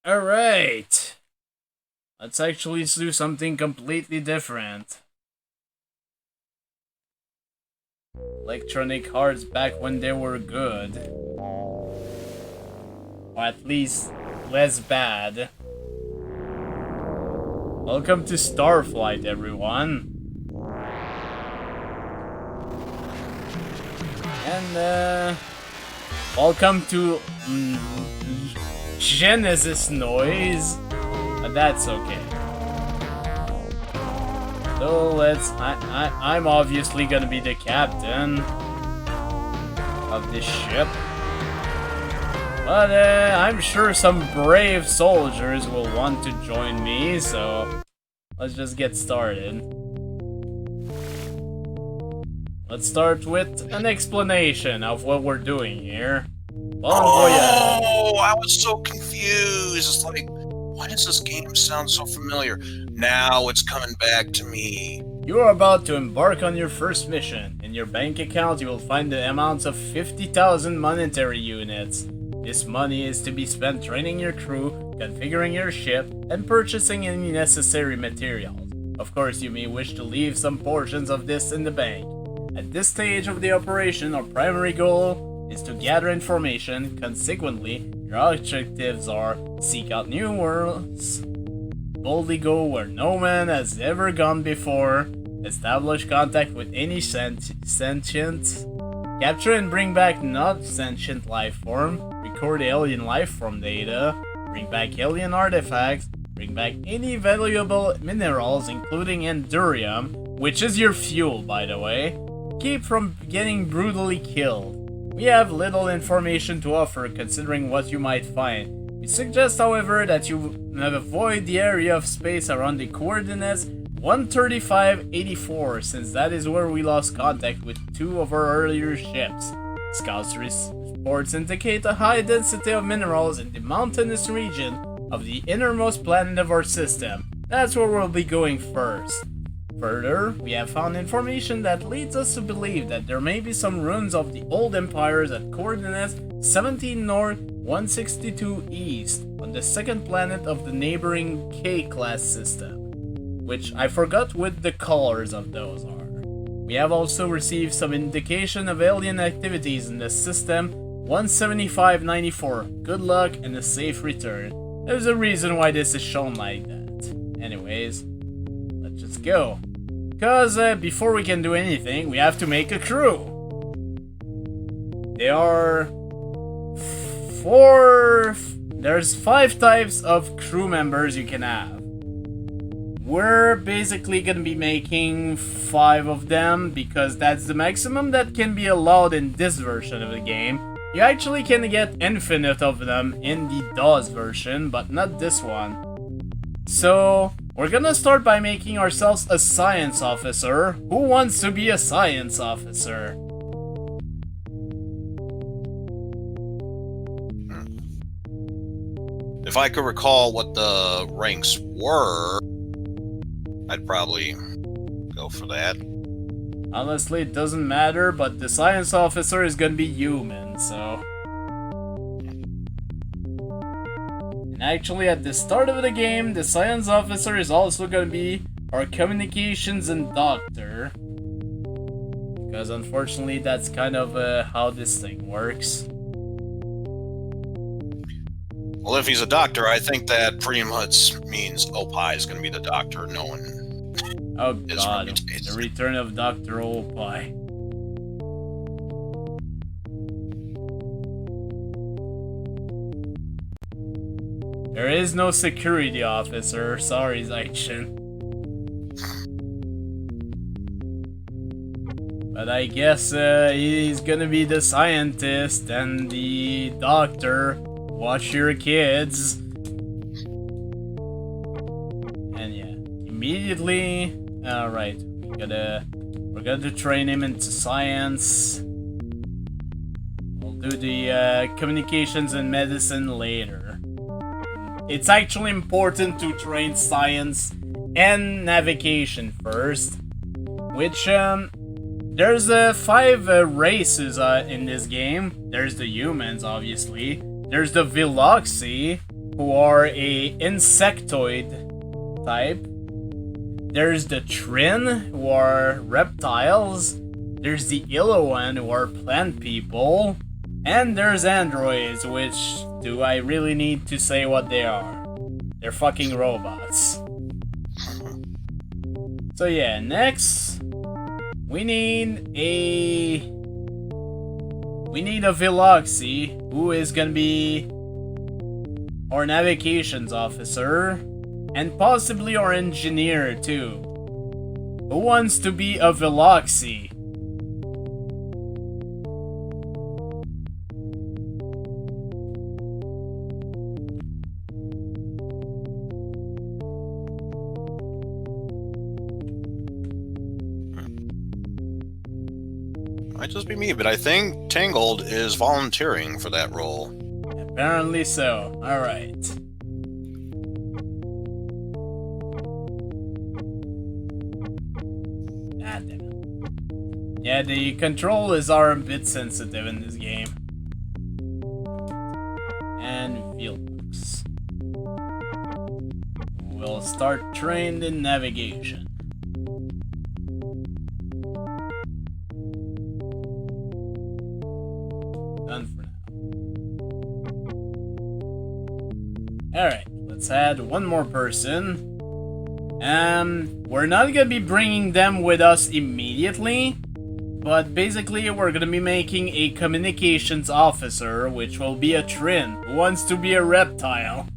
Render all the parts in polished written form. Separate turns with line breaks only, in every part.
Alright. Let's actually do something completely different. Electronic Arts back when they were good. Or at least less bad. Welcome to Starflight, everyone. And welcome to Genesis noise. But that's okay. So I'm obviously gonna be the captain of this ship. But I'm sure some brave soldiers will want to join me, so let's just get started. Let's start with an explanation of what we're doing here.
Oh, I was so confused. It's like, why does this game sound so familiar? Now it's coming back to me.
You are about to embark on your first mission. In your bank account, you will find the amounts of 50,000 monetary units. This money is to be spent training your crew, configuring your ship, and purchasing any necessary materials. Of course, you may wish to leave some portions of this in the bank. At this stage of the operation, our primary goal is to gather information. Consequently, your objectives are seek out new worlds, boldly go where no man has ever gone before, establish contact with any sentient, capture and bring back not-sentient life form, record alien life form data, bring back alien artifacts, bring back any valuable minerals including endurium, which is your fuel by the way, keep from getting brutally killed. We have little information to offer considering what you might find. We suggest however that you avoid the area of space around the coordinates 13584 since that is where we lost contact with two of our earlier ships. Scouts reports indicate a high density of minerals in the mountainous region of the innermost planet of our system. That's where we'll be going first. Further, we have found information that leads us to believe that there may be some ruins of the old empires at coordinates 17 north, 162 east on the second planet of the neighboring K-class system, which I forgot what the colors of those are. We have also received some indication of alien activities in the system 17594. Good luck and a safe return. There's a reason why this is shown like that. Anyways, let's just go. Because before we can do anything, we have to make a crew. There are there's 5 types of crew members you can have. We're basically gonna be making 5 of them because that's the maximum that can be allowed in this version of the game. You actually can get infinite of them in the DOS version, but not this one. So, we're gonna start by making ourselves a science officer. Who wants to be a science officer?
If I could recall what the ranks were, I'd probably go for that.
Honestly, it doesn't matter, but the science officer is gonna be human, so... And actually, at the start of the game, the science officer is also gonna be our communications and doctor. Because unfortunately, that's kind of how this thing works.
Well, if he's a doctor, I think that pretty much means Opie is going to be the doctor. No one.
Oh god, the return of Dr. Opie. There is no security officer. Sorry, Zaichin. But I guess he's gonna be the scientist and the doctor. Watch your kids. And yeah, immediately. Alright, we're gonna train him into science. We'll do the communications and medicine later. It's actually important to train science and navigation first, which there's 5 races in this game. There's the humans, obviously. There's the Veloxi, who are a insectoid type. There's the Trin, who are reptiles. There's the Iloan, who are plant people. And there's androids, which do I really need to say what they are? They're fucking robots. So yeah, next we need a Veloxy, who is gonna be our navigations officer and possibly our engineer too. Who wants to be a Veloxy?
Might just be me, but I think Tangled is volunteering for that role.
Apparently so. Alright. Ah, damn it. Yeah, the controls are a bit sensitive in this game. And Uhleks. We'll start trained in navigation. Done for now. Alright, let's add one more person. We're not gonna be bringing them with us immediately, but basically we're gonna be making a communications officer, which will be a Trin who wants to be a reptile.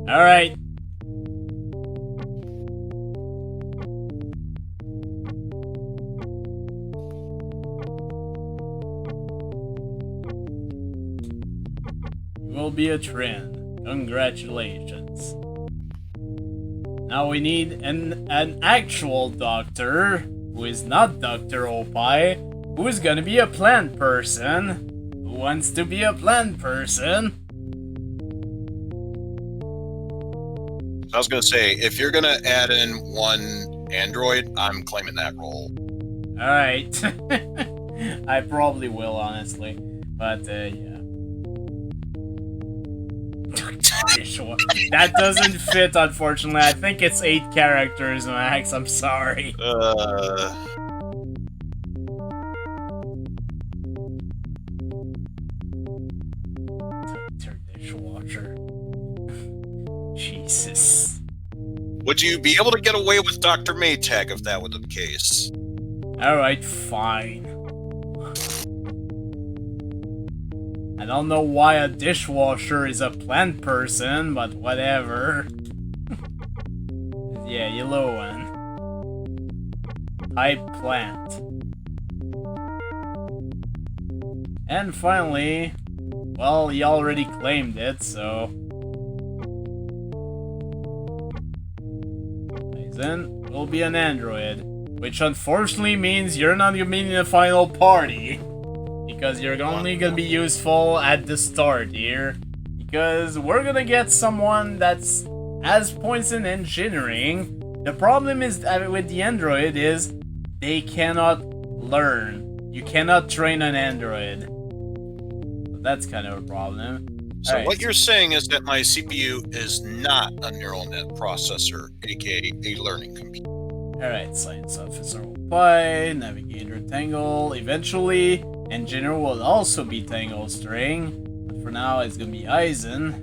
Alright. You will be a Trin. Congratulations. Now we need an actual doctor, who is not Dr. Opie, who is gonna be a plant person, who wants to be a plant person.
I was gonna say, if you're gonna add in one android, I'm claiming that role.
Alright. I probably will, honestly. But, yeah. That doesn't fit, unfortunately. I think it's 8 characters, Max. I'm sorry. Dr. Dishwasher. Jesus.
Would you be able to get away with Dr. Maytag if that was the case?
Alright, fine. I don't know why a dishwasher is a plant person, but whatever. Yeah, yellow one. Type plant. And finally, well, he already claimed it, so... Then will be an android, which unfortunately means you're not gonna be in the final party, because you're only gonna be useful at the start here, because we're gonna get someone that's has points in engineering. The problem is that with the android is they cannot learn. You cannot train an android. So that's kind of a problem.
So what you're saying is that my CPU is not a neural net processor, aka a learning computer.
Alright, Science Officer will play, Navigator Tangle, eventually, Engineer will also be Tangle String, but for now it's gonna be Eisen,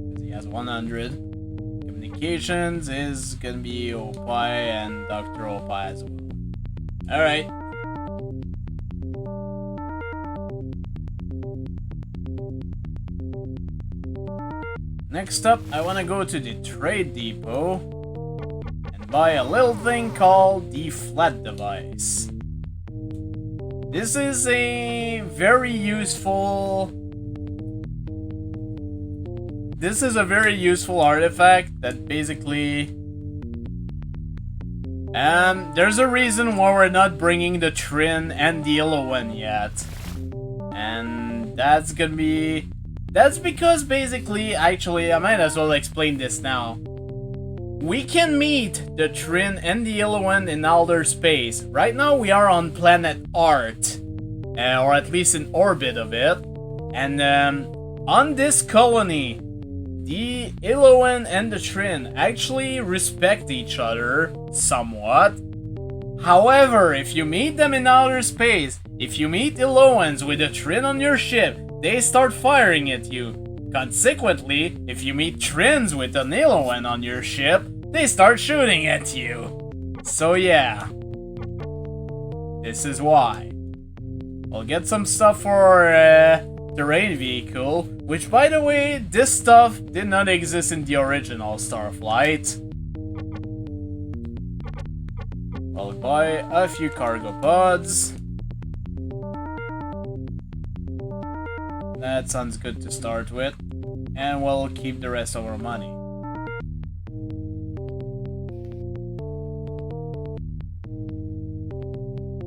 because he has 100. Communications is gonna be Opie and Dr. Opie as well. Alright. Next up, I want to go to the trade depot and buy a little thing called the flat device. This is a very useful... This is a very useful artifact that basically... there's a reason why we're not bringing the Trin and the yellow one yet. And that's gonna be... That's because basically, actually, I might as well explain this now. we can meet the Trin and the Illuan in outer space. Right now we are on planet Art, or at least in orbit of it. And on this colony, the Illuan and the Trin actually respect each other somewhat. However, if you meet them in outer space, if you meet Illuans with a Trin on your ship, they start firing at you. Consequently, if you meet Trins with an Illuan on your ship, they start shooting at you. So yeah, this is why. We'll get some stuff for terrain vehicle, which by the way, this stuff did not exist in the original Starflight. I'll buy a few cargo pods. That sounds good to start with. And we'll keep the rest of our money.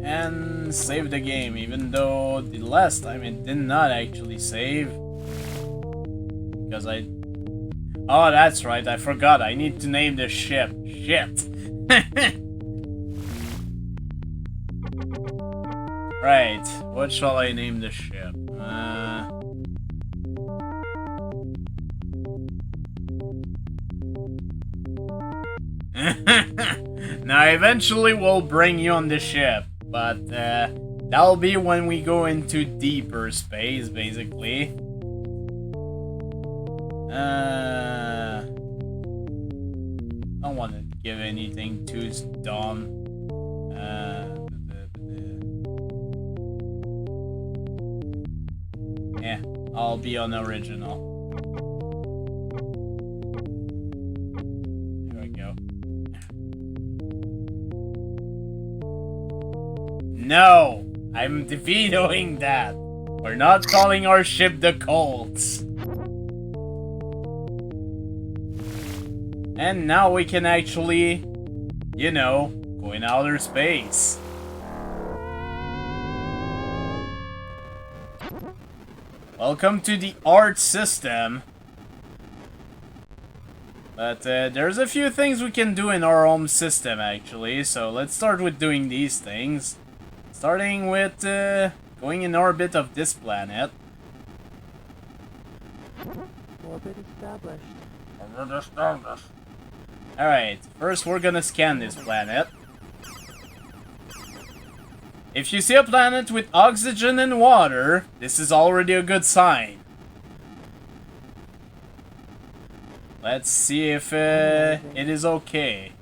And save the game, even though the last time it did not actually save. Because oh, that's right, I forgot, I need to name the ship. Shit. Right, what shall I name the ship? Now, eventually we'll bring you on the ship, but that'll be when we go into deeper space, basically. Don't want to give anything too dumb. Yeah, I'll be on original. There we go. No! I'm vetoing that! We're not calling our ship the Colts! And now we can actually, you know, go in outer space. Welcome to the Art system. But there's a few things we can do in our home system, actually. So let's start with doing these things. Starting with going in orbit of this planet.
Orbit established.
Orbit established. Alright, first we're gonna scan this planet. If you see a planet with oxygen and water, this is already a good sign. Let's see if it is okay.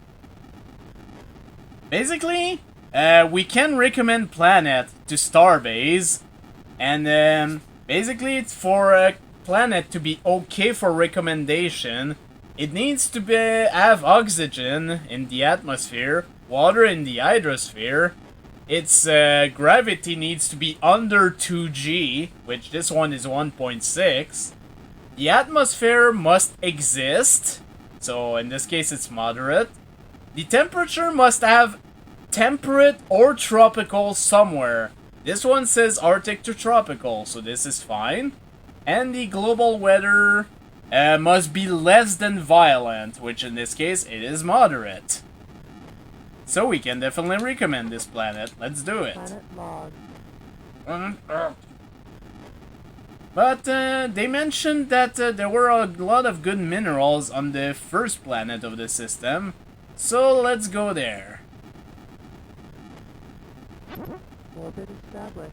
Basically, we can recommend planet to Starbase, and basically it's for a planet to be okay for recommendation. It needs to have oxygen in the atmosphere, water in the hydrosphere. Its gravity needs to be under 2G, which this one is 1.6. The atmosphere must exist, so in this case it's moderate. The temperature must have temperate or tropical somewhere. This one says Arctic to tropical, so this is fine. And the global weather must be less than violent, which in this case it is moderate. So we can definitely recommend this planet. Let's do it.
Planet log.
But they mentioned that there were a lot of good minerals on the first planet of the system. So let's go there.
Orbit established.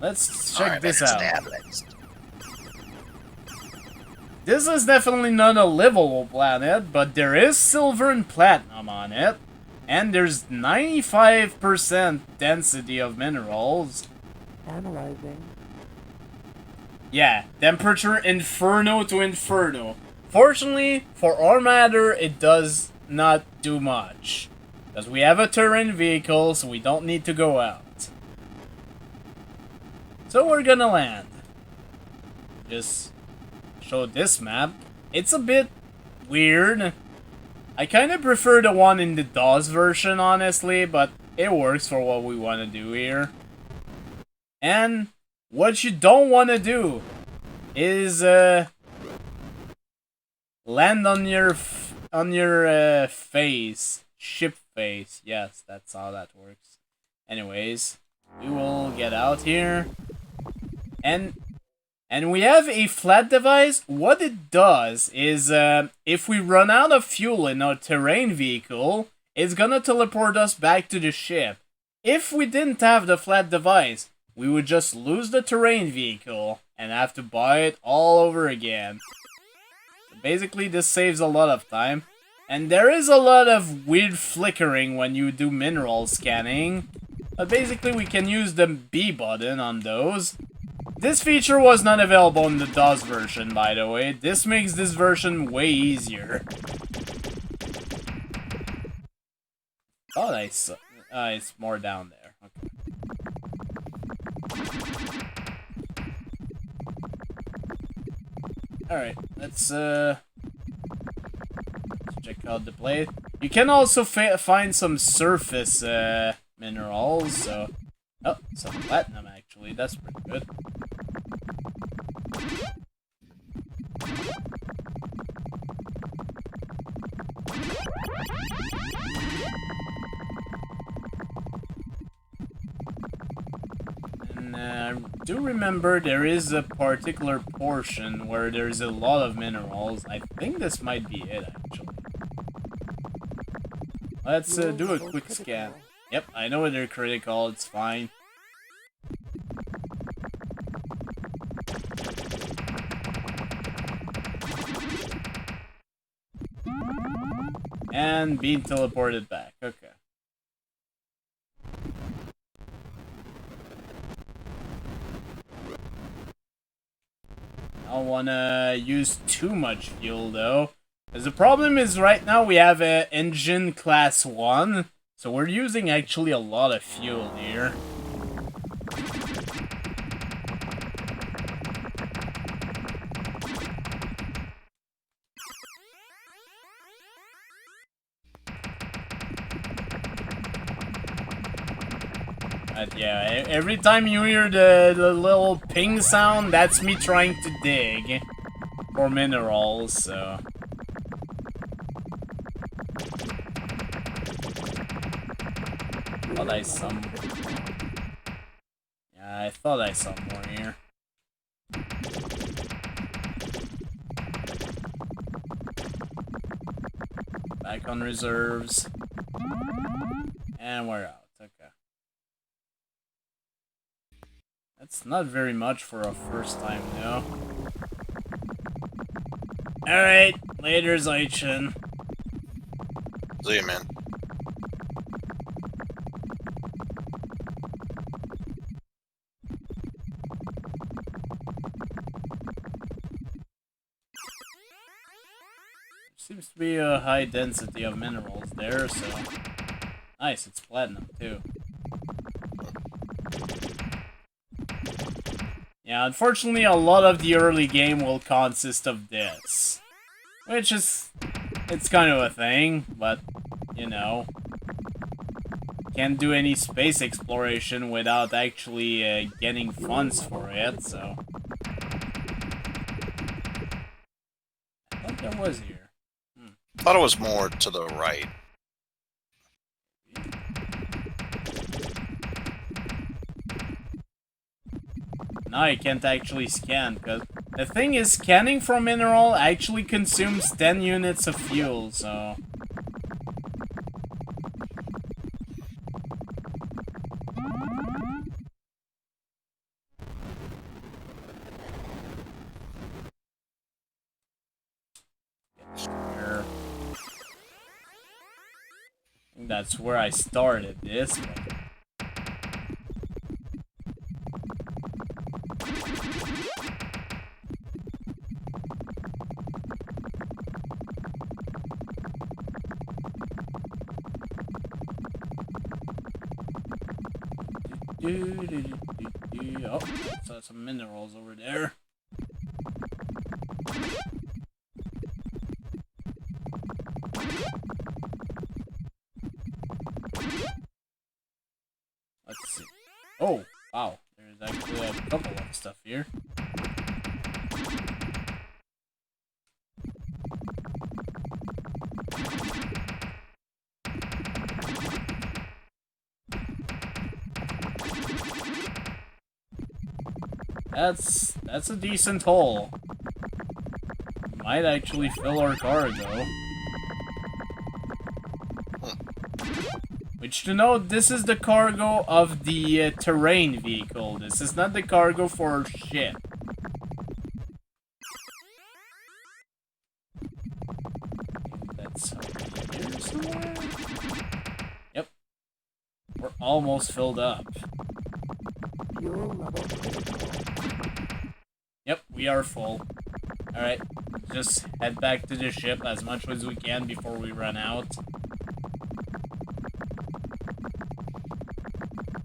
Let's check this out.
Established.
This is definitely not a livable planet, but there is silver and platinum on it. And there's 95% density of minerals.
Analyzing.
Yeah, temperature inferno to inferno. Fortunately, for our matter, it does not do much. Because we have a terrain vehicle, so we don't need to go out. So we're gonna land. Just show this map. It's a bit weird. I kind of prefer the one in the DOS version, honestly, but it works for what we want to do here. And what you don't want to do is land on your on your face, ship face. Yes, that's how that works. Anyways, we will get out here, and we have a flat device. What it does is, if we run out of fuel in our terrain vehicle, it's gonna teleport us back to the ship. If we didn't have the flat device, we would just lose the terrain vehicle and have to buy it all over again. So basically, this saves a lot of time. And there is a lot of weird flickering when you do mineral scanning. But basically, we can use the B button on those. This feature was not available in the DOS version, by the way. This makes this version way easier. Oh, it's more down there. Okay. Alright, let's check out the plate. You can also find some surface minerals, so... Oh, some platinum, actually. That's pretty good. And I do remember there is a particular portion where there's a lot of minerals. I think this might be it, actually. Let's do a quick scan. Yep, I know they're critical, it's fine. And being teleported back, okay. I don't wanna use too much fuel though. Because the problem is right now we have an engine class 1. So we're using actually a lot of fuel here. But yeah, every time you hear the little ping sound, that's me trying to dig for minerals, so... Thought I saw more. Yeah, I thought I saw more here. Back on reserves. And we're out. Okay. That's not very much for a first time, though. Alright, later, Zeitchen.
See you, man.
Seems to be a high density of minerals there, so... Nice, it's platinum, too. Yeah, unfortunately, a lot of the early game will consist of this. Which is... It's kind of a thing, but, you know... Can't do any space exploration without actually getting funds for it, so... I thought there was here.
Thought it was more to the right.
Now I can't actually scan, because the thing is, scanning for mineral actually consumes 10 units of fuel, so... That's where I started this, but... Oh, saw some minerals over there. Let's see. Oh, wow. There's actually a couple of stuff here. That's a decent haul. Might actually fill our cargo. Which, to note, this is the cargo of the terrain vehicle. This is not the cargo for our ship. That's here somewhere. Yep. We're almost filled up.
Fuel level critical.
Yep, we are full. Alright, just head back to the ship as much as we can before we run out.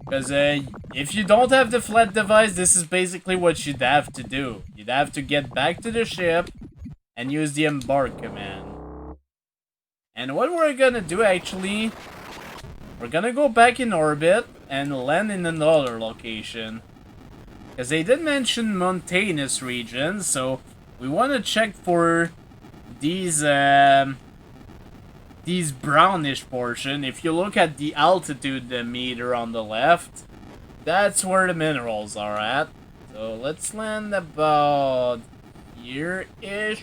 Because if you don't have the flat device, this is basically what you'd have to do. You'd have to get back to the ship and use the embark command. And what we're gonna do actually, we're gonna go back in orbit and land in another location. Because they did mention mountainous regions, so we want to check for these brownish portion. If you look at the altitude meter on the left, that's where the minerals are at. So let's land about here-ish.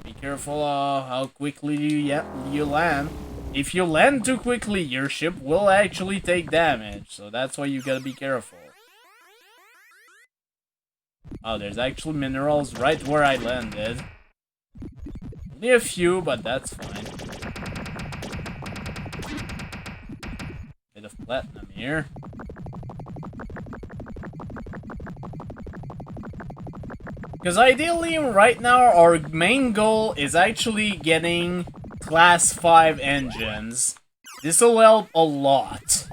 Be careful how quickly you land. If you land too quickly, your ship will actually take damage, so that's why you gotta be careful. Oh, there's actually minerals right where I landed. Only a few, but that's fine. Bit of platinum here. Because ideally, right now, our main goal is actually getting Class 5 engines. This'll help a lot.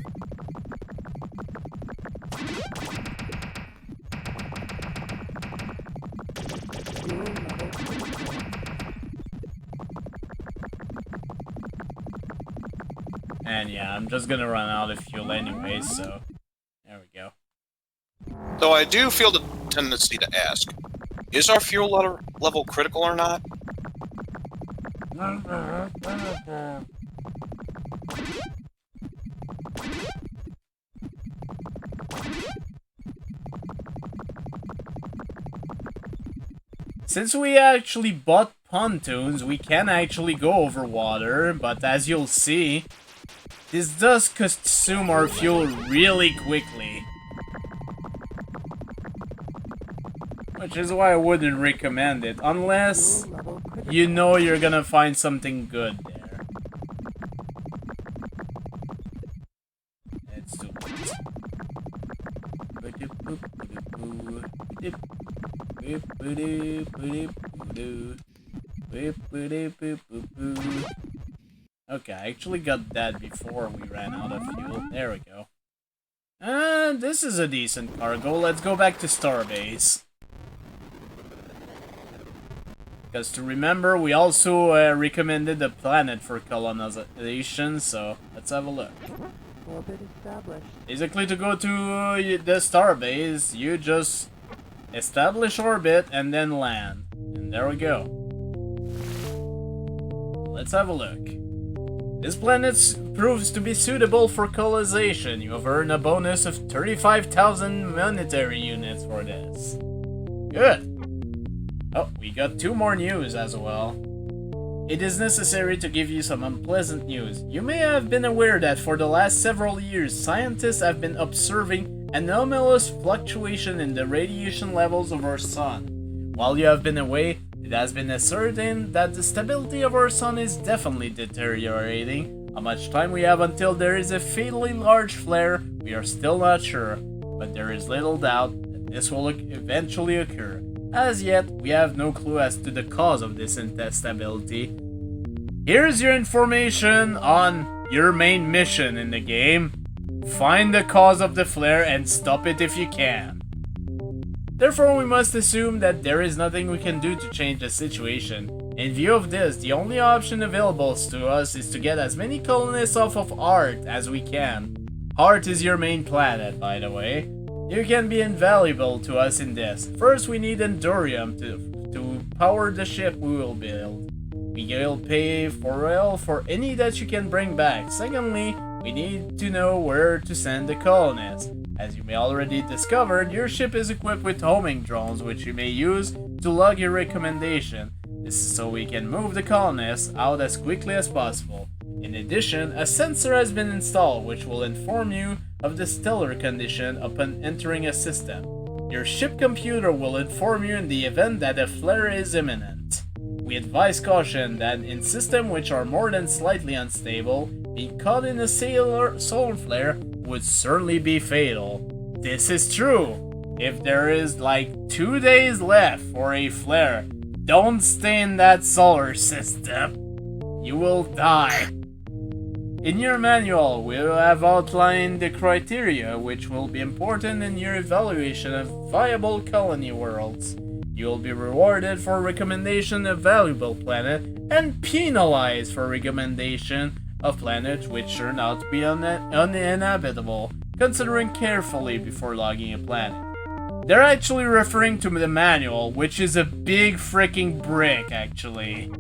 Fuel level critical.
And yeah, I'm just gonna run out of fuel anyway, so there we go.
Though I do feel the tendency to ask, is our fuel level critical or not?
Since we actually bought pontoons, we can actually go over water, but as you'll see, this does consume our fuel really quickly. Which is why I wouldn't recommend it, unless
Fuel level critical.
you know you're gonna find something good there. Let's do it. Okay, I actually got that before we ran out of fuel. There we go. And this is a decent cargo. Let's go back to Starbase. Because to remember, we also recommended the planet for colonization, so let's have a look.
Orbit established.
Basically, to go to the starbase, you just establish orbit and then land. And there we go. Let's have a look. This planet proves to be suitable for colonization. You have earned a bonus of 35,000 monetary units for this. Good. Oh, we got 2 more news as well. It is necessary to give you some unpleasant news. You may have been aware that for the last several years, scientists have been observing anomalous fluctuation in the radiation levels of our sun. While you have been away, it has been ascertained that the stability of our sun is definitely deteriorating. How much time we have until there is a fatally large flare, we are still not sure, but there is little doubt that this will eventually occur. As yet, we have no clue as to the cause of this instability. Here's your information on your main mission in the game. Find the cause of the flare and stop it if you can. Therefore, we must assume that there is nothing we can do to change the situation. In view of this, the only option available to us is to get as many colonists off of Art as we can. Art is your main planet, by the way. You can be invaluable to us in this. First, we need Endurium to power the ship we will build. We'll pay for oil for any that you can bring back. Secondly, we need to know where to send the colonists. As you may already discovered, your ship is equipped with homing drones, which you may use to log your recommendation. This is so we can move the colonists out as quickly as possible. In addition, a sensor has been installed which will inform you of the stellar condition upon entering a system. Your ship computer will inform you in the event that a flare is imminent. We advise caution that in systems which are more than slightly unstable, being caught in a solar flare would certainly be fatal. This is true. If there is like 2 days left for a flare, don't stay in that solar system. You will die. In your manual, we have outlined the criteria which will be important in your evaluation of viable colony worlds. You will be rewarded for recommendation of valuable planet and penalized for recommendation of planets which turn out to be uninhabitable, considering carefully before logging a planet. They're actually referring to the manual, which is a big freaking brick, actually.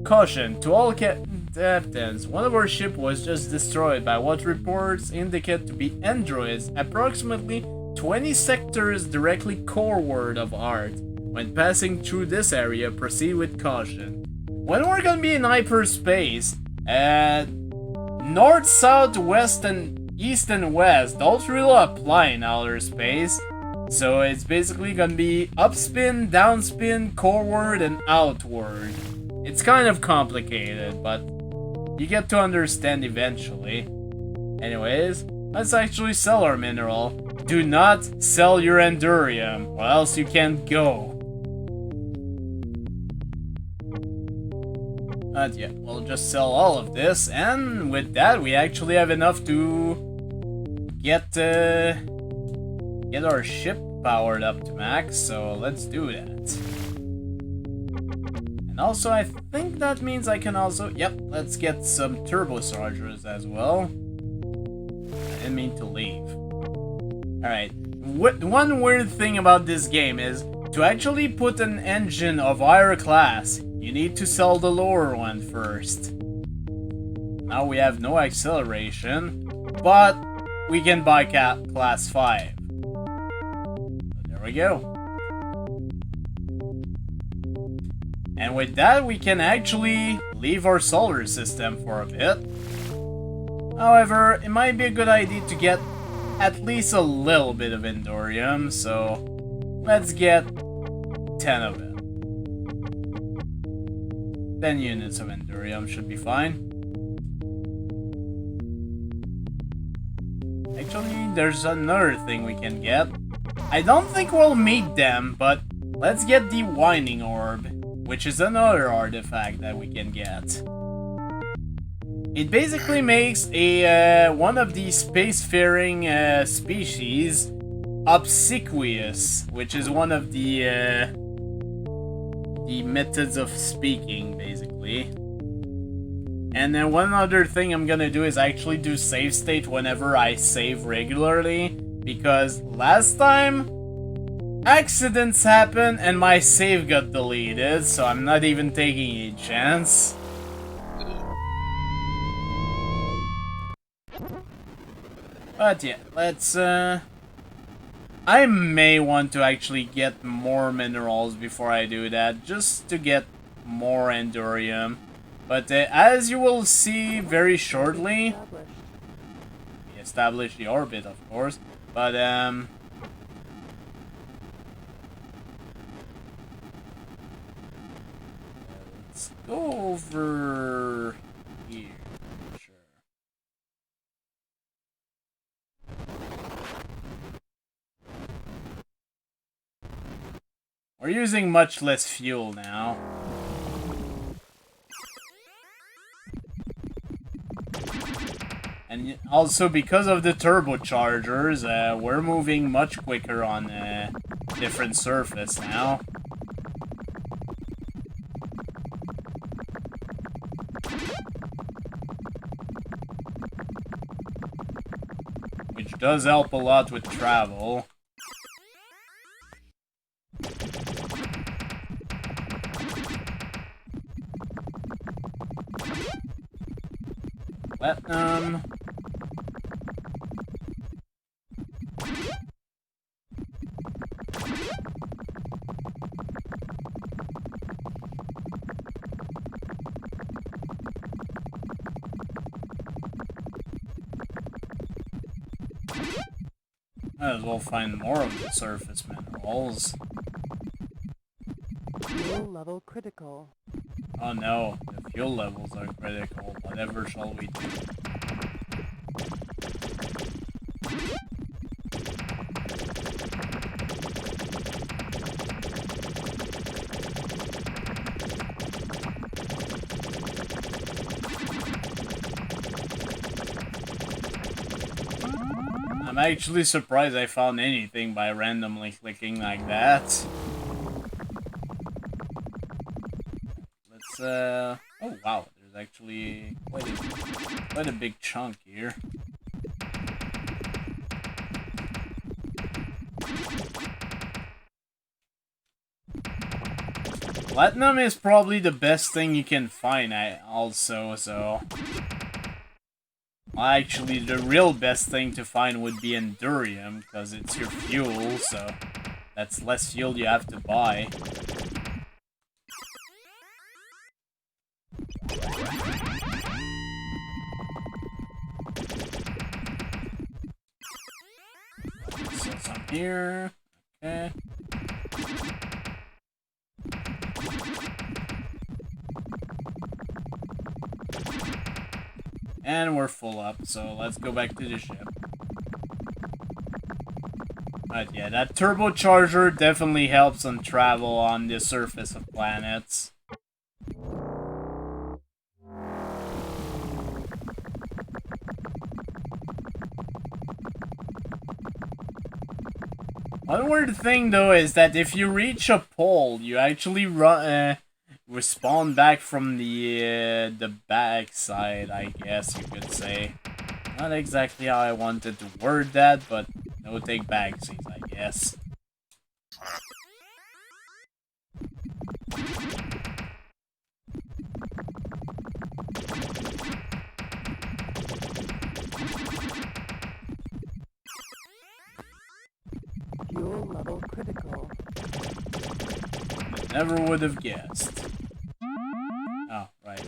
Caution to all captains, one of our ships was just destroyed by what reports indicate to be androids approximately 20 sectors directly coreward of Earth. When passing through this area, proceed with caution. When we're gonna be in hyperspace, north, south, west, and east and west don't really apply in outer space. So it's basically gonna be upspin, downspin, coreward, and outward. It's kind of complicated, but you get to understand eventually. Anyways, let's actually sell our mineral. Do not sell your endurium, or else you can't go. But yeah, we'll just sell all of this, and with that we actually have enough to get our ship powered up to max, so let's do that. And also I think that means I can also, yep, let's get some turbochargers as well. I didn't mean to leave. Alright, one weird thing about this game is, to actually put an engine of higher class, you need to sell the lower one first. Now we have no acceleration, but we can buy class 5. So there we go. And with that, we can actually leave our solar system for a bit. However, it might be a good idea to get at least a little bit of Endurium, so let's get 10 of it. 10 units of Endurium should be fine. Actually, there's another thing we can get. I don't think we'll meet them, but let's get the Winding Orb, which is another artifact that we can get. It basically makes a one of the spacefaring species obsequious, which is one of the methods of speaking, basically. And then one other thing I'm gonna do is actually do save state whenever I save regularly, because last time accidents happened and my save got deleted, so I'm not even taking a chance. But yeah, let's I may want to actually get more minerals before I do that, just to get more Endurium. But as you will see very shortly, we establish the orbit, of course, but let's go over here. We're using much less fuel now. And also because of the turbochargers, we're moving much quicker on a different surface now. Which does help a lot with travel. platinum. Might as well find more of the surface minerals.
Fuel level critical.
Oh no, the fuel levels are critical. Whatever shall we do? I'm actually surprised I found anything by randomly clicking like that. Let's, oh wow, there's actually quite a big chunk here. Platinum is probably the best thing you can find also, so... Well, actually, the real best thing to find would be Endurium, because it's your fuel, so that's less fuel you have to buy. So some here, okay. And we're full up, so let's go back to the ship. But yeah, that turbocharger definitely helps on travel on the surface of planets. One weird thing though is that if you reach a pole, you actually respawn back from the back side, I guess you could say. Not exactly how I wanted to word that, but no take backseats, I guess.
Fuel level critical.
Never would have guessed. Oh, right.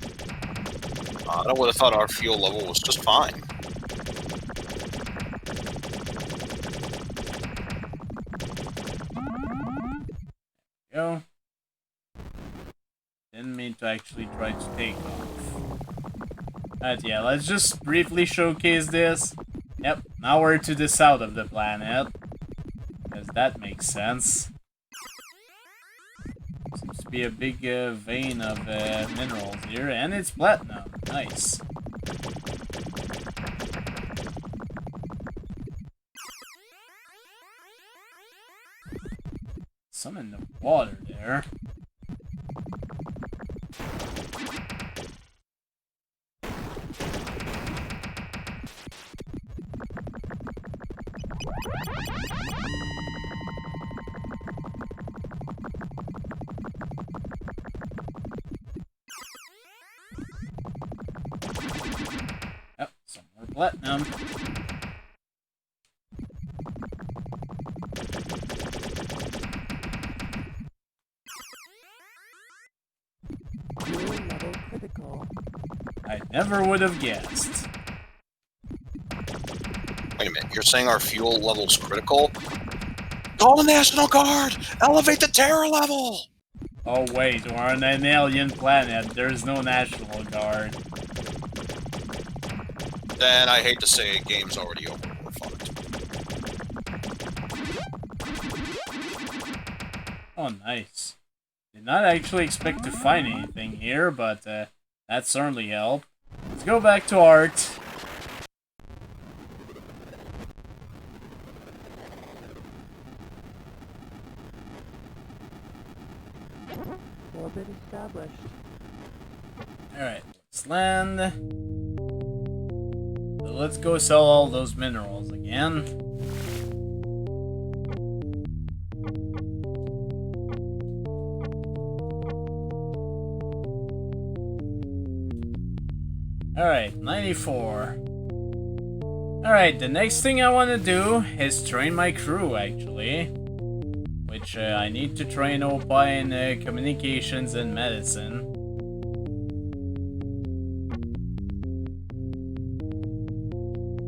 I would have thought our fuel level was just fine.
Go. Didn't mean to actually try to take off. But yeah, let's just briefly showcase this. Yep, now we're to the south of the planet. Because that makes sense. Seems to be a big vein of minerals here, and it's platinum. Nice. Some in the water there. Yep, some more platinum.
Fuel level critical.
I never would have guessed.
Wait a minute, you're saying our fuel level's critical? Call the National Guard! Elevate the terror level!
Oh wait, we're on an alien planet. There's no National Guard.
Then I hate to say it, game's already over. We're fucked.
Oh, nice. Did not actually expect to find anything here, but that certainly helped. Let's go back to art.
Orbit established.
Alright, let's land. So let's go sell all those minerals again. Alright, 94. Alright, the next thing I want to do is train my crew, actually. Which I need to train Opa in communications and medicine.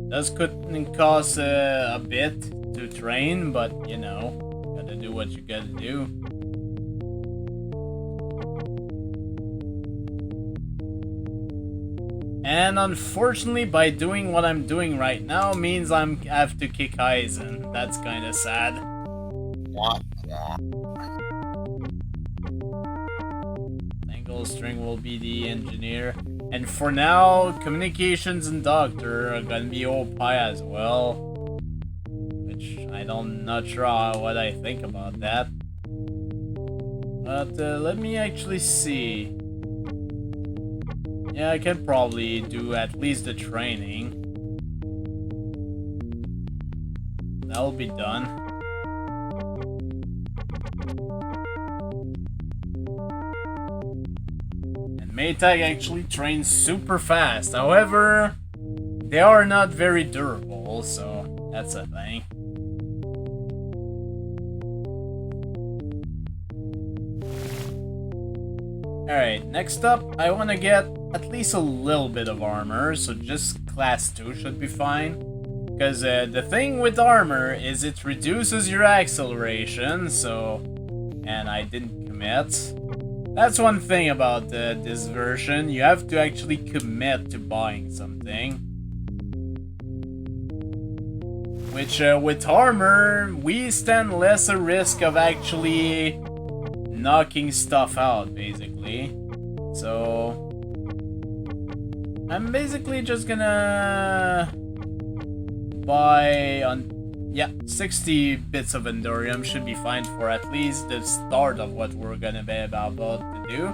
Does cost a bit to train, but you know, gotta do what you gotta do. And unfortunately, by doing what I'm doing right now means I have to kick Eisen. That's kind of sad. Angle String will be the engineer. And for now, communications and doctor are gonna be Opie as well. Which I'm not sure what I think about that. But let me actually see. Yeah, I can probably do at least the training. That'll be done. And Maytag actually trains super fast. However, they are not very durable, so that's a thing. Alright, next up, I want to get at least a little bit of armor, so just class 2 should be fine. Because the thing with armor is it reduces your acceleration, so... And I didn't commit. That's one thing about this version, you have to actually commit to buying something. Which, with armor, we stand less a risk of actually knocking stuff out, basically. So... I'm basically just gonna buy yeah, 60 bits of Endurium should be fine for at least the start of what we're gonna be about to do.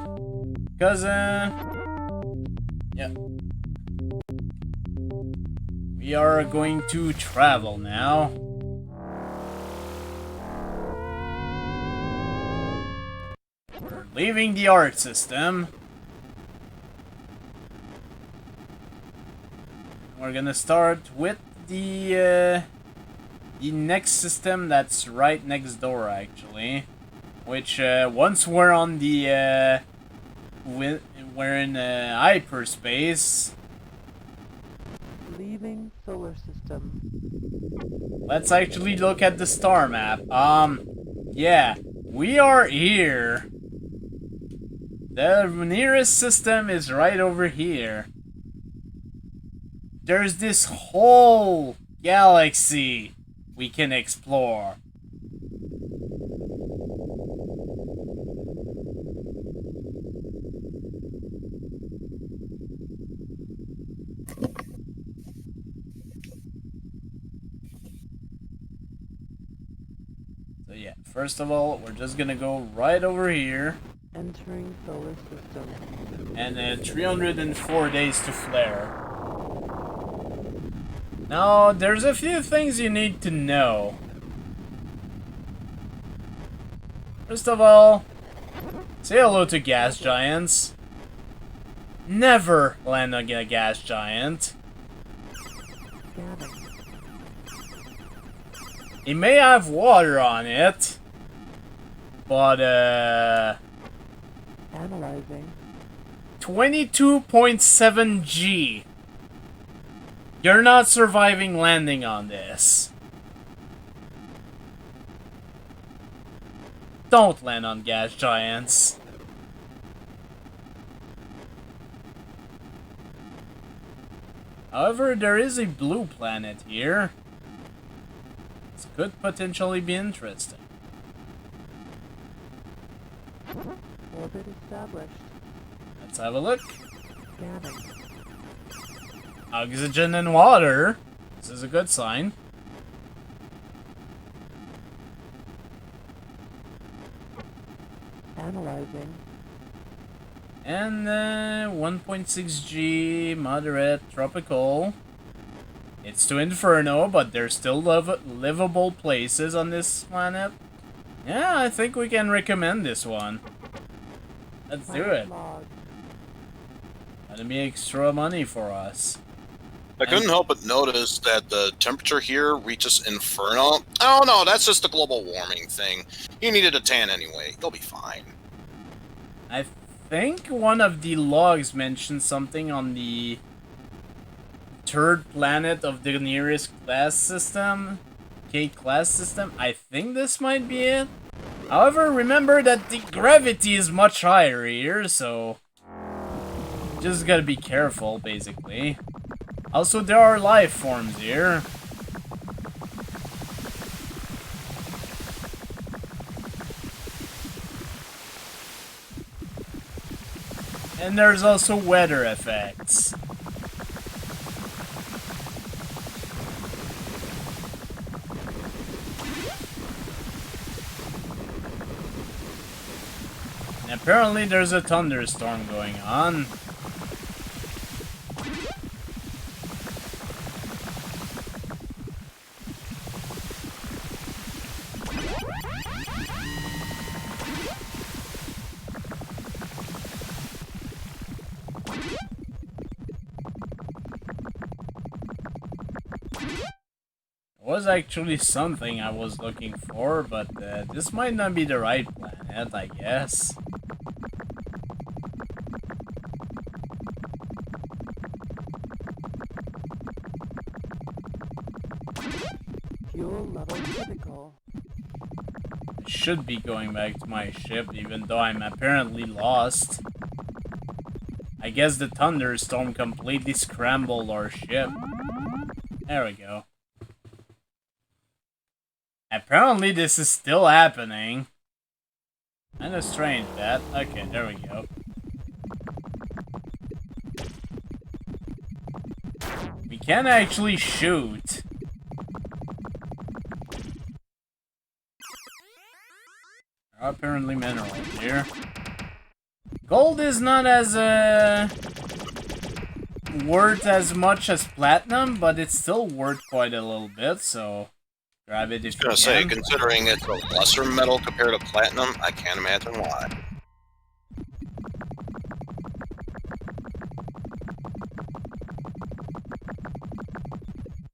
Cause yeah. We are going to travel now. We're leaving the art system. We're gonna start with the next system that's right next door, actually. Which, once we're on the, we're in hyperspace.
Leaving solar system.
Let's actually look at the star map. Yeah, we are here. The nearest system is right over here. There's this whole galaxy we can explore. So yeah, first of all, we're just gonna go right over here.
Entering solar system.
And 304 days to flare. Now, there's a few things you need to know. First of all, say hello to gas giants. Never land on a gas giant.
Scanning.
It may have water on it, but
Analyzing.
22.7 G. You're not surviving landing on this. Don't land on gas giants. However, there is a blue planet here. This could potentially be interesting.
Orbit established.
Let's have a look.
Scanning.
Oxygen and water. This is a good sign.
Analyzing.
And 1.6 G, moderate, tropical. It's to Inferno, but there's still livable places on this planet. Yeah, I think we can recommend this one. Let's do it.
Log.
Gonna be extra money for us.
I couldn't help but notice that the temperature here reaches infernal. Oh no, that's just the global warming thing. You needed a tan anyway. You'll be fine.
I think one of the logs mentioned something on the third planet of the nearest class system. K-class system. I think this might be it. However, remember that the gravity is much higher here, so just gotta be careful, basically. Also, there are life forms here. And there's also weather effects. And apparently there's a thunderstorm going on. Was actually something I was looking for, but this might not be the right planet, I guess.
Fuel level critical.
I should be going back to my ship, even though I'm apparently lost. I guess the thunderstorm completely scrambled our ship. There we go. Apparently this is still happening. Kinda strange that. Okay, there we go. We can actually shoot. There are apparently minerals here. Gold is not as worth as much as platinum, but it's still worth quite a little bit, so grab it if you
I was gonna say,
can.
considering it's a lesser metal compared to platinum, I can't imagine why.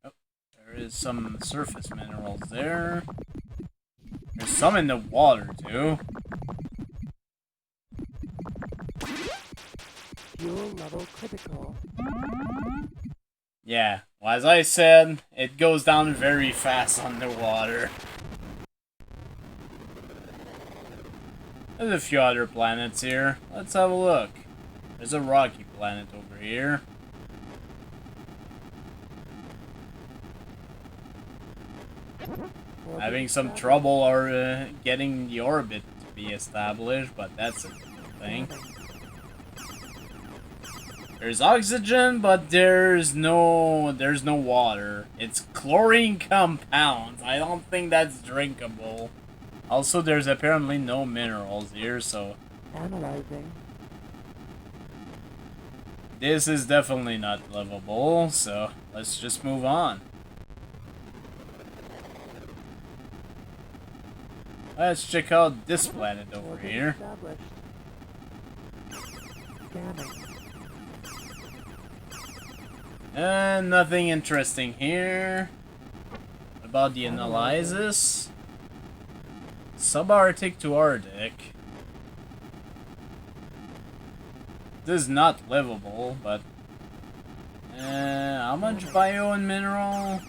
Oh, there is some surface minerals there. There's some in the water too.
Fuel level critical.
Yeah, well, as I said, it goes down very fast underwater. There's a few other planets here. Let's have a look. There's a rocky planet over here. Having some trouble or getting the orbit to be established, but that's a good thing. There's oxygen, but there's no water. It's chlorine compounds. I don't think that's drinkable. Also, there's apparently no minerals here, so
Analyzing.
this is definitely not livable, so let's just move on. Let's check out this planet over
Orbit
here.
established. Scanning.
Nothing interesting here. What about the analysis? Subarctic to Arctic. This is not livable, but how much bio and mineral?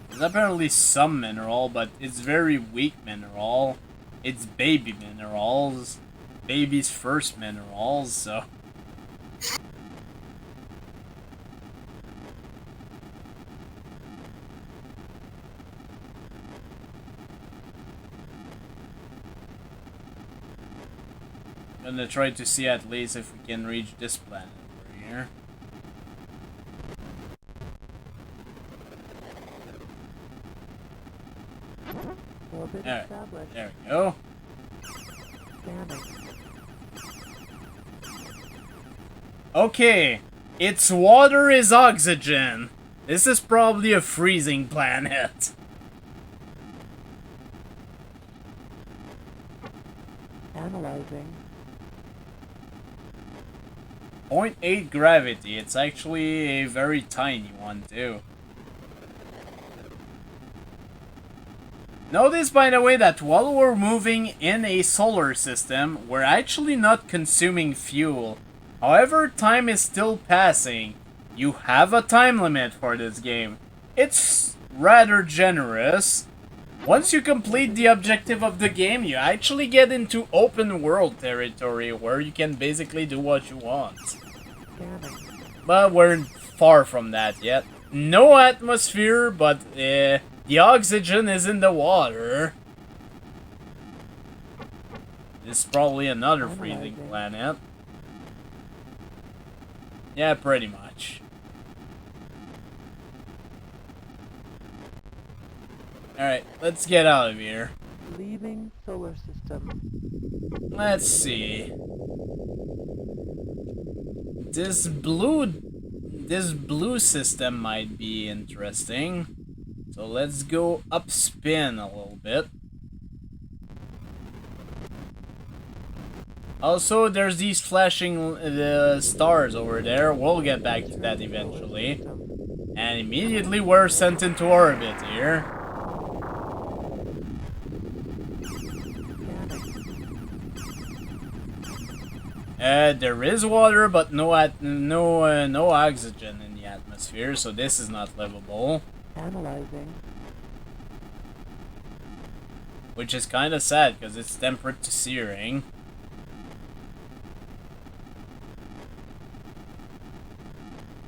There's apparently some mineral, but it's very weak mineral. It's baby minerals. Baby's first minerals, so gonna try to see at least if we can reach this planet over here.
Orbit
Alright,
established.
there we go.
Scanning.
Okay, its water is oxygen. This is probably a freezing planet.
Analyzing.
0.8 gravity. It's actually a very tiny one, too. Notice, by the way, that while we're moving in a solar system, we're actually not consuming fuel. However, time is still passing. You have a time limit for this game. It's rather generous. Once you complete the objective of the game, you actually get into open world territory where you can basically do what you want.
Scanning.
But we're far from that yet. No atmosphere, but the oxygen is in the water. This is probably another freezing planet. Yeah, pretty much. Alright, let's get out of here.
Leaving solar system.
Let's see. This blue system might be interesting. So let's go up spin a little bit. Also, there's these flashing stars over there. We'll get back to that eventually. And immediately we're sent into orbit here. There is water, but no oxygen in the atmosphere, so this is not livable.
Analyzing.
Which is kind of sad, because it's temperate to searing.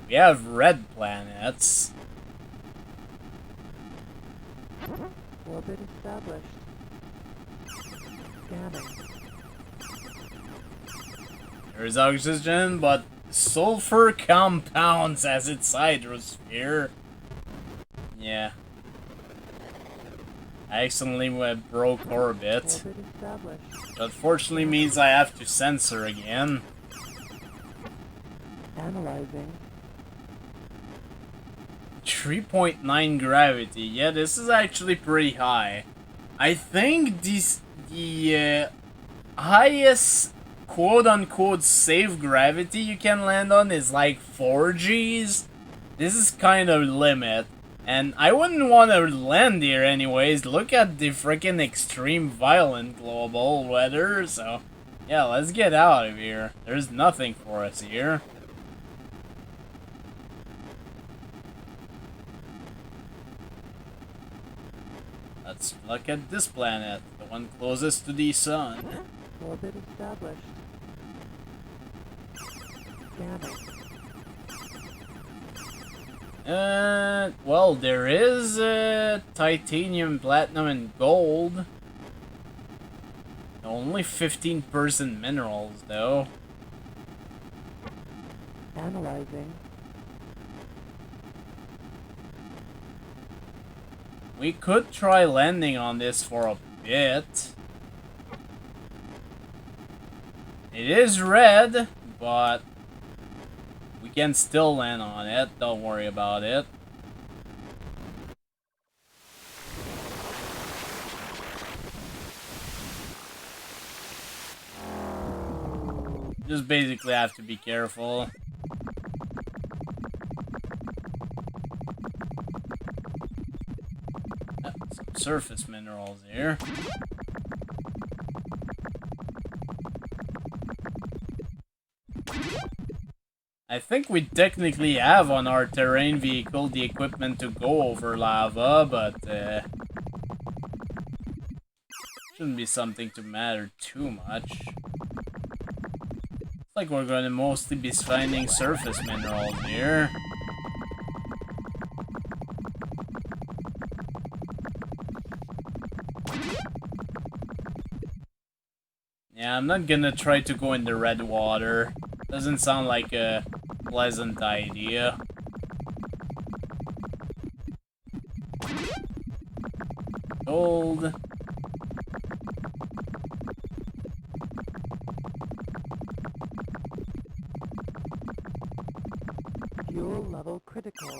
We have red planets.
Orbit established. Scanning.
There's oxygen, but sulfur compounds as its hydrosphere. Yeah. I accidentally broke orbit.
Orbit established.
That fortunately means I have to censor again.
Analyzing.
3.9 gravity. Yeah, this is actually pretty high. I think the highest quote-unquote safe gravity you can land on is like 4 Gs. This is kind of limit. And I wouldn't want to land here anyways. Look at the freaking extreme violent global weather. So, yeah, let's get out of here. There's nothing for us here. Let's look at this planet, the one closest to the sun.
Orbit established. Scanning.
Well, there is titanium, platinum, and gold. Only 15% minerals, though.
Analyzing.
We could try landing on this for a bit. It is red, but we can still land on it. Don't worry about it. Just basically have to be careful. Some surface minerals here. I think we technically have on our terrain vehicle the equipment to go over lava, but shouldn't be something to matter too much. It's like we're going to mostly be finding surface minerals here. Yeah, I'm not gonna try to go in the red water. Doesn't sound like a pleasant idea. Gold.
Fuel level critical.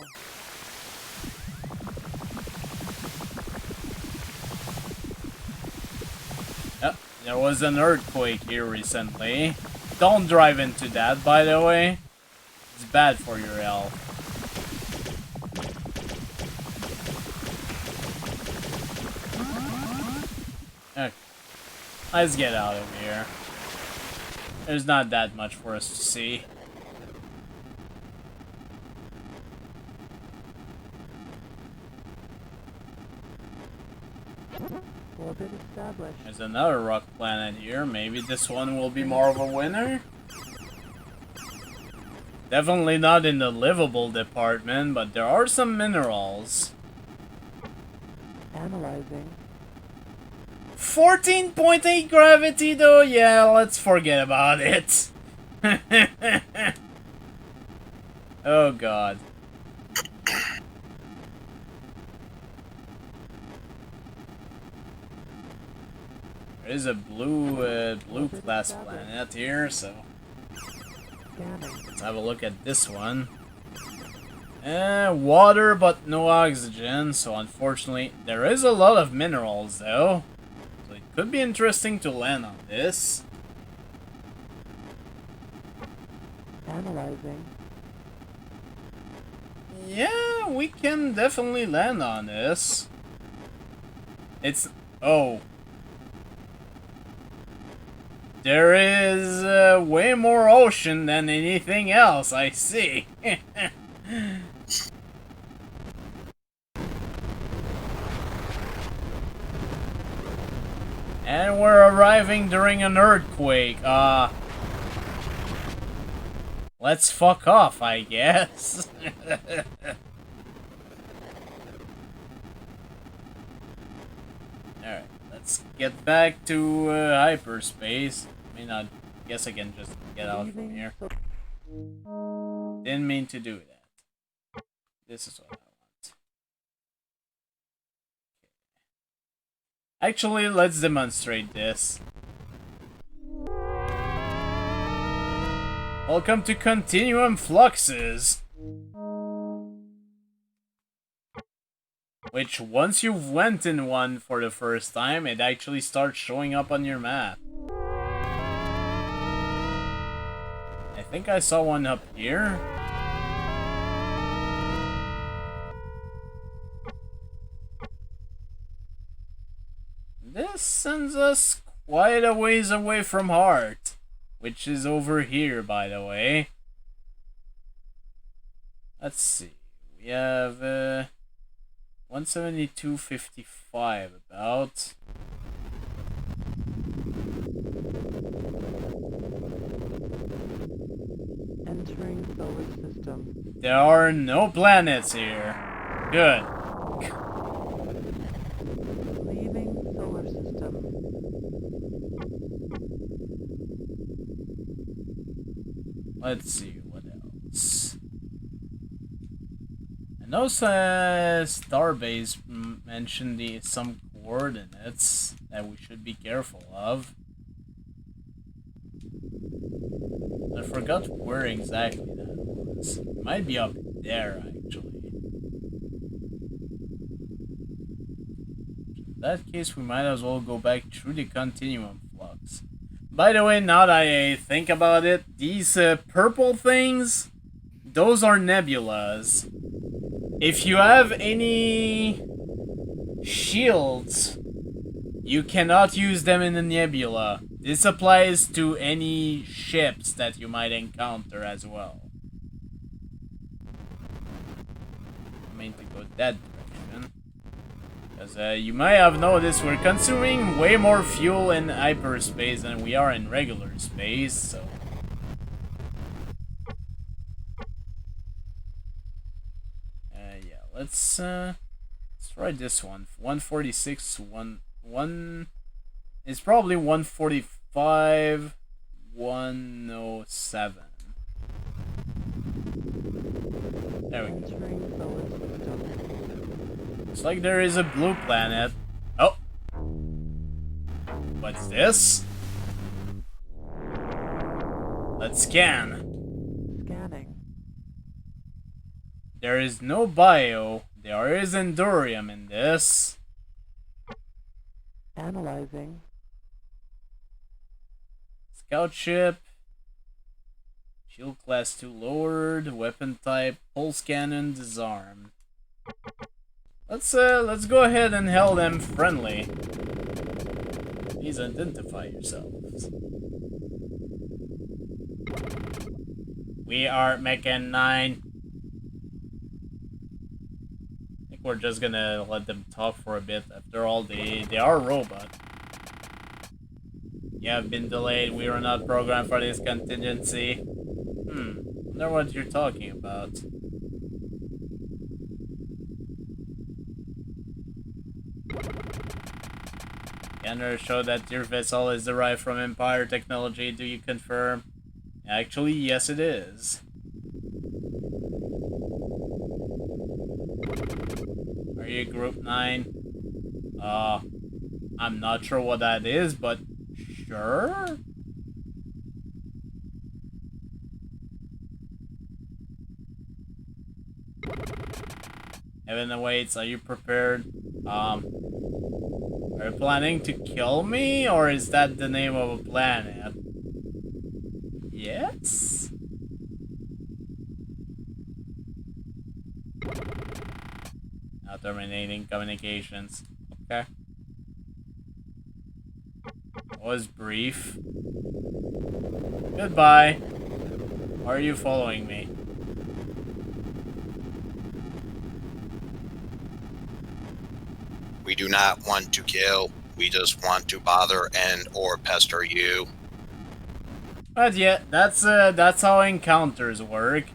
Yep, There was an earthquake here recently. Don't drive into that, by the way. It's bad for your health. Okay. Let's get out of here. There's not that much for us to see.
Orbit established.
There's another rock planet here. Maybe this one will be more of a winner. Definitely not in the livable department, but there are some minerals.
Analyzing.
14.8 gravity though? Yeah, let's forget about it. Oh god. There is a blue class planet here, so
Scanning.
let's have a look at this one. Water but no oxygen, so unfortunately there is a lot of minerals though. So it could be interesting to land on this.
Analyzing.
Yeah, we can definitely land on this. It's... oh. There is way more ocean than anything else, I see. And we're arriving during an earthquake. Let's fuck off, I guess. Alright, let's get back to hyperspace. I mean, I guess I can just get out from
Leaving
here.
so-
Didn't mean to do that. This is what I want. Actually, let's demonstrate this. Welcome to Continuum Fluxes. Which, once you've went in one for the first time, it actually starts showing up on your map. I think I saw one up here. This sends us quite a ways away from Heart, which is over here, by the way. Let's see. We have 172.55 about.
Entering solar system.
There are no planets here. Good.
Leaving solar system.
Let's see what else. I know Starbase mentioned some coordinates that we should be careful of. I forgot where exactly that was. It might be up there, actually. In that case, we might as well go back through the continuum flux. By the way, now that I think about it, these purple things, those are nebulas. If you have any shields, you cannot use them in the nebula. This applies to any ships that you might encounter as well. I mean to go that direction. Because you might have noticed we're consuming way more fuel in hyperspace than we are in regular space, so... yeah, let's try this one. 146, 1... It's probably 145, 107. There we go.
Entering solar system.
Looks like there is a blue planet. Oh! What's this? Let's scan.
Scanning.
There is no bio. There is endurium in this.
Analyzing.
Scout ship. Shield class 2 lowered. Weapon type. Pulse cannon disarmed. Let's go ahead and hail them friendly. Please identify yourselves. We are Mechan 9. I think we're just gonna let them talk for a bit. After all, they are robot. You have been delayed. We are not programmed for this contingency. Wonder what you're talking about. Scanners show that your vessel is derived from Empire technology. Do you confirm? Actually, yes it is. Are you Group 9? I'm not sure what that is, but sure? Heaven awaits, are you prepared? Are you planning to kill me, or is that the name of a planet? Yes? Now terminating communications. Okay. Was brief. Goodbye. Are you following me?
We do not want to kill. We just want to bother and or pester you.
But yeah, that's how encounters work.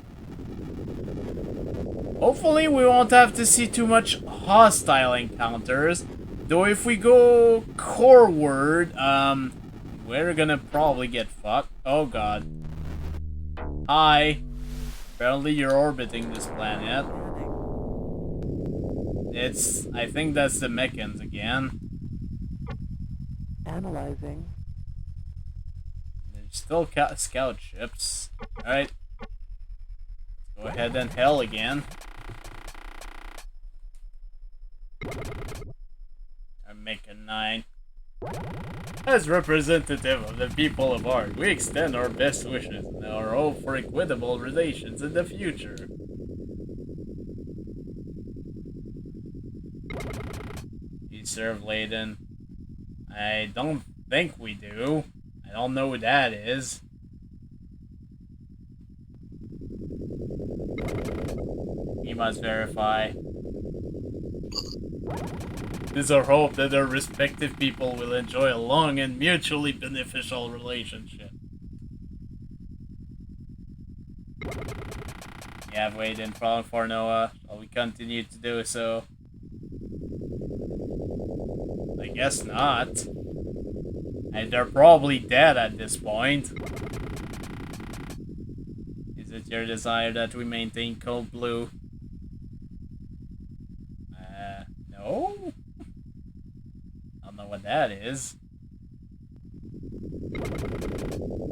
Hopefully we won't have to see too much hostile encounters. Though if we go coreward, we're gonna probably get fucked. Oh god. Hi. Apparently you're orbiting this planet. I think that's the Mechans again.
Analyzing.
There's still scout ships. Alright. Let's go ahead and hail again. I'm making 9. As representative of the people of Ark, we extend our best wishes and our hope for equitable relations in the future. You serve Layden. I don't think we do. I don't know who that is. He must verify. It is our hope that our respective people will enjoy a long and mutually beneficial relationship. You have waited for Noah. Shall we continue to do so? I guess not. And they're probably dead at this point. Is it your desire that we maintain Code Blue? No? I don't know what that is.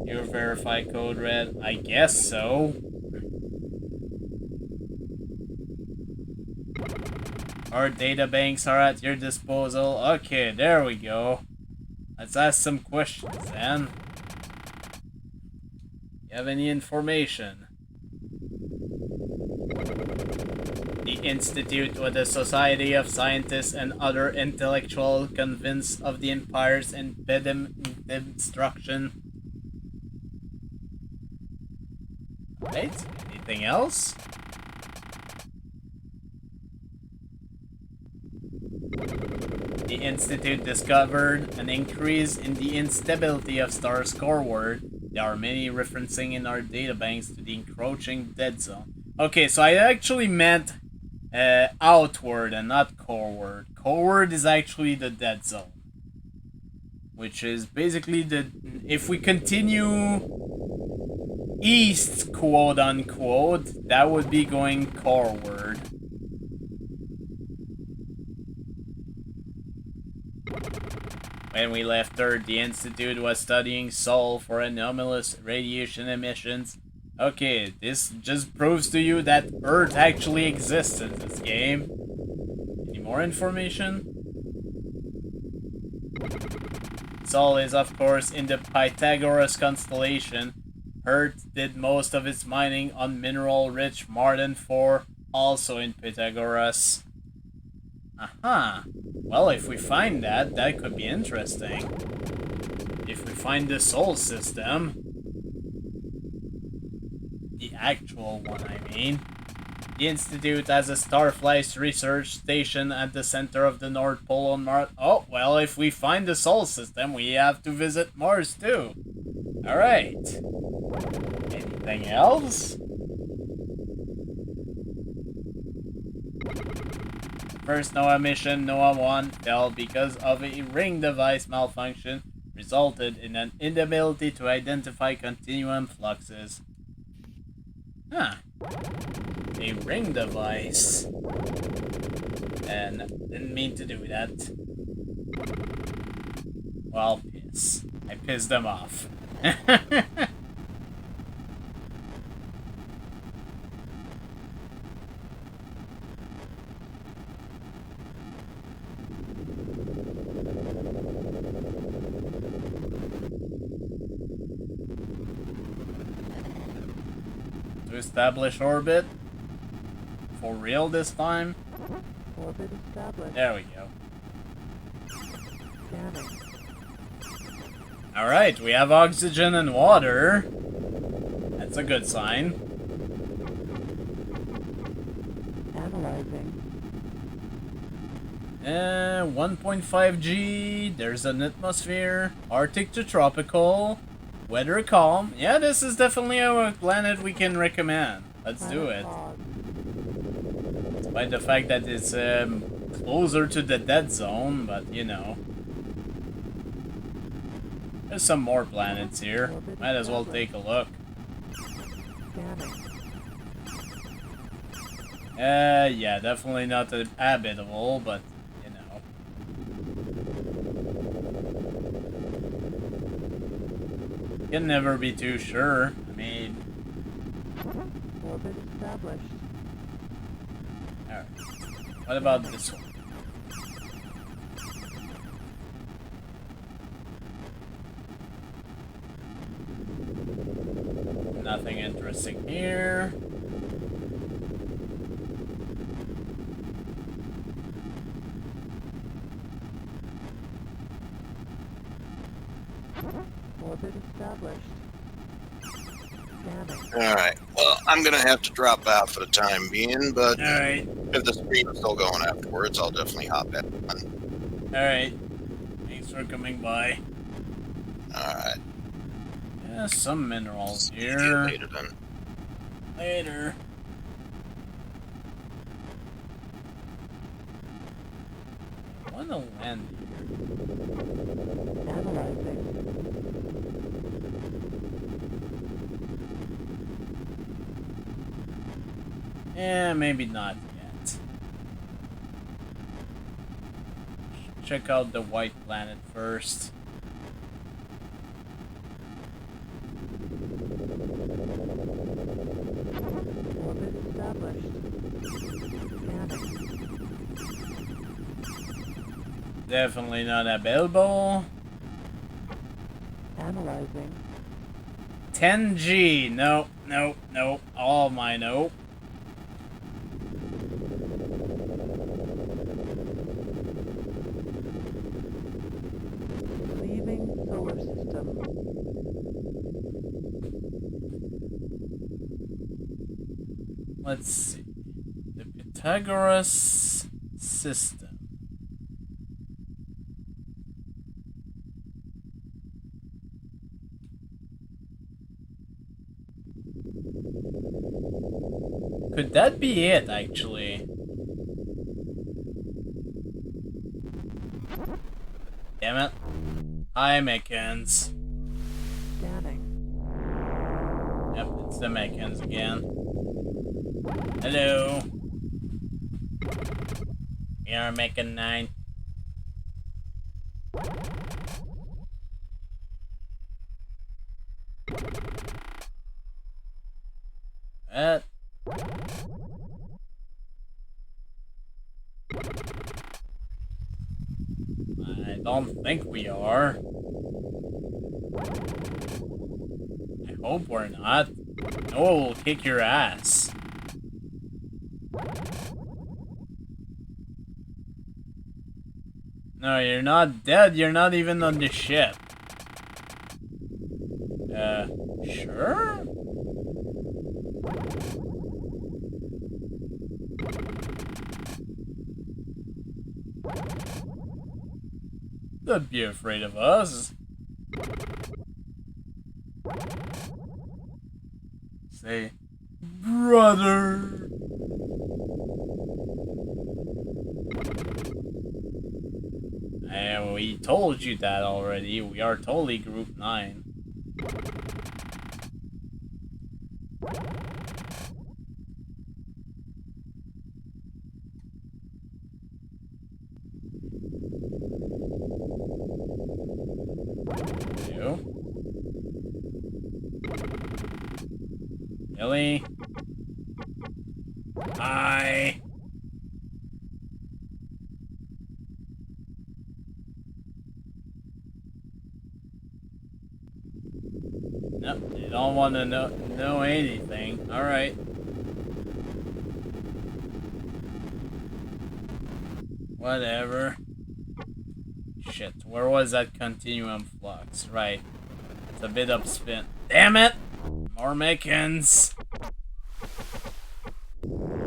You verify Code Red? I guess so. Our data banks are at your disposal. Okay, there we go. Let's ask some questions then. You have any information? The Institute was a society of scientists and other intellectuals convinced of the Empire's impediment destruction. Right? Anything else? The Institute discovered an increase in the instability of stars scoreward. There are many referencing in our databanks to the encroaching dead zone. Okay, so I actually meant outward and not coreward. Coreward is actually the dead zone. Which is basically the... If we continue east, quote unquote, that would be going coreward. When we left Earth, the Institute was studying Sol for anomalous radiation emissions. Okay, this just proves to you that Earth actually exists in this game. Any more information? Sol is, of course, in the Pythagoras constellation. Earth did most of its mining on mineral-rich Marden 4, also in Pythagoras. Aha. Well, if we find that, that could be interesting. If we find the Sol system, the actual one, I mean. The Institute has a Starflight research station at the center of the North Pole on Mars. Oh, well, if we find the Sol system, we have to visit Mars too. Alright. Anything else? First NOAA mission, NOAA 1, failed because of a ring device malfunction, resulted in an inability to identify continuum fluxes. Huh. A ring device. And didn't mean to do that. Well, piss. I pissed them off. To establish orbit. For real this time?
Orbit established.
There we go.
Scanning.
Alright, we have oxygen and water. That's a good sign.
Analyzing.
1.5 G. There's an atmosphere. Arctic to tropical. Weather calm. Yeah, this is definitely a planet we can recommend. Let's do it.
Fog.
Despite the fact that it's closer to the dead zone, but you know. There's some more planets here. Might as well take a look.
Scanning.
Yeah, definitely not habitable, but you know. Can never be too sure. I mean,
Orbit established.
alright. What about this one? Nothing interesting here.
Orbit established. Scanning.
Alright, well, I'm gonna have to drop out for the time being, but
Alright,
if the stream is still going afterwards, I'll definitely hop back on.
alright. Thanks for coming by.
Alright,
Yeah, some minerals
see you
here.
later then.
Later. I wanna land here.
Analyzing.
Yeah, maybe not yet. Check out the white planet first.
Orbit established. Scanning.
Definitely not available.
Analyzing.
10G. No, no, no. All my no.
Leaving solar system.
Let's see. The Pythagoras system. Could that be it, actually? Damn it. Hi, Mechans.
Scanning.
Yep, it's the Mechans again. Hello. We are Mechan 9. I don't think we are. I hope we're not. Noah will kick your ass. No, you're not dead. You're not even on the ship. Sure? Don't be afraid of us. Say, brother. We told you that already. We are totally Group 9. You? Really? Hi. Nope, they don't want to know anything. Alright. Whatever. Shit, where was that continuum flux? Right. It's a bit upspin. Damn it! More Mechans!
Scanning.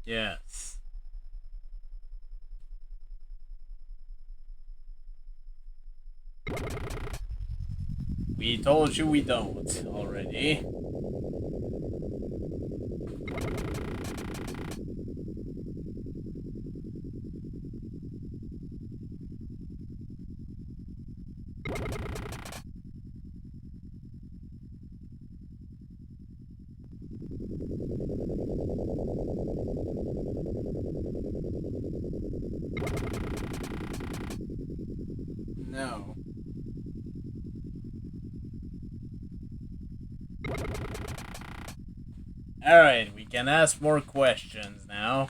Yes. We told you we don't already. No. Alright, we can ask more questions now.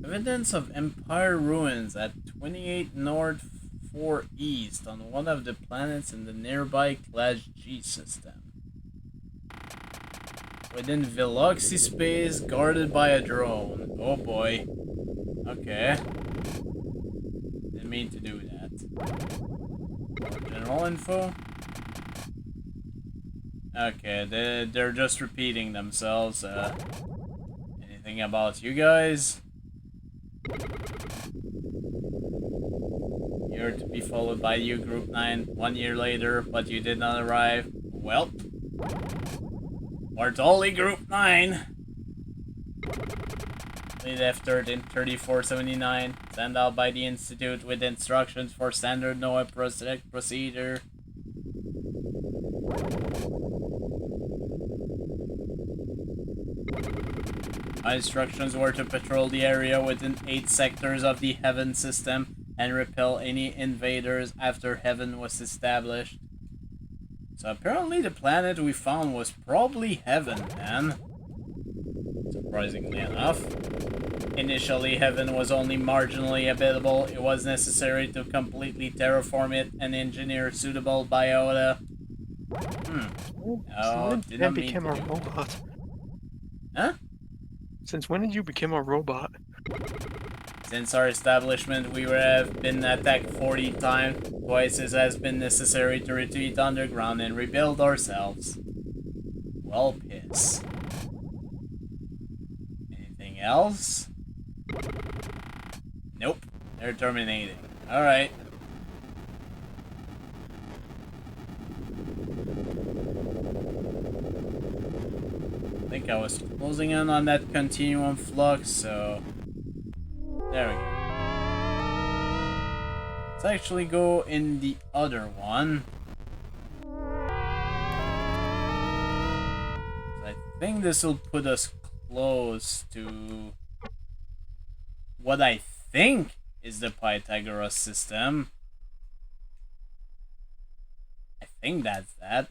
Evidence of Empire ruins at 28 North 4 East on one of the planets in the nearby Class G system. Within Veloxy space, guarded by a drone. Oh boy. Okay. Didn't mean to do that. General info? Okay, they're just repeating themselves. Anything about you guys? You're to be followed by you, Group 9, 1 year later, but you did not arrive. Well, we're totally Group 9. Lead F-3479, sent out by the Institute with instructions for standard NOAA procedure. My instructions were to patrol the area within 8 sectors of the Heaven system and repel any invaders after Heaven was established. So apparently the planet we found was probably Heaven then. Surprisingly enough. Initially, Heaven was only marginally habitable. It was necessary to completely terraform it and engineer suitable biota.
So when did you become a robot?
Huh?
Since when did you become a robot?
Since our establishment, we have been attacked 40 times. Twice it has been necessary to retreat underground and rebuild ourselves. Well, piss. Anything else? Nope. They're terminating. Alright. I think I was closing in on that continuum flux, so... There we go. Let's actually go in the other one. I think this will put us close to what I think is the Pythagoras system. I think that's that.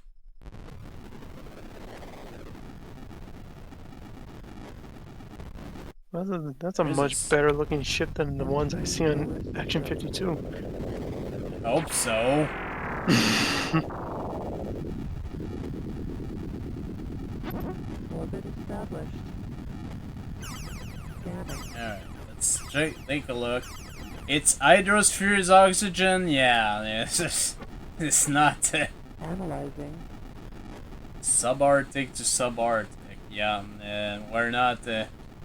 That's a
Where is
much
this?
better looking ship than the ones I see on Action 52.
I hope so.
Orbit established. Scanning.
Alright, let's take a look. Its hydrosphere is oxygen? Yeah, it's not
Analyzing.
subarctic to subarctic. Yeah, we're not,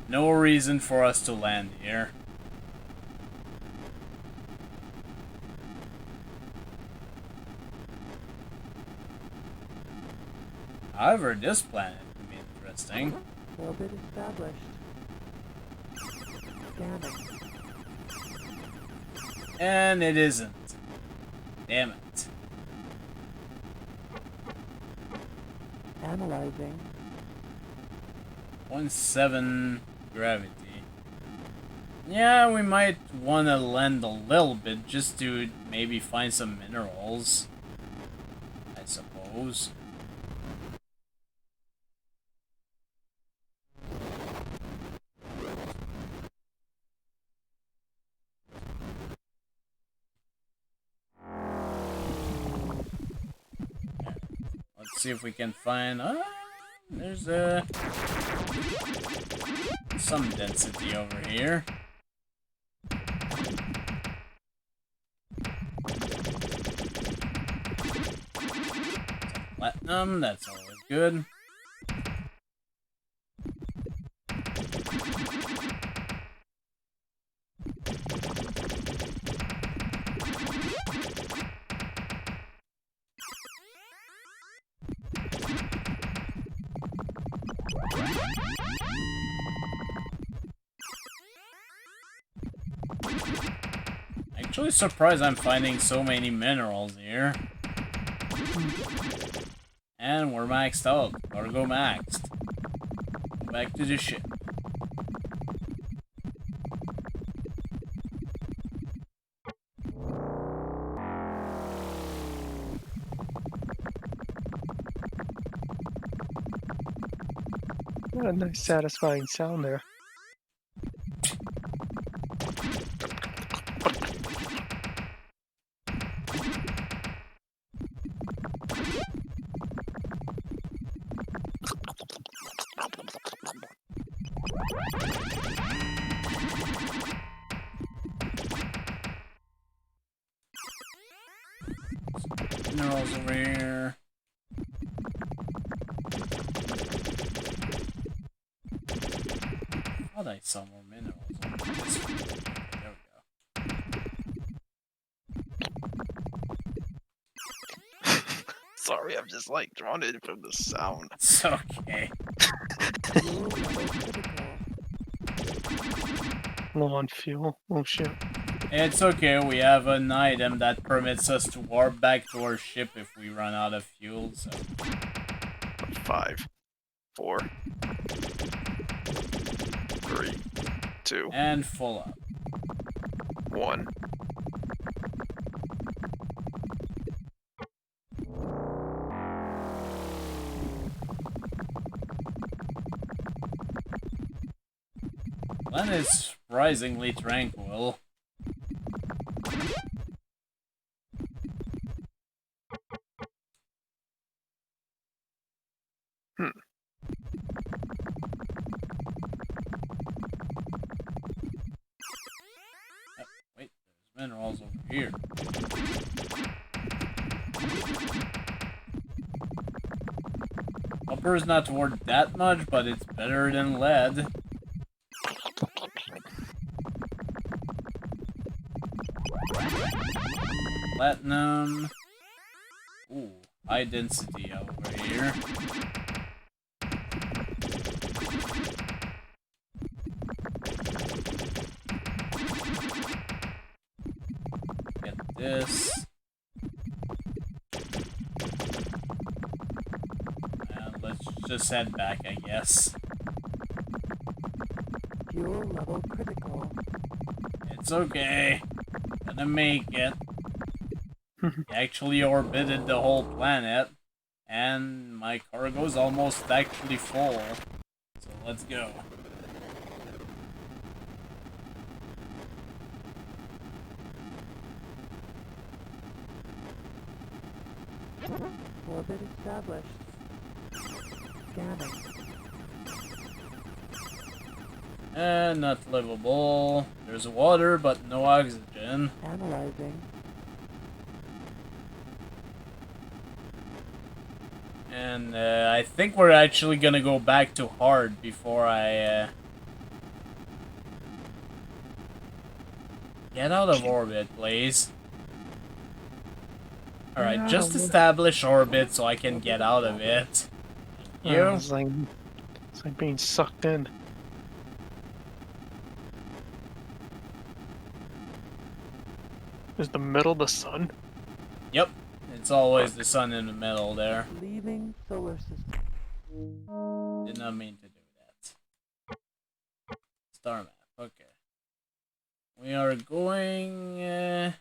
no reason for us to land here. However, this planet could be interesting.
Orbit established. Scanning.
And it isn't. Damn it.
Analyzing.
0.7 gravity. Yeah, we might want to land a little bit just to maybe find some minerals, I suppose. Let's see if we can find... there's some density over here. Platinum, that's always good. Actually surprised I'm finding so many minerals here. And we're maxed out. Cargo maxed. Go back to the ship.
What a nice satisfying sound there.
Minerals over here. I thought I saw more minerals over this one. There we go.
Sorry, I'm just like drawn in from the sound.
It's okay.
Fuel level critical.
Low on fuel. Oh shit.
It's okay, we have an item that permits us to warp back to our ship if we run out of fuel, so...
5, 4, 3, 2,
And full up.
1.
Planet is surprisingly tranquil. Wait, there's minerals over here. Copper is not worth that much, but it's better than lead. Platinum. Ooh, high density over here. Get this. And let's just head back, I guess.
Fuel level critical.
It's okay. Gonna make it. Actually orbited the whole planet, and my cargo's almost actually full. So let's go.
Orbit established. Scanning.
And not livable. There's water, but no oxygen.
Analyzing.
And I think we're actually gonna go back to hard before I get out of orbit, please. Alright,
Yeah,
just
well-
establish orbit so I can get out of it. Thank you.
It's like being sucked in. Is the middle the sun?
Yep, it's always the sun in the middle there.
Leaving solar system.
Did not mean to do that. Star map, okay. We are going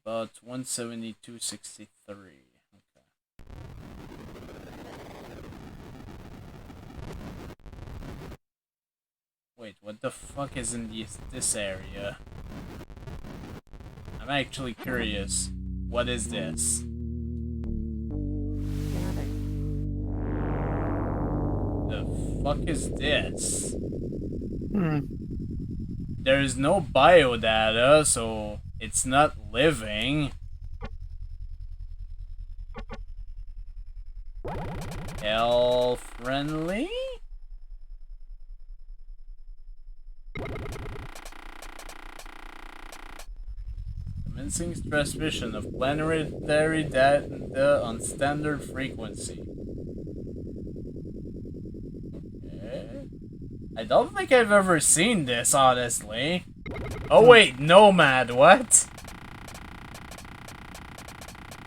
about 172.63. Okay. Wait, what the fuck is in this area? I'm actually curious. What is this?
Scanning.
The fuck is this?
Hmm.
There is no biodata, so it's not living. Hell friendly? Commencing transmission of planetary data on standard frequency. Okay. I don't think I've ever seen this, honestly. Oh wait, Nomad, what?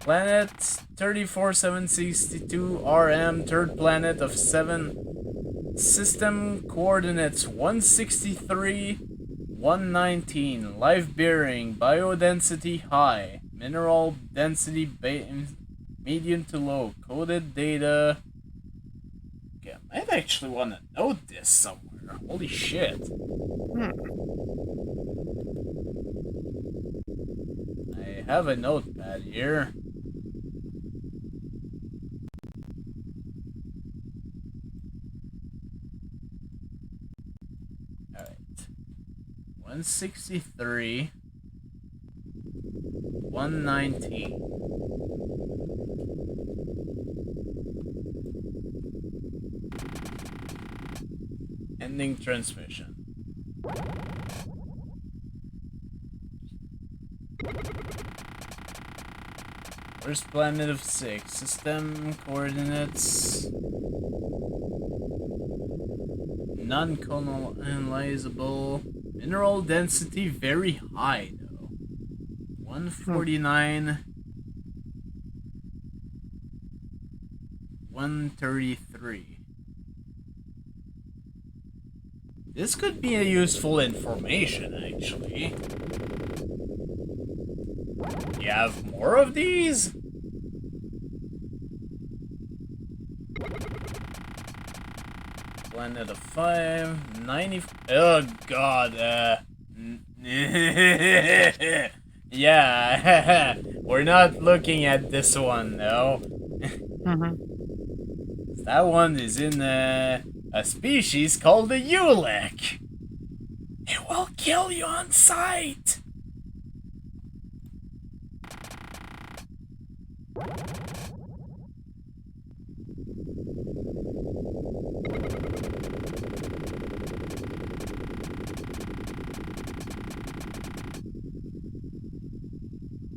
Planet 34762 RM, third planet of 7. System coordinates 163, 119. Life bearing, biodensity high, mineral density medium to low, coded data. Okay, I might actually want to note this somewhere. Holy shit. I have a notepad here. Alright. 163. 119. Ending transmission. First planet of 6. System coordinates. Non-colonizable. Mineral density very high though. 149. 133. This could be a useful information, actually. You have more of these? Planet of 5, 90. Oh god, yeah, we're not looking at this one though. That one is in a species called the Uhleks. It will kill you on sight.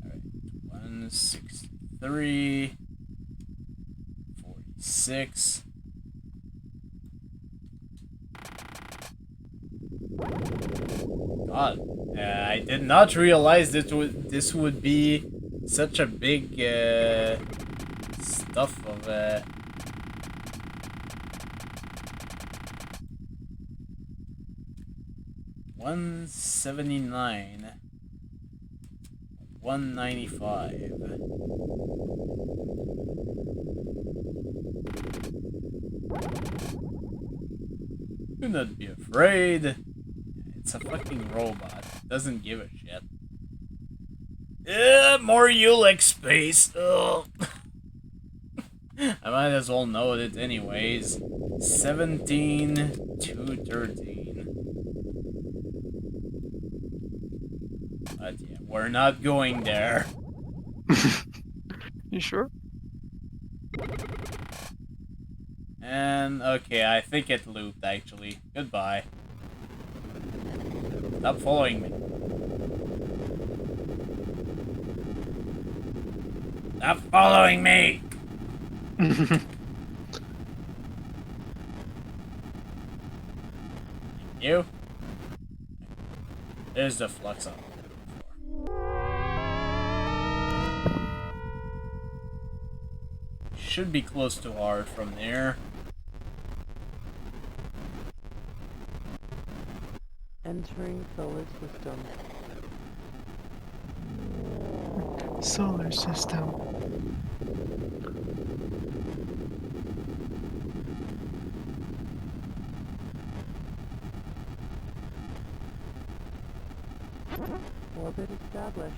Alright, 163, 46. God, I did not realize this would be such a big stuff of 179. 195. Do not be afraid. It's a fucking robot. It doesn't give a shit. More Uhleks space. Ugh. I might as well know it anyways. 17 to 13. But yeah, we're not going there.
You sure?
And okay, I think it looped actually. Goodbye. Stop following me. Stop following me! Thank you. There's the flux on. Should be close to hard from there.
Entering solar system.
Solar system.
Orbit established.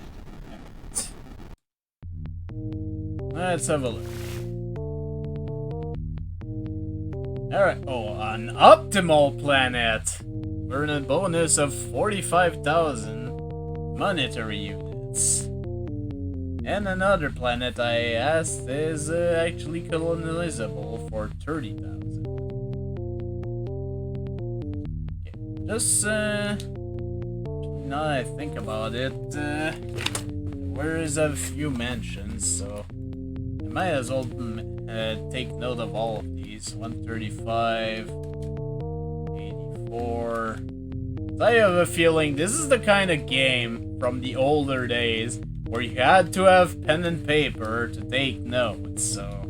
Let's have a look. Alright, oh, an optimal planet! Earn a bonus of 45,000 monetary units. And another planet I asked is actually colonizable for 30,000. Okay, just, now that I think about it, there is a few mentions, so I might as well take note of all of these. 135, 84. So I have a feeling this is the kind of game from the older days where you had to have pen and paper to take notes, so.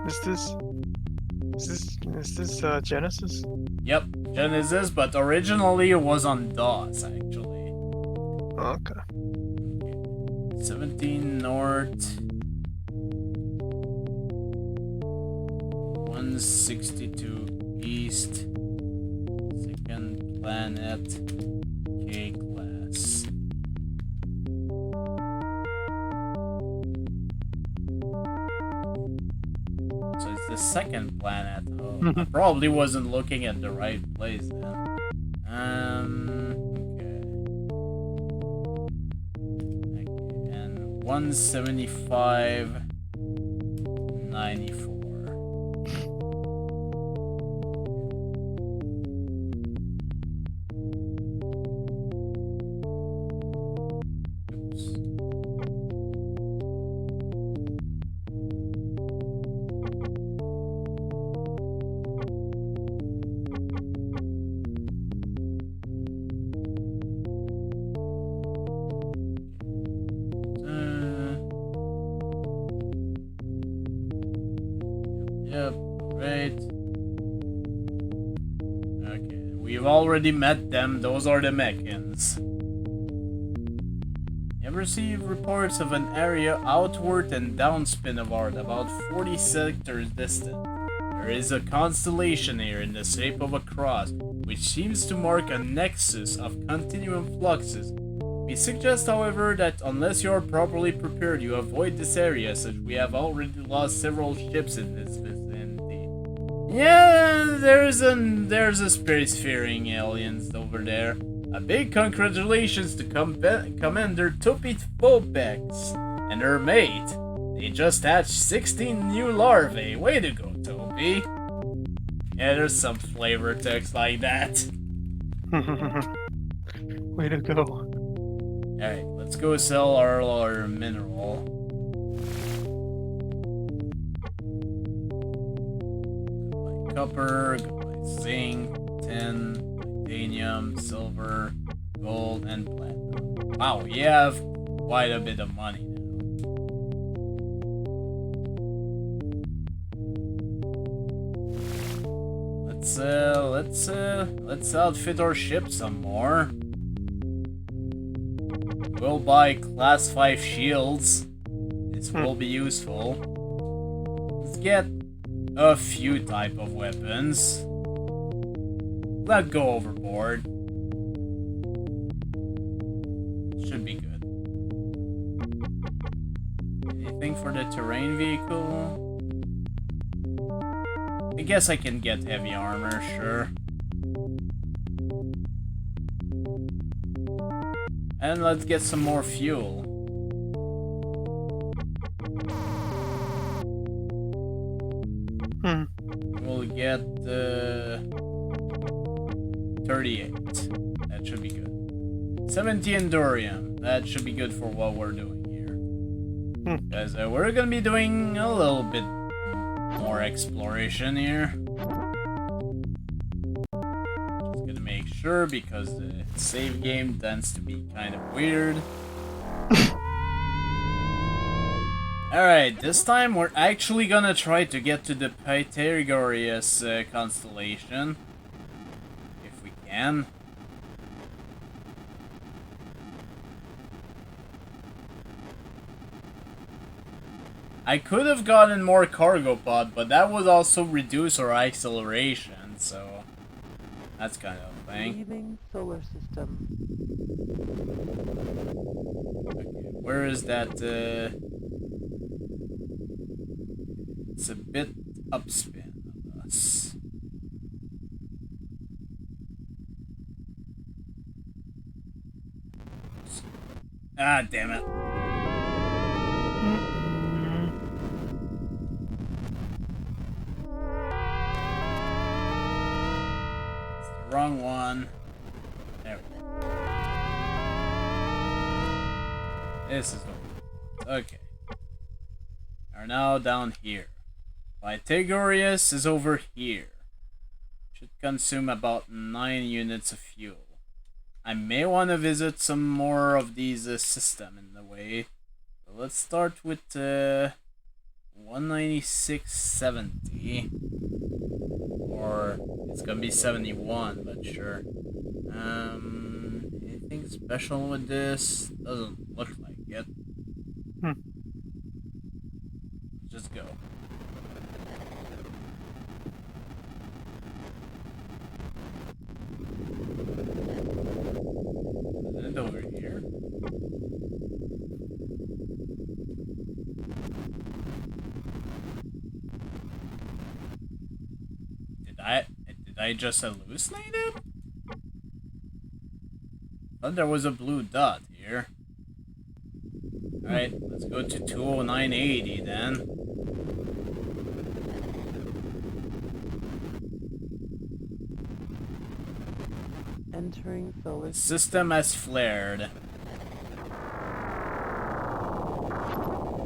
Is this Genesis?
Yep, Genesis, but originally it was on DOS, actually.
Okay.
17 North. 162 East. Second planet. K class. So it's the second planet. Oh, I probably wasn't looking at the right place then. Okay. And 175. 94. Yep, right. Okay, we've already met them. Those are the Mechans. You ever see reports of an area outward and downspin of Earth, about 40 sectors distant? There is a constellation here in the shape of a cross, which seems to mark a nexus of continuum fluxes. We suggest, however, that unless you are properly prepared, you avoid this area, since we have already lost several ships in this vicinity. Yeah, there's a spacefaring aliens over there. A big congratulations to Commander Tupit Fobex and her mate. They just hatched 16 new larvae. Way to go, Toby. Yeah, there's some flavor text like that.
Way to go.
Alright, let's go sell our mineral. Goodbye copper, goodbye zinc, tin, titanium, silver, gold, and platinum. Wow, we have quite a bit of money now. let's outfit our ship some more. We'll buy class 5 shields. This will be useful. Let's get a few type of weapons. Not go overboard. Should be good. Anything for the terrain vehicle? I guess I can get heavy armor, sure. And let's get some more fuel. We'll get 38. That should be good. 70 Endurium. That should be good for what we're doing here. Because we're gonna be doing a little bit more exploration here. Just gonna make sure because the save game tends to be kind of weird. Alright, this time we're actually gonna try to get to the Pythagoras constellation. If we can. I could have gotten more cargo pod, but that would also reduce our acceleration, so that's kind of a thing.
Leaving solar system.
Okay, where is that? It's a bit upspin of us. Ah, damn it. Wrong one. There we go. This is what we want. Okay. We're now down here. Pythagoras is over here. Should consume about 9 units of fuel. I may want to visit some more of these systems in the way. So let's start with 196.70. Or it's gonna be 71, but sure. Anything special with this? Doesn't look like it. Just go. Is it over here? Did I just hallucinate it? Thought there was a blue dot here. Alright, let's go to 209.80 then.
Entering solar
The system has flared.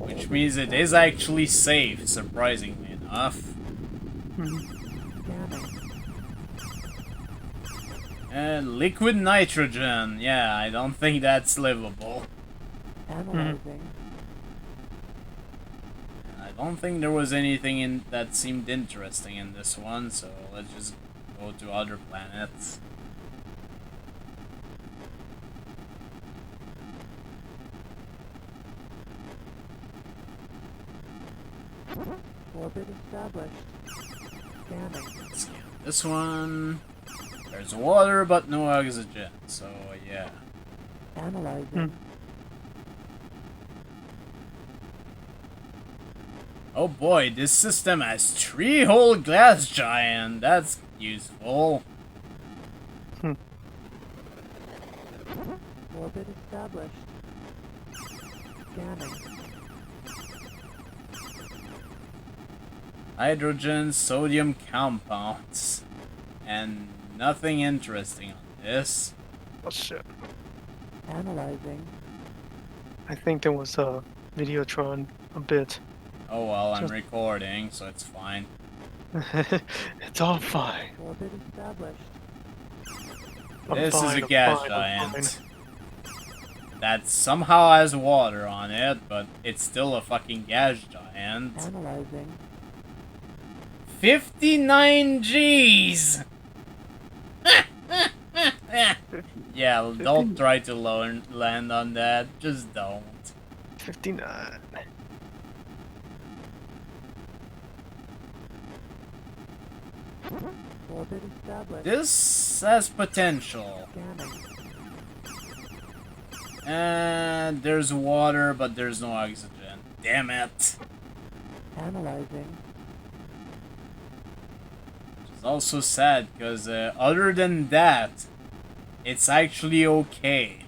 Which means it is actually safe, surprisingly enough.
scanning.
And liquid nitrogen. Yeah, I don't think that's livable.
Analyzing.
I don't think there was anything in that seemed interesting in this one, so let's just go to other planets.
Orbit established. Scanning.
Scan this one. There's water, but no oxygen, so yeah.
Analyzing.
Oh boy, this system has 3 whole glass giant. That's useful.
Orbit established. Scanning.
Hydrogen, sodium compounds. And nothing interesting on this.
Oh shit.
Analyzing.
I think there was a Videotron a bit.
Oh well, I'm
Just-
recording, so it's fine.
It's all fine.
Orbit established.
I'm
This
fine,
is a
I'm
gas
fine, I'm fine.
giant. That somehow has water on it, but it's still a fucking gas giant.
Analyzing.
59 G's! Yeah, don't try to land on that. Just don't.
59.
Orbit established.
This has potential.
Scanning.
And there's water, but there's no oxygen. Damn it.
Analyzing.
It's also sad, because other than that, it's actually okay.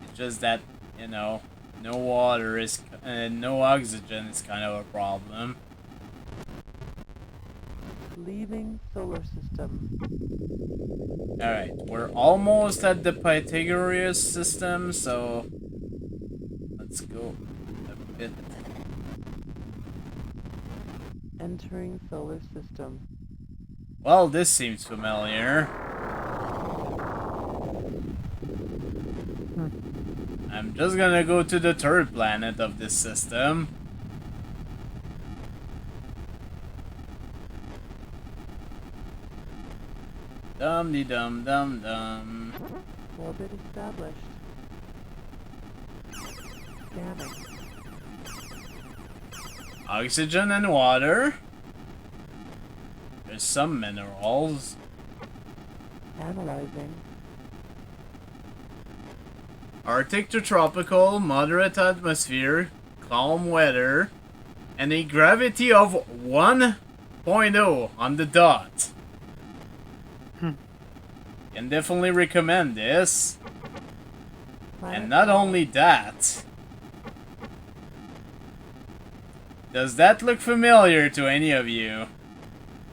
It's just that, you know, no water is, no oxygen is kind of a problem.
Leaving solar system.
Alright, we're almost at the Pythagorean system, so let's go a bit.
Entering solar system.
Well, this seems familiar. I'm just gonna go to the third planet of this system. Dum-de-dum-dum-dum.
Orbit established. Scanning.
Oxygen and water. There's some minerals.
Analyzing.
Arctic to tropical, moderate atmosphere, calm weather, and a gravity of 1.0 on the dot. Can definitely recommend this. And not only that. Does that look familiar to any of you?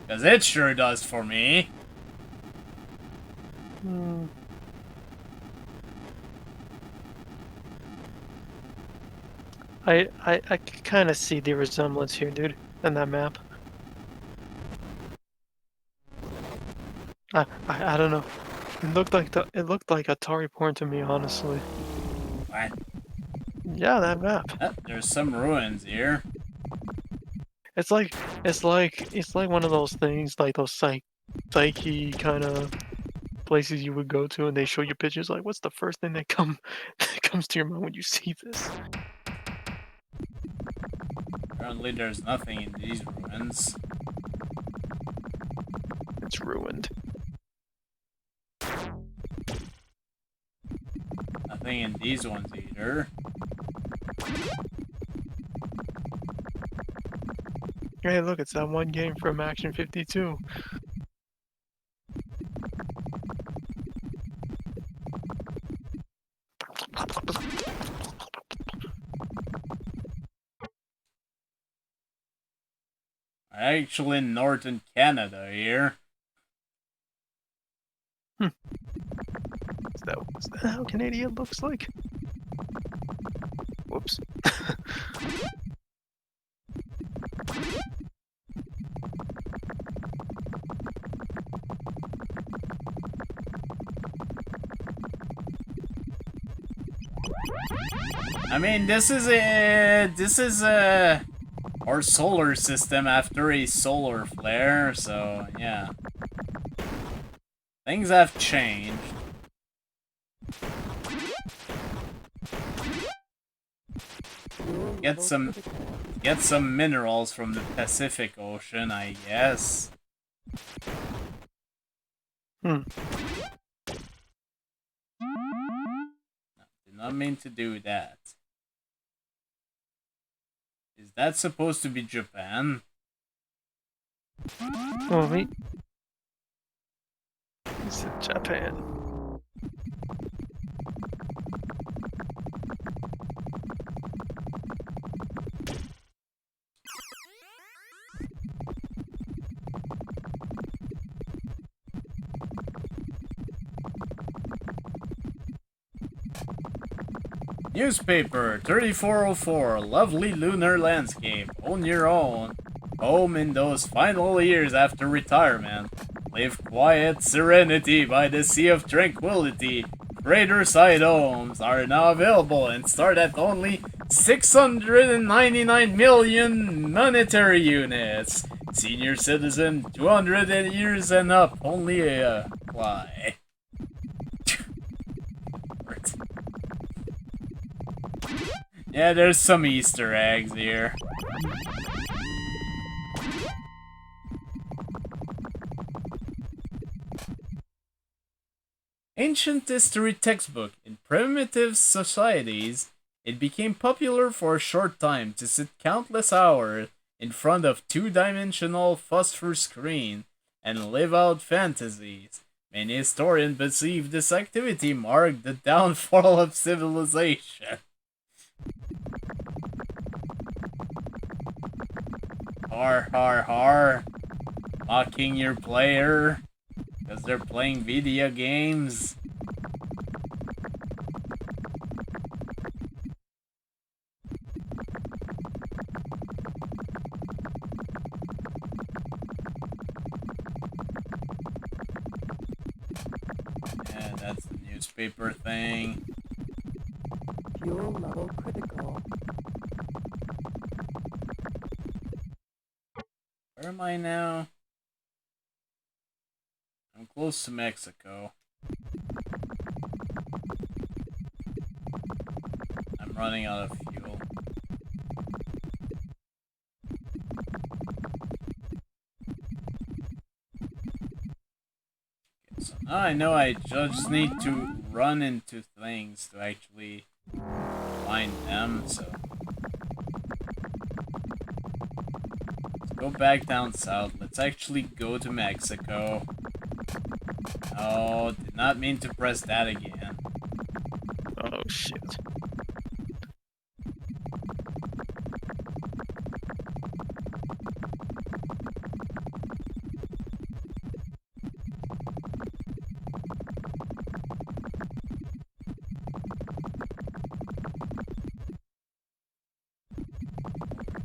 Because it sure does for me.
I kind of see the resemblance here, dude, in that map. I don't know. It looked like Atari porn to me, honestly.
What?
Yeah, that map.
There's some ruins here.
It's like one of those things, like those psyche kind of places you would go to, and they show you pictures. Like, what's the first thing that comes to your mind when you see this?
Apparently, there's nothing in these ruins.
It's ruined.
Nothing in these ones either.
Hey, look, it's that one game from Action 52.
Actually, in northern Canada here.
Is that how Canada looks like? Whoops.
I mean, this is our solar system after a solar flare, so yeah. Things have changed. Get some minerals from the Pacific Ocean, I guess. Did not mean to do that. Is that supposed to be Japan?
Oh, wait. It's Japan.
Newspaper 3404, lovely lunar landscape, own your own. Home in those final years after retirement. Live quiet serenity by the sea of tranquility. Crater side homes are now available and start at only 699 million monetary units. Senior citizen, 200 years and up, only apply. Yeah, there's some Easter eggs here. Ancient history textbook. In primitive societies, it became popular for a short time to sit countless hours in front of two-dimensional phosphor screen and live out fantasies. Many historians believe this activity marked the downfall of civilization. Har har har. Mocking your player because they're playing video games. Yeah, that's the newspaper thing.
Fuel level critical.
Where am I now? I'm close to Mexico. I'm running out of fuel. Okay, so now I know I just need to run into things to actually find them, so... Go back down south. Let's actually go to Mexico. Oh, did not mean to press that again.
Oh shit.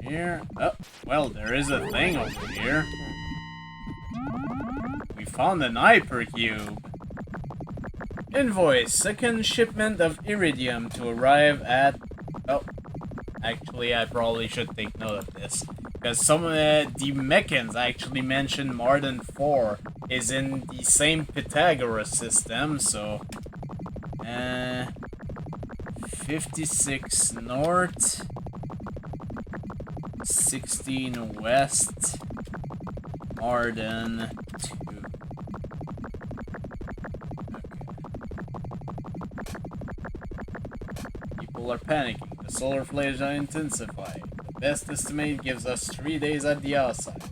Here. Oh, well, there is a thing over here. We found an hypercube. Invoice. Second shipment of iridium to arrive at... Oh. Actually, I probably should take note of this. Because some of the mechans actually mentioned Martin 4 is in the same Pythagoras system, so... 56 north... 16 west, Arden 2. Okay. People are panicking. The solar flares are intensifying. The best estimate gives us 3 days at the outside.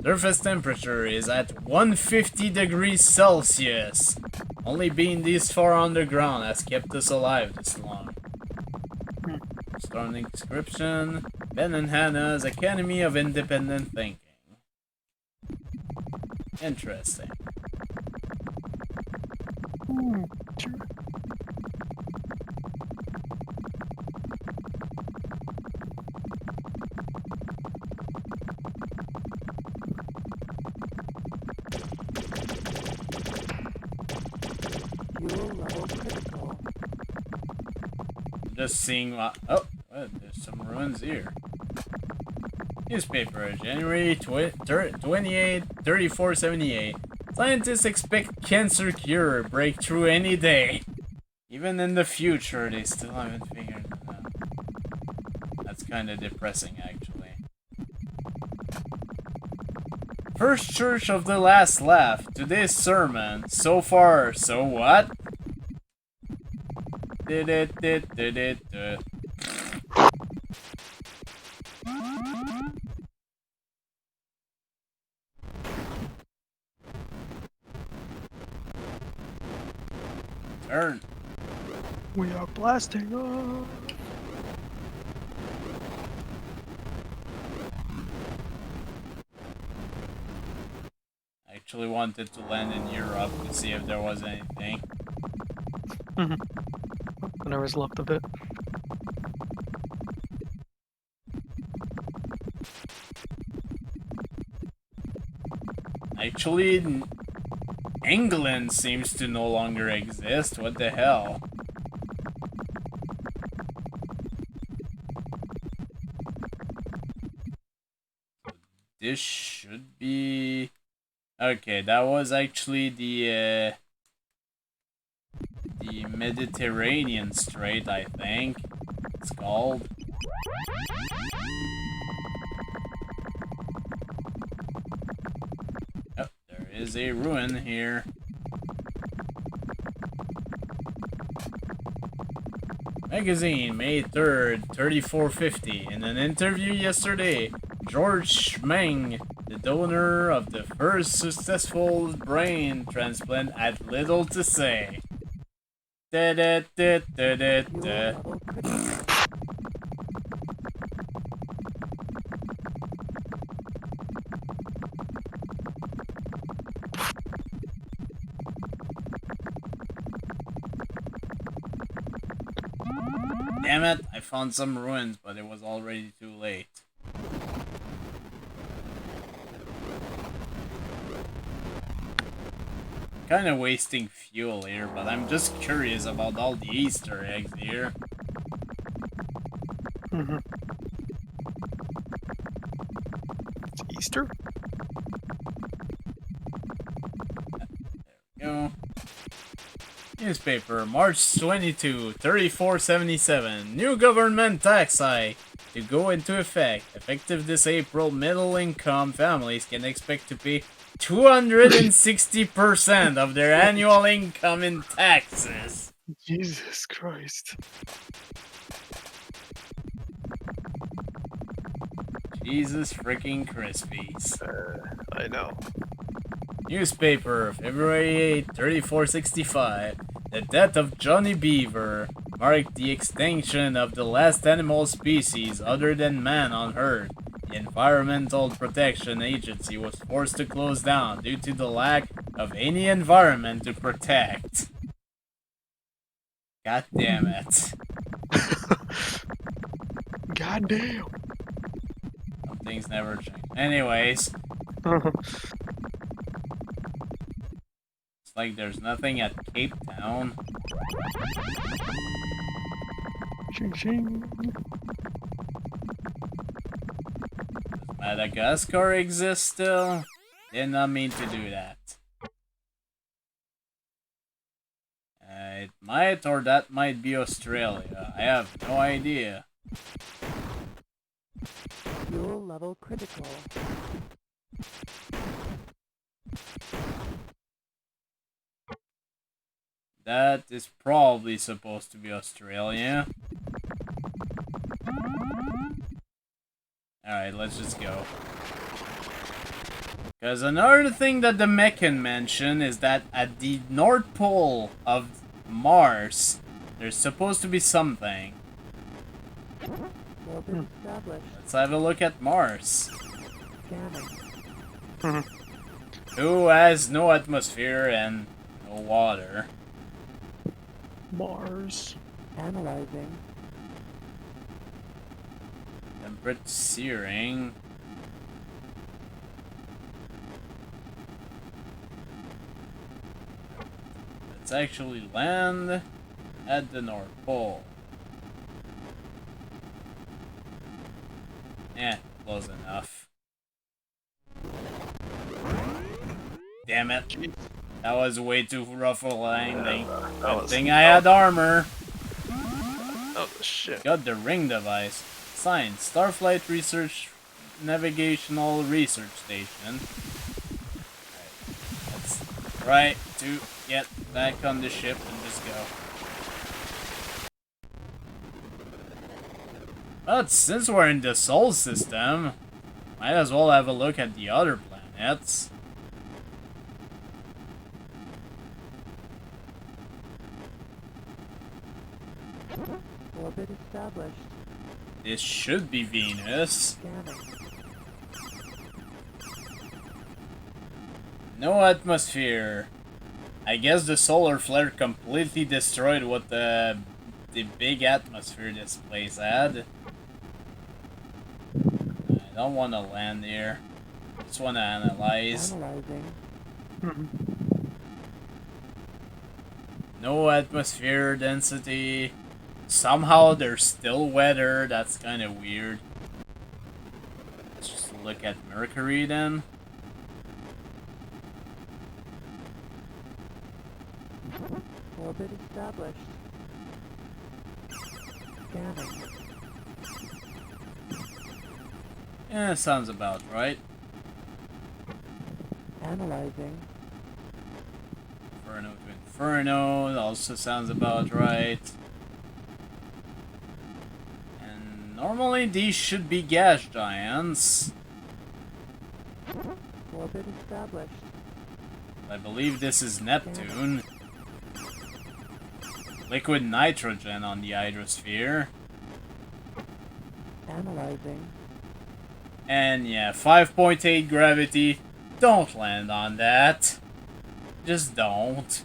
Surface temperature is at 150 degrees Celsius. Only being this far underground has kept us alive this long. Starting description. Ben and Hannah's Academy of Independent Thinking. Interesting.
Sure.
Fuel level critical.
I'm just seeing what... Oh, there's some ruins here. Newspaper, January 28, 3478. Scientists expect cancer cure breakthrough any day. Even in the future, they still haven't figured it out. That's kind of depressing, actually. First church of the last laugh. Today's sermon. So far, so what? Did it. Turn.
We are blasting off.
I actually wanted to land in Europe to see if there was anything.
And I was left a bit.
Actually, England seems to no longer exist. What the hell? this should be... Okay, that was actually the Mediterranean Strait, I think it's called. Oh, there is a ruin here. Magazine, May 3rd, 3450. In an interview yesterday, George Schmeng, the donor of the first successful brain transplant, had little to say. Da da da da da
Fuel
da.
level critical.
Damn it, I found some ruins, but it was already too late. Kinda wasting fuel here, but I'm just curious about all the Easter eggs here.
Mhm. It's Easter?
Go. Newspaper, March 22, 3477. New government tax hike to go into effect. Effective this April, middle-income families can expect to pay 260% of their annual income in taxes.
Jesus Christ.
Jesus freaking Krispies.
I know.
Newspaper, February 8, 3465. The death of Johnny Beaver marked the extinction of the last animal species other than man on Earth. The Environmental Protection Agency was forced to close down due to the lack of any environment to protect. God damn it.
God damn.
Some things never change. Anyways, it's like there's nothing at Cape Town.
Ching ching.
Does Madagascar exist still? Did not mean to do that. It might, or that might be Australia. I have no idea.
Fuel level critical.
That is probably supposed to be Australia. Alright, let's just go. Because another thing that the Meccan mentioned is that at the North Pole of Mars, there's supposed to be something.
Orbit established.
Let's have a look at Mars.
Scanning.
Who has no atmosphere and no water.
Mars.
Analyzing.
Temperature searing. Let's actually land at the North Pole. Eh, close enough. Damn it. That was way too rough a landing. Good thing I had armor.
Oh shit.
Got the ring device. Science. Starflight Research Navigational Research Station. Alright, let's try to get back on the ship and just go. But since we're in the Sol system, might as well have a look at the other planets.
Orbit established.
This should be Venus.
Scanning.
No atmosphere. I guess the solar flare completely destroyed what the big atmosphere this place had. I don't want to land here. Just want to analyze.
Analyzing.
No atmosphere density. Somehow there's still weather. That's kind of weird. Let's just look at Mercury then.
Orbit established. Scanning.
Yeah, sounds about right.
Analyzing.
Inferno to Inferno also sounds about right. And normally these should be gas giants.
Orbit established.
I believe this is Neptune. Liquid nitrogen on the hydrosphere.
Analyzing.
And yeah, 5.8 gravity. Don't land on that. Just don't.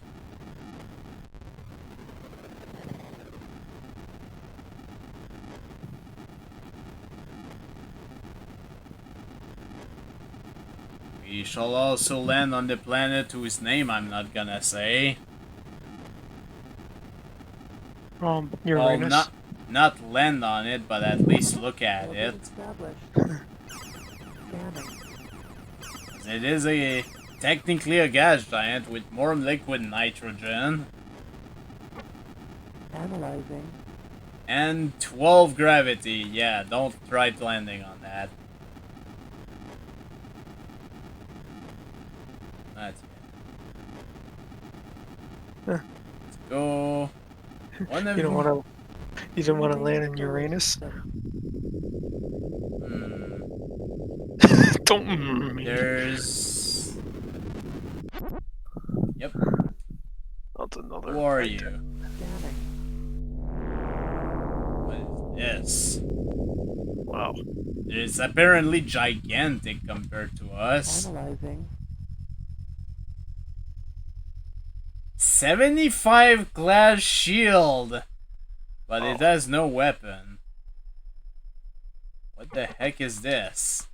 We shall also land on the planet whose name I'm not gonna say.
Uranus.
Well, not land on it, but at least look at
Orbit
it.
established. Scanning.
It is technically a gas giant with more liquid nitrogen
Analyzing.
and 12 gravity. Yeah, don't try landing on that. That's it.
Huh.
Let's go. One of
You don't want to. You don't want to land in Uranus. Don't. Me.
There's. Yep.
That's another.
Who are
right
you?
there.
Scanning.
What is this?
Wow.
It's apparently gigantic compared to us.
Analyzing.
75 glass shield, but it has no weapon. What the heck is this?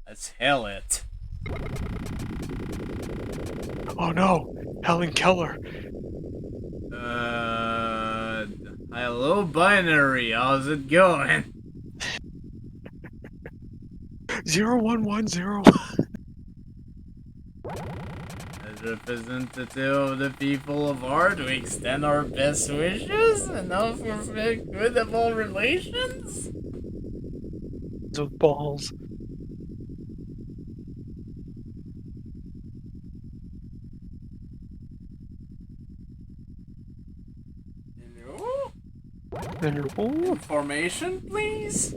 Let's hail it.
Oh no, Helen Keller.
Hello binary, how's it going?
0110.
As representative of the people of art, we extend our best wishes and offer for good of all relations.
With balls.
Hello?
Oh,
Information, please?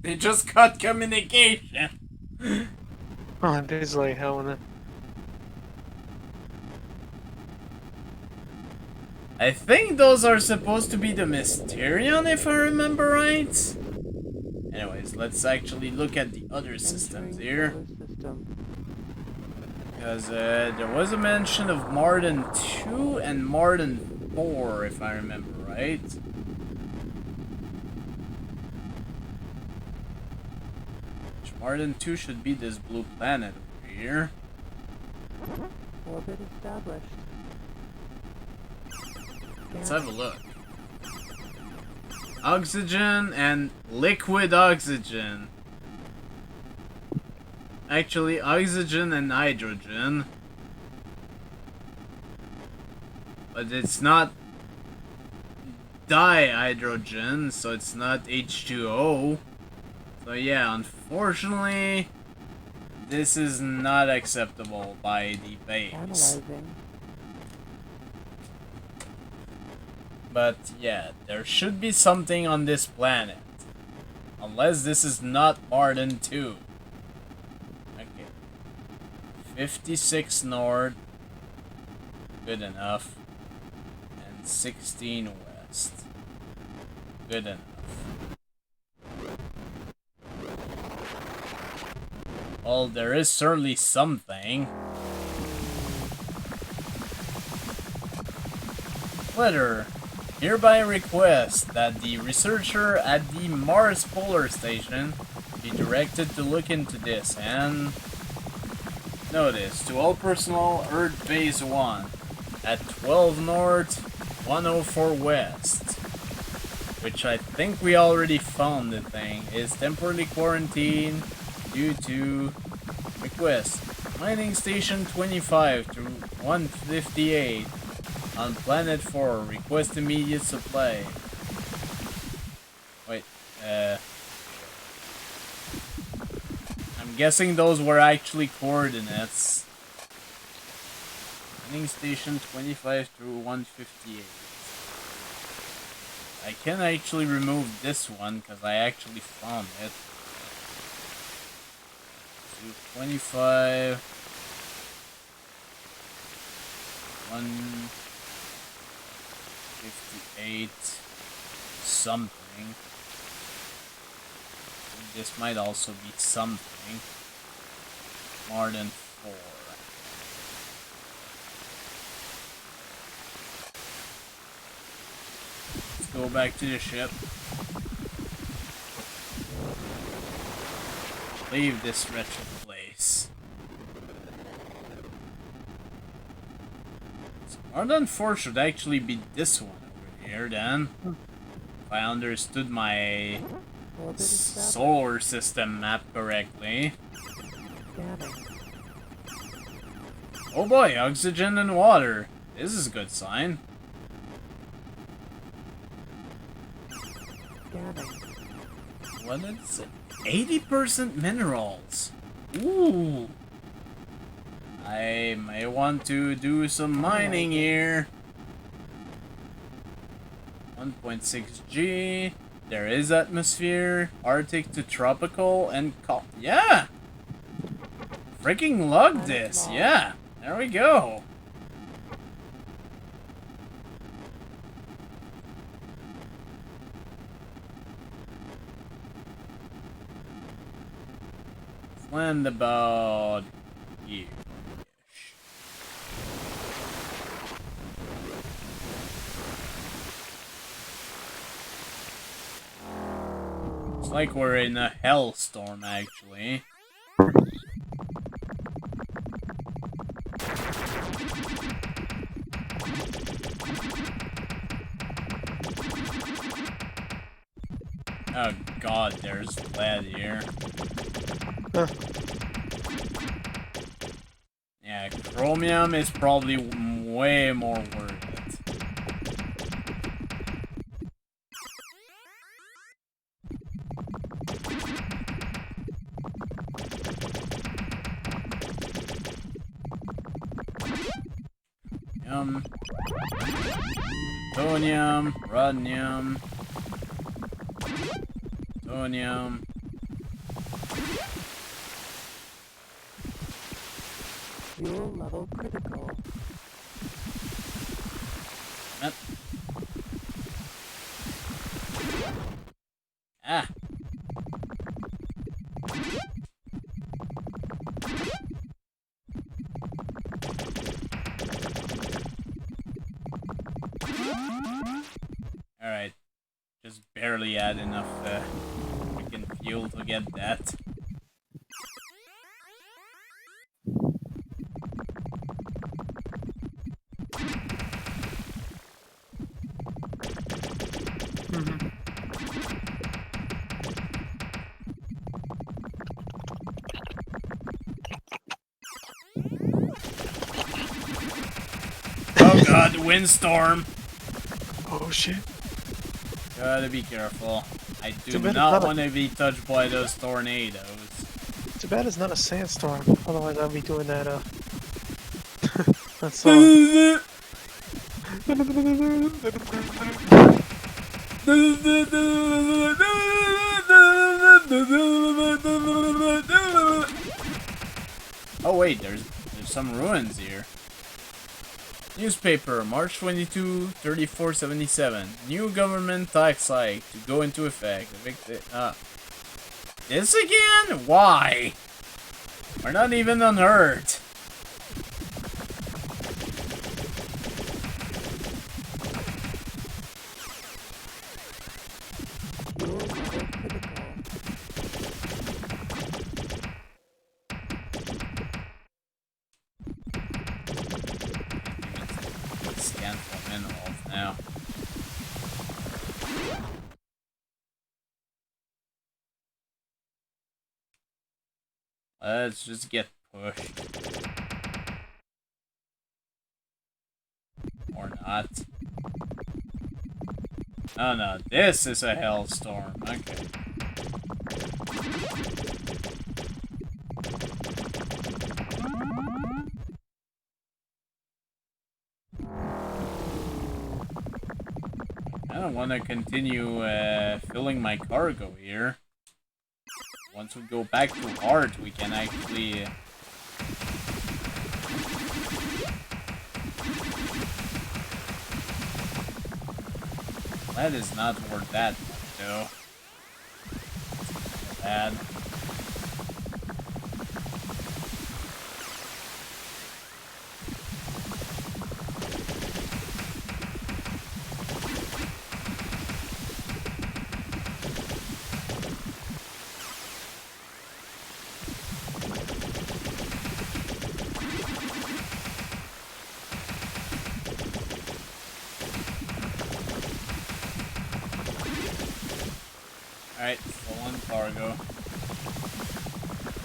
They just cut communication.
oh, it's like Helena.
I think those are supposed to be the Mysterion, if I remember right. Anyways, let's actually look at the other systems
Entering
here.
solar system.
Because there was a mention of Martin 2 and Martin 4, if I remember right. Which Martin 2 should be this blue planet over here.
Orbit established.
Let's have a look. Oxygen and liquid oxygen. Actually, oxygen and hydrogen. But it's not dihydrogen, so it's not H2O. So yeah, unfortunately, this is not acceptable by the base.
Analyzing.
But yeah, there should be something on this planet. Unless this is not Martin 2. Okay. 56 north. Good enough. And 16 west. Good enough. Well, there is certainly something. Letter. Hereby request that the researcher at the Mars Polar Station be directed to look into this and Notice, to all personnel, Earth Base 1, at 12 North, 104 West, which I think we already found the thing, is temporarily quarantined due to request. Mining Station 25 to 158 on Planet 4, request immediate supply. Wait, I'm guessing those were actually coordinates. Mining Station 25 through 158. I can actually remove this one because I actually found it. So 25, 158, something. This might also be something more than 4. Let's go back to the ship. Leave this wretched place. So more than 4 should actually be this one over here then. If I understood my solar system map correctly.
Scanning.
Oh boy, oxygen and water. This is a good sign.
Scanning.
What is it? 80% minerals. Ooh. I may want to do some mining here. 1.6 G. There is atmosphere. Arctic to tropical and yeah! Freaking lug this. Yeah. There we go. Land about here. It's like we're in a hellstorm, actually. Oh god, there's lead here.
Huh.
Yeah, chromium is probably way more worth it. Plutonium, rhodium, plutonium.
Fuel level critical.
Yep. Ah. Alright. Just barely had enough freaking fuel to get that. Oh god, windstorm!
Oh shit.
Gotta be careful. I do
Too bad
not
it's not
want to be touched by those tornadoes.
Too bad it's not a sandstorm. Otherwise I'd be doing that that song.
Oh wait, there's some ruins here. Newspaper, March 22, 3477. New government tax hike to go into effect. This again? Why? We're not even on Earth.
Fuel level critical.
scan for minerals now. Let's just get pushed. Or not. Oh no, this is a hellstorm. Okay. I don't want to continue filling my cargo here. Once we go back to art, we can actually... That is not worth that much, though. Bad. Alright, full on cargo.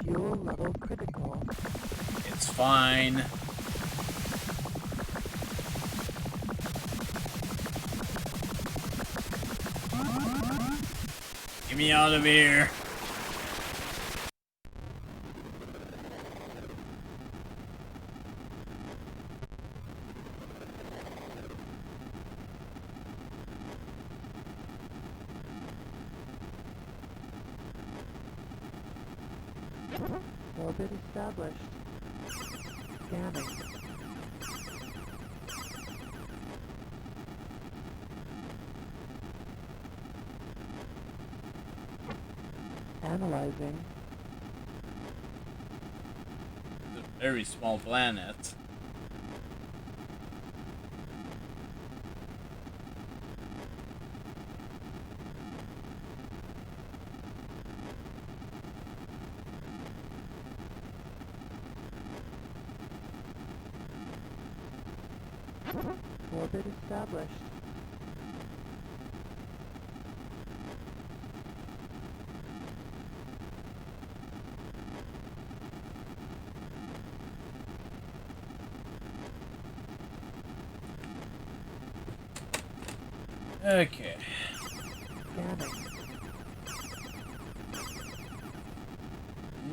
Fuel level critical.
It's fine. Get me out of here.
Orbit established. Scanning. Analyzing.
It's a very small planet.
Orbit established.
Okay.
Scanning.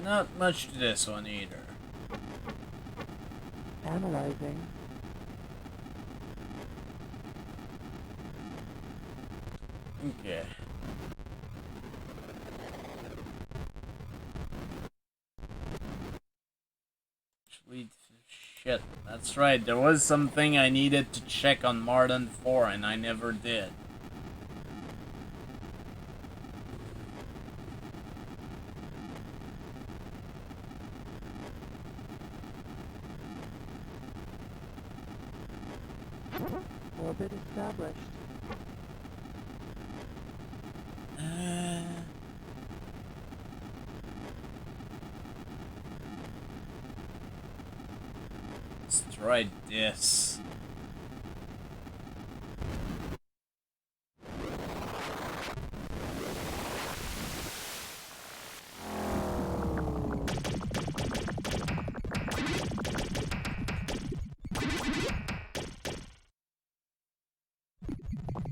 Not much to this one either.
Analyzing.
Okay. Actually, shit. That's right. There was something I needed to check on Martin 4 and I never did.
Orbit established.
Let's try this.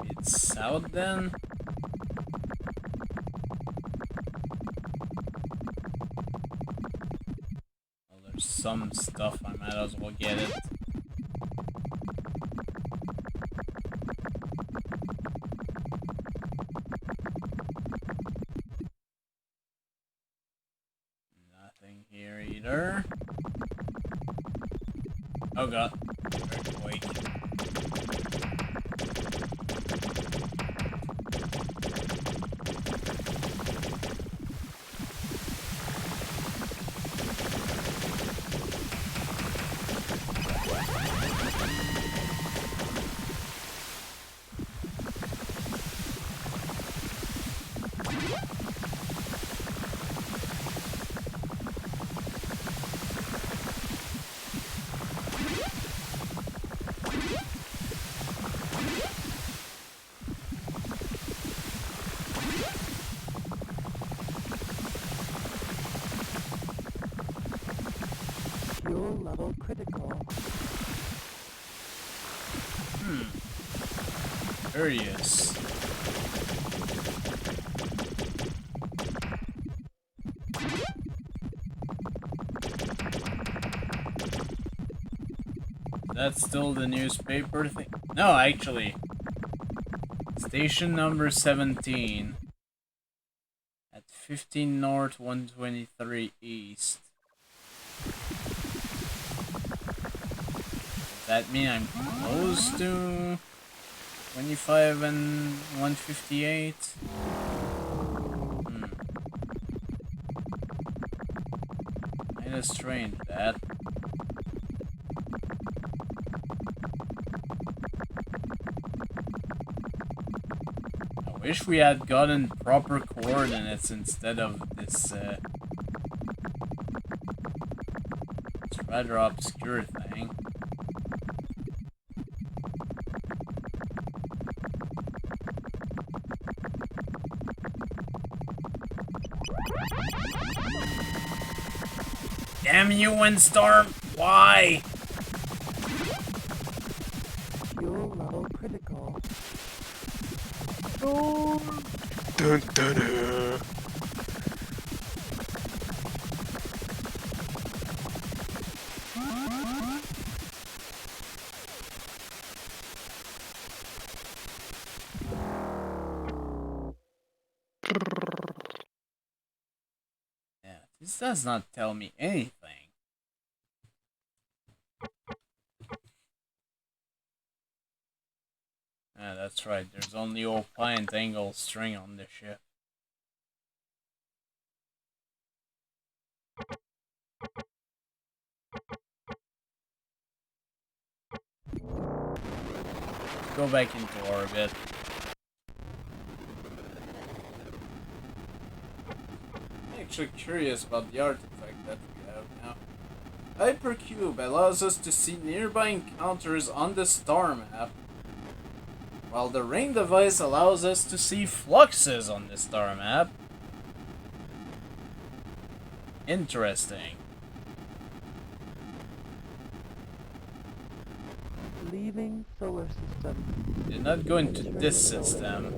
It's south then? Well, there's some stuff, I might as well get it. Nothing here either. Oh god. Earthquake.
level critical.
Curious. That's still the newspaper thing? No, actually. Station number 17. At 15 north, 123 east. Does that mean I'm close to 25 and 158? Kinda strange, that. I wish we had gotten proper coordinates instead of this, it's rather obscure thing. Damn you, Windstorm! Why?
Fuel level critical.
Dun, dun, dun.
Yeah, this does not tell me anything. Yeah, that's right. There's only old pine angle string on this ship. Let's go back into orbit. I'm actually curious about the artifact that we have now. Hypercube allows us to see nearby encounters on the star map, while the ring device allows us to see fluxes on the star map. Interesting.
Leaving solar system.
Did not go into this system.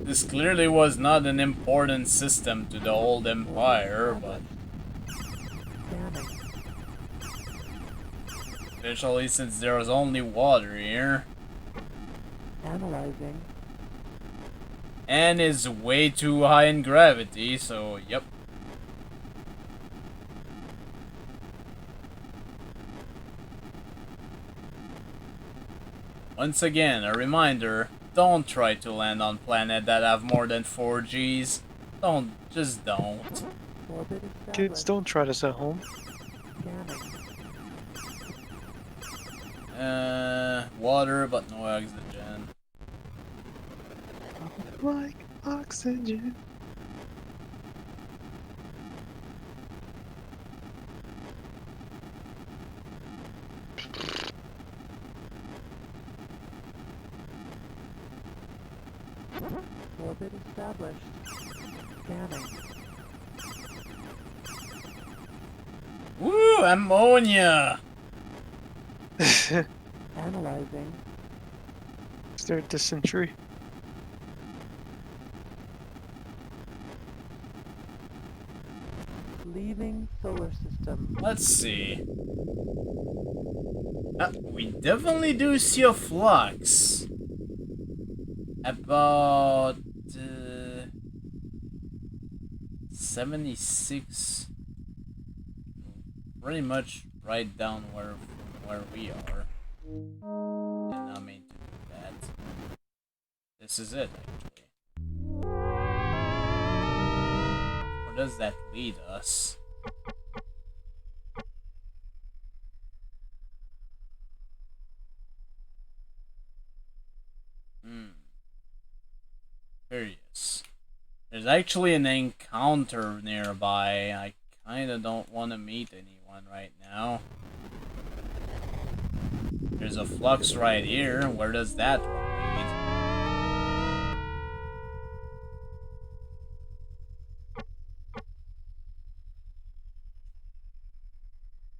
This clearly was not an important system to the old empire, but
Scanning.
especially since there was only water here.
Analyzing.
And is way too high in gravity, so yep. Once again, a reminder, don't try to land on planets that have more than 4 Gs. Just don't.
Orbit
Kids,
established.
don't try this at home.
Scanning.
Water, but no oxygen.
Like oxygen.
Orbit established. Scanning.
Woo! Ammonia!
Analyzing.
Is there dysentery?
Leaving solar system.
Let's see. We definitely do see a flux. About 76. Pretty much right down where we are. Did not mean to do that. This is it, actually. Where does that lead us? Curious. There's actually an encounter nearby. I kinda don't want to meet anyone right now. There's a flux right here. Where does that one lead?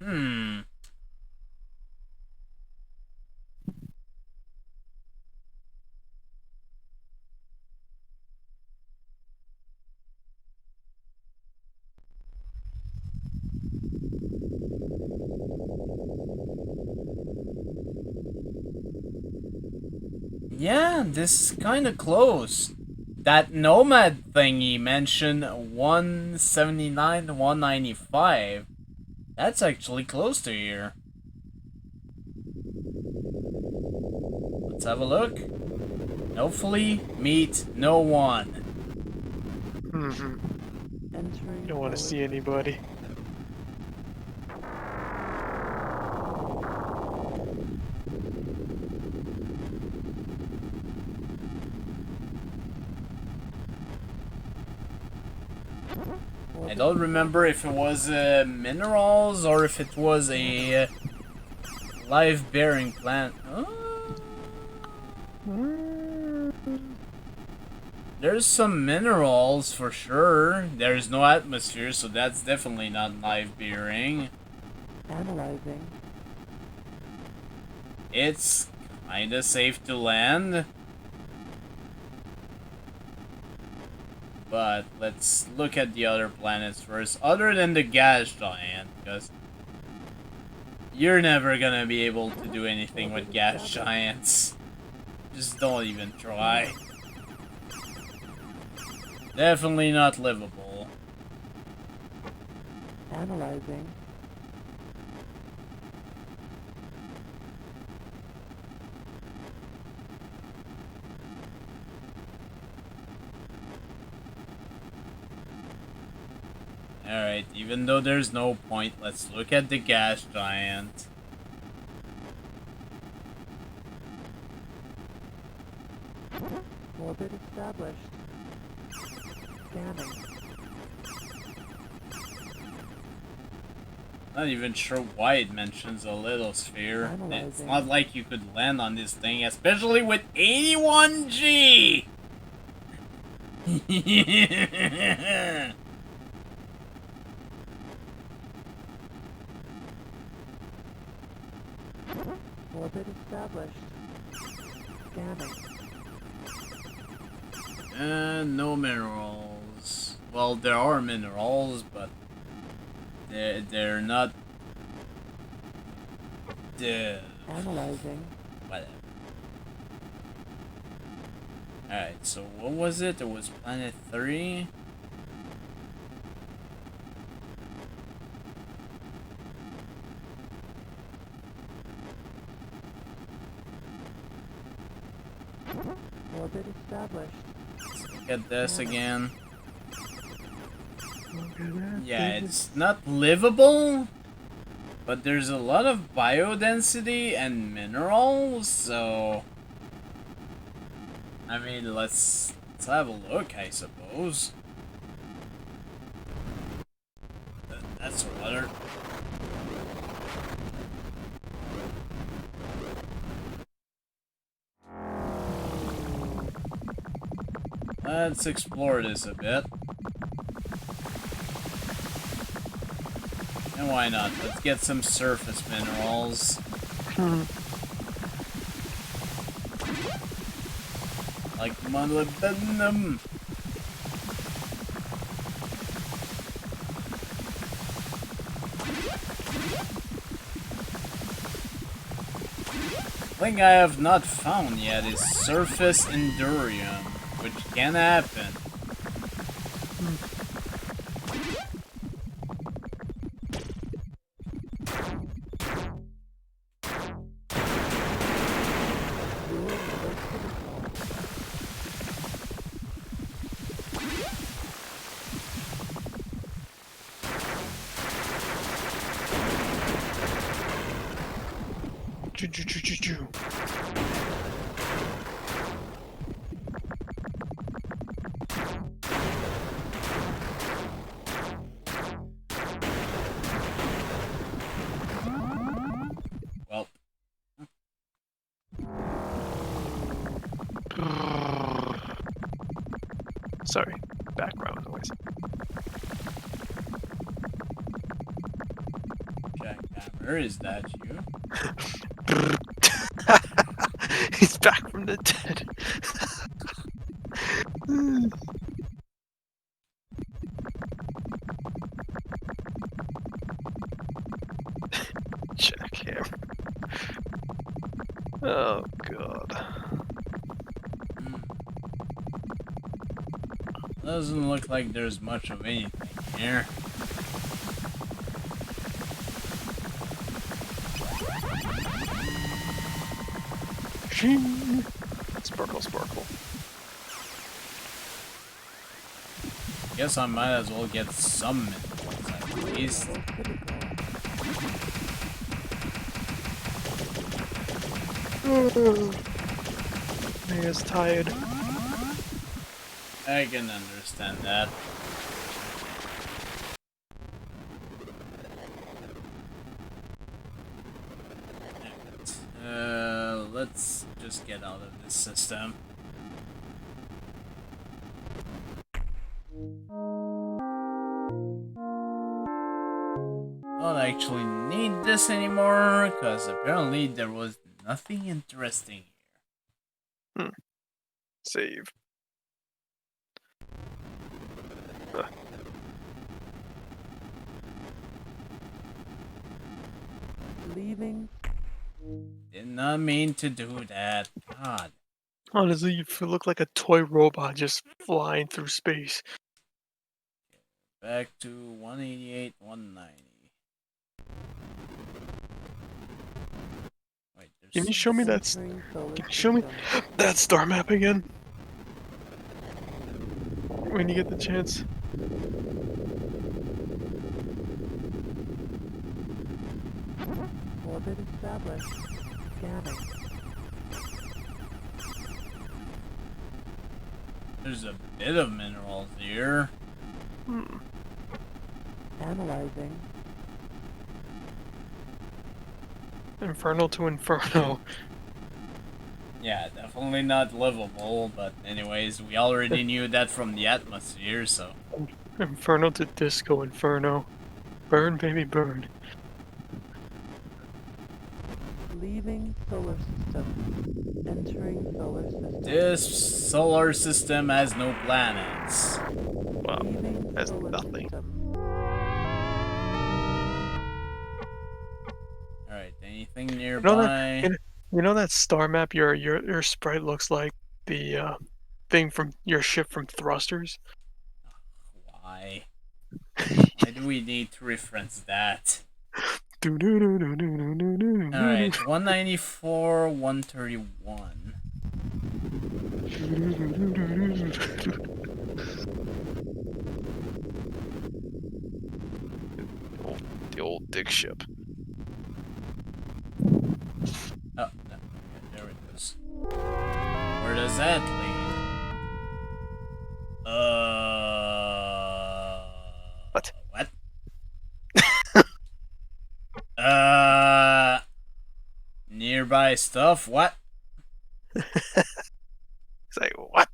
Hmm. Yeah, this is kind of close. That Nomad thingy mentioned 179, 195. That's actually close to here. Let's have a look. Hopefully, meet no one.
Mm-hmm.
Entering
Don't want to
solar
see anybody.
I don't remember if it was minerals or if it was a live-bearing plant. There's some minerals for sure. There's no atmosphere, so that's definitely not live-bearing.
Analyzing.
It's kinda safe to land. But let's look at the other planets first, other than the gas giant, because you're never gonna be able to do anything with gas giants. Just don't even try. Definitely not livable.
Analyzing.
Alright, even though there's no point, let's look at the gas giant.
Orbit established. Scanning.
Not even sure why it mentions a little sphere. It's not like you could land on this thing, especially with 81G!
Orbit established. Scanning.
No minerals. Well, there are minerals, but they're not
Analyzing.
whatever. Alright, so what was it? It was Planet 3.
Orbit established.
Let's look at this again. Yeah, it's not livable, but there's a lot of biodensity and minerals, so I mean, let's have a look, I suppose. That's water. Let's explore this a bit. And why not? Let's get some surface minerals. Like molybdenum. Thing I have not found yet is surface endurium, which can happen. Well,
Sorry, background noise.
check Where is that you?
He's back from the dead. Jackhammer. Oh god.
Doesn't look like there's much of anything here.
Shing. Sparkle, sparkle.
Guess I might as well get some minerals at least.
He is tired.
I can understand that. Let's just get out of this system. I don't actually need this anymore, because apparently there was nothing interesting here.
Save.
Leaving.
Did not mean to do that. God.
Honestly, you look like a toy robot just flying through space.
Back to 188, 190. Wait, there's
Can you show me that?
Entering solar
Can you show me
system.
that star map again? When you get the chance.
Orbit established. Scanning.
There's a bit of minerals here.
Analyzing.
Inferno to Inferno.
Yeah, definitely not livable, but anyways, we already knew that from the atmosphere, so...
Inferno to Disco Inferno. Burn, baby, burn.
Leaving solar system. Entering solar system.
This solar system has no planets.
Wow,
Leaving
that's
solar
nothing.
system.
Alright, anything
You
nearby?
know that star map your sprite looks like the thing from your ship from Thrusters?
Why? Why do we need to reference that? Alright, 194, 131.
The old dick ship.
Oh, no. Okay, there it is. Where does that lead?
What?
What? Nearby stuff? What?
Say what?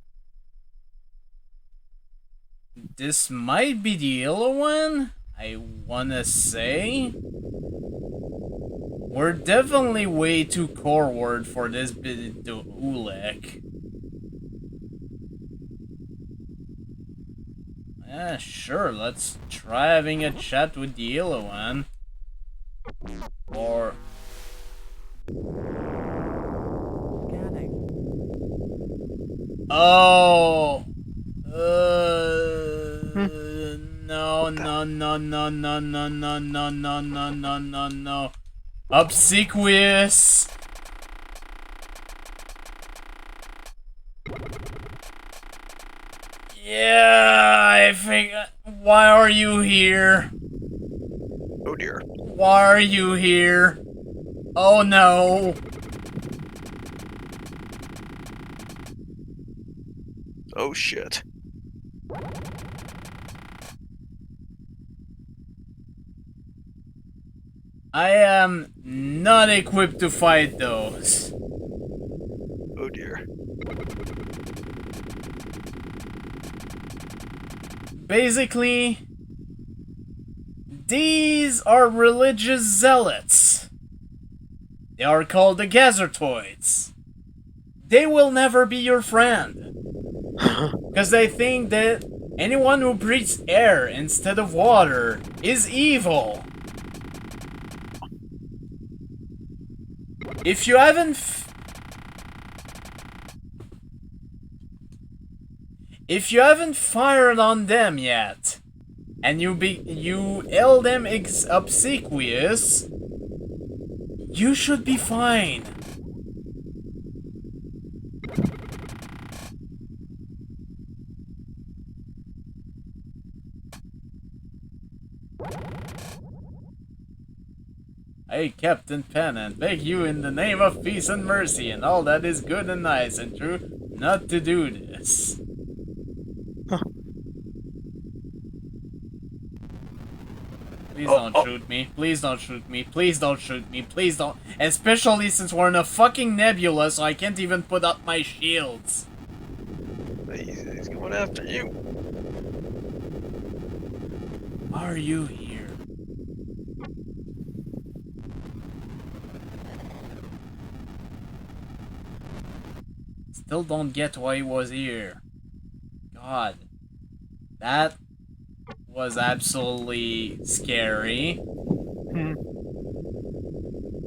This might be the yellow one? I wanna say. We're definitely way too forward for this bit to Uhlek. Yeah, sure, let's try having a chat with the yellow one. Or...
Scanning.
Oh! No, no, no, no, no, no, no, no, no, no, no, no, no. Obsequious! Yeah, I think... Why are you here?
Oh dear.
Why are you here? Oh no!
Oh shit.
I am not equipped to fight those.
Oh dear.
Basically, These are religious zealots. They are called the Gazertoids. They will never be your friend. Because they think that anyone who breathes air instead of water is evil. If you haven't fired on them yet, and you held them obsequious, you should be fine. Hey, Captain PanAnning, beg you in the name of peace and mercy and all that is good and nice and true, not to do this. Please don't shoot me. Please don't shoot me. Please don't shoot me. Please don't. Especially since we're in a fucking nebula, so I can't even put up my shields.
He's going after you.
Are you here? Still don't get why he was here. God. That was absolutely scary.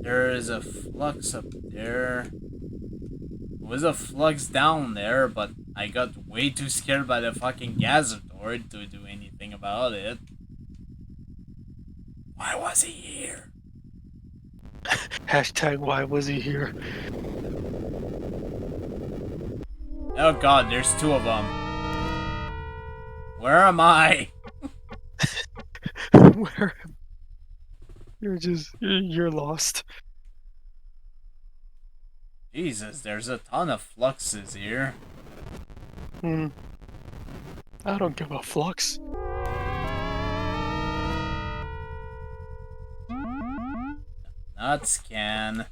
There is a flux up there. There was a flux down there, but I got way too scared by the fucking Gazatoid to do anything about it. Why was he here?
Hashtag why was he here?
Oh god, there's two of them. Where am I?
Where? You're lost.
Jesus, there's a ton of fluxes here.
I don't give a flux.
Not scan.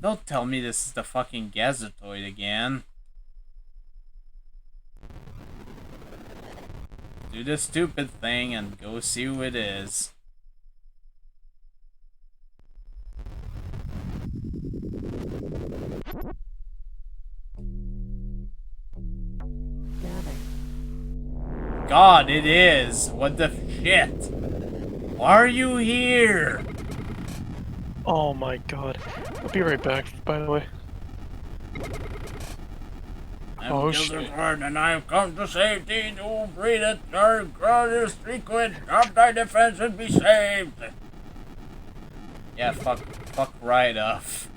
Don't tell me this is the fucking Gazatoid again. Do the stupid thing and go see who it is. God, it is! What the shit? Why are you here?
Oh my god. I'll be right back, by the way.
I'm Gilderbird, and I've come to save thee who breathe it, our glorious liquid, drop thy defense and be saved. Yeah, fuck right off.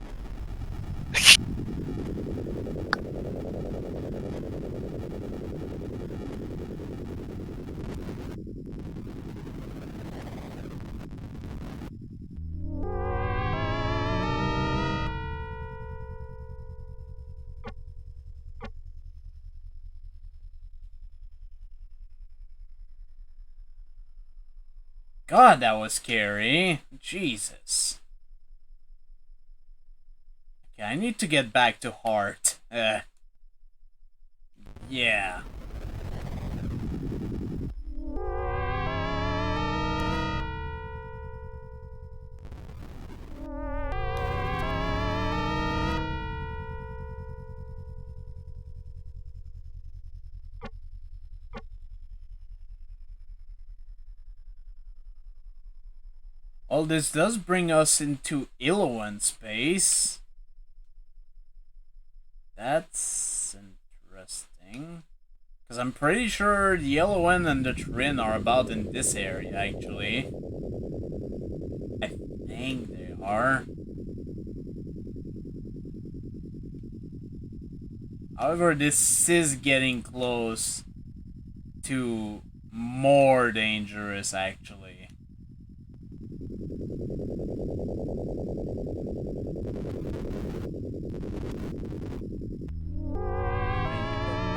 God, that was scary. Jesus. Okay, I need to get back to Heart. Yeah. Well, this does bring us into Iloan space. That's interesting. Because I'm pretty sure the Iloan and the Trin are about in this area, actually. I think they are. However, this is getting close to more dangerous, actually.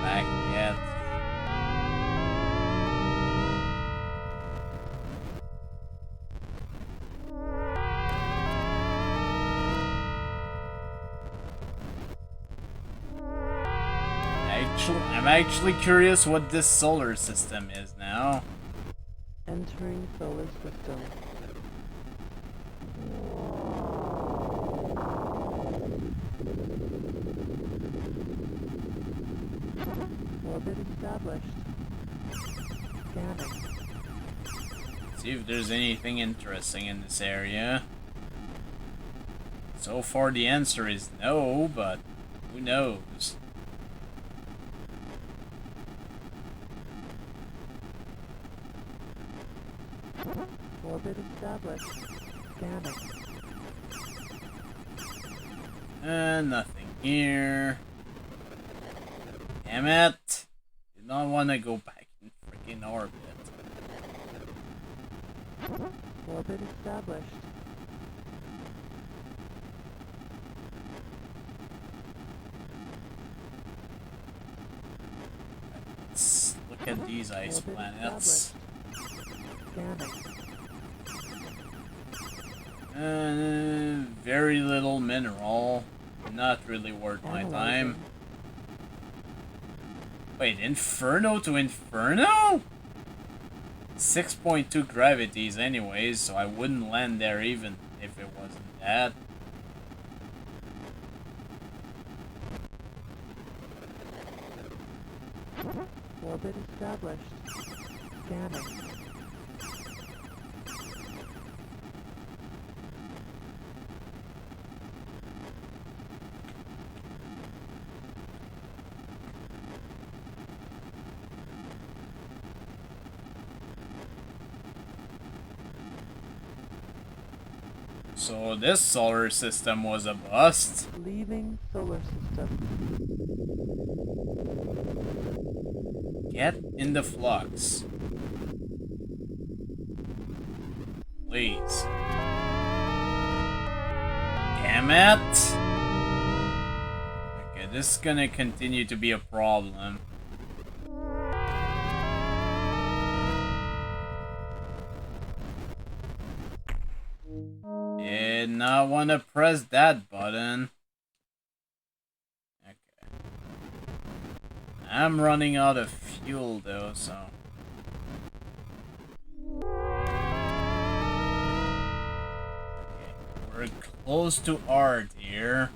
Back yet. I'm actually curious what this solar system is now.
Entering solar system. Orbit established. Scanning.
See if there's anything interesting in this area. So far the answer is no, but who knows?
Orbit established. Scanning.
Nothing here. Damn it! Did not want to go back in freaking orbit.
Orbit established.
Let's look at these ice
Orbit
planets.
Scanning.
Very little mineral. Not really worth my time. Wait, Inferno to Inferno? 6.2 gravities anyways, so I wouldn't land there even if it wasn't that.
Orbit established. Scanning.
So this solar system was a bust.
Leaving solar system.
Get in the flux. Please. Damn it! Okay, this is gonna continue to be a problem. Did not want to press that button. Okay. I'm running out of fuel though, so. Okay, we're close to art here.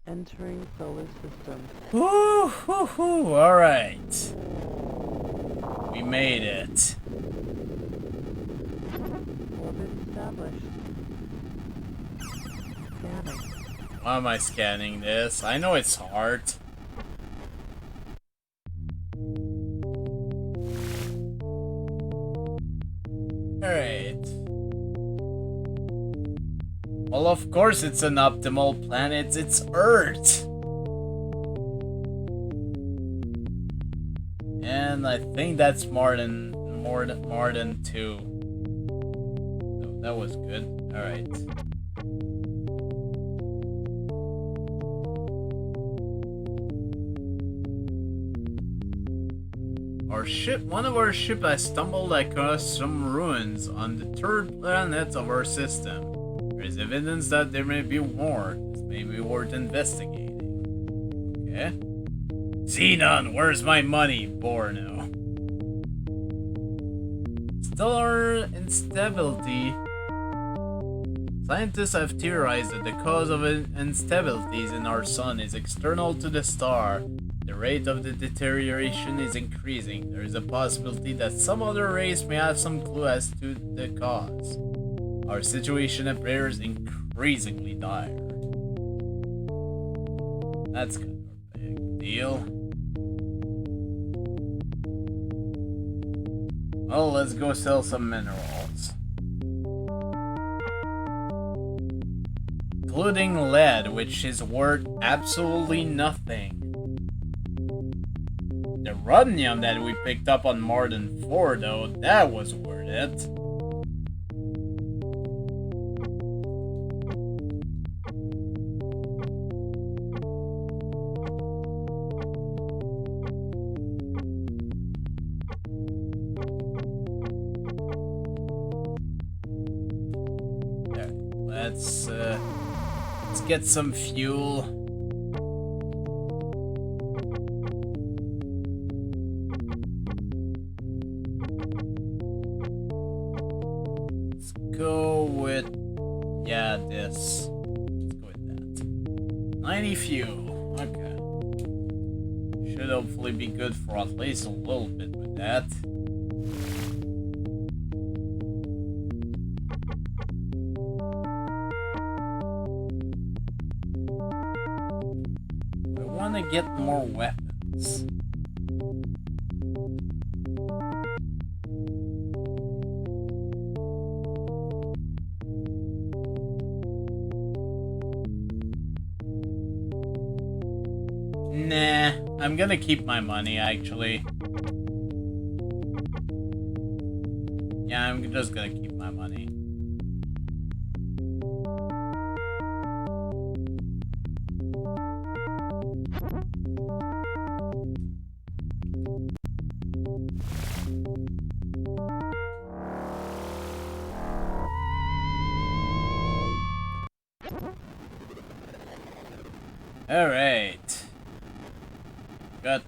Entering solar system.
Woo, hoo, hoo, alright. We made it.
Orbit established. Scanning.
Why am I scanning this? I know it's hard. Alright. Well, of course it's an optimal planet. It's Earth. And I think that's more than two. So that was good. Alright. One of our ship has stumbled across some ruins on the third planet of our system. There is evidence that there may be more. This may be worth investigating. Okay. Xenon, where's my money? Borno. Stellar instability. Scientists have theorized that the cause of instabilities in our sun is external to the star. The rate of the deterioration is increasing. There is a possibility that some other race may have some clue as to the cause. Our situation appears increasingly dire. That's kind of a big deal. Well, let's go sell some minerals. Including lead, which is worth absolutely nothing. The rhodium that we picked up on Martin 4, though, that was worth it. There, let's get some fuel. 90 fuel. Okay. Should hopefully be good for at least a little bit with that. I want to get more weapons. Nah, I'm gonna keep my money actually. Yeah, I'm just gonna keep my money. Alright. Got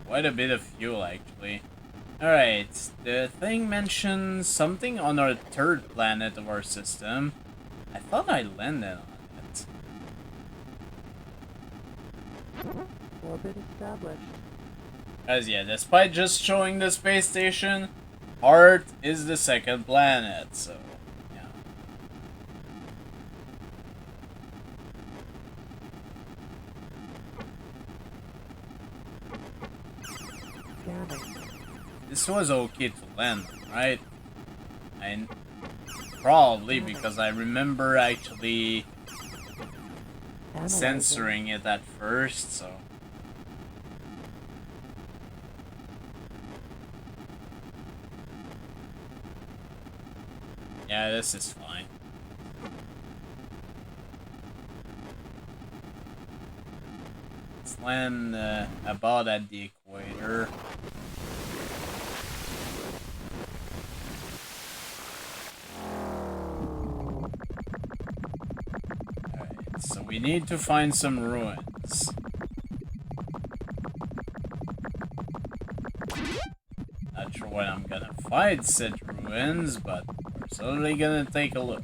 quite a bit of fuel actually. Alright, the thing mentions something on our third planet of our system. I thought I landed on it.
Orbit established.
As yeah, despite just showing the space station, Earth is the second planet, so yeah.
Scanning.
This was okay to land, right? And probably because I remember actually
Analyzing.
censoring it at first, so. Yeah, this is fine. Let's land about at the equator. Alright, so we need to find some ruins. Not sure when I'm gonna find said ruins, but we're certainly gonna take a look.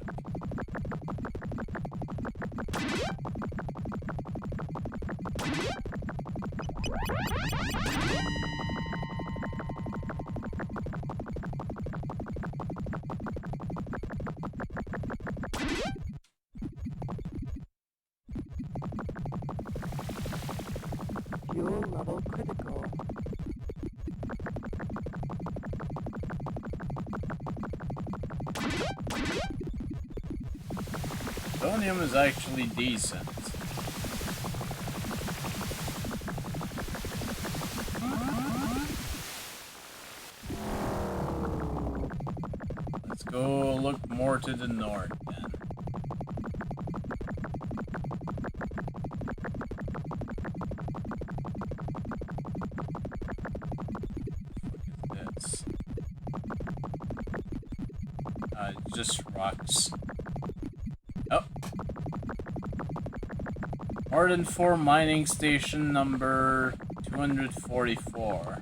Fuel level critical.
Plutonium is actually decent. Let's go look more to the north then. What is this? It's just rocks. Oh. Arden 4 mining station number 244.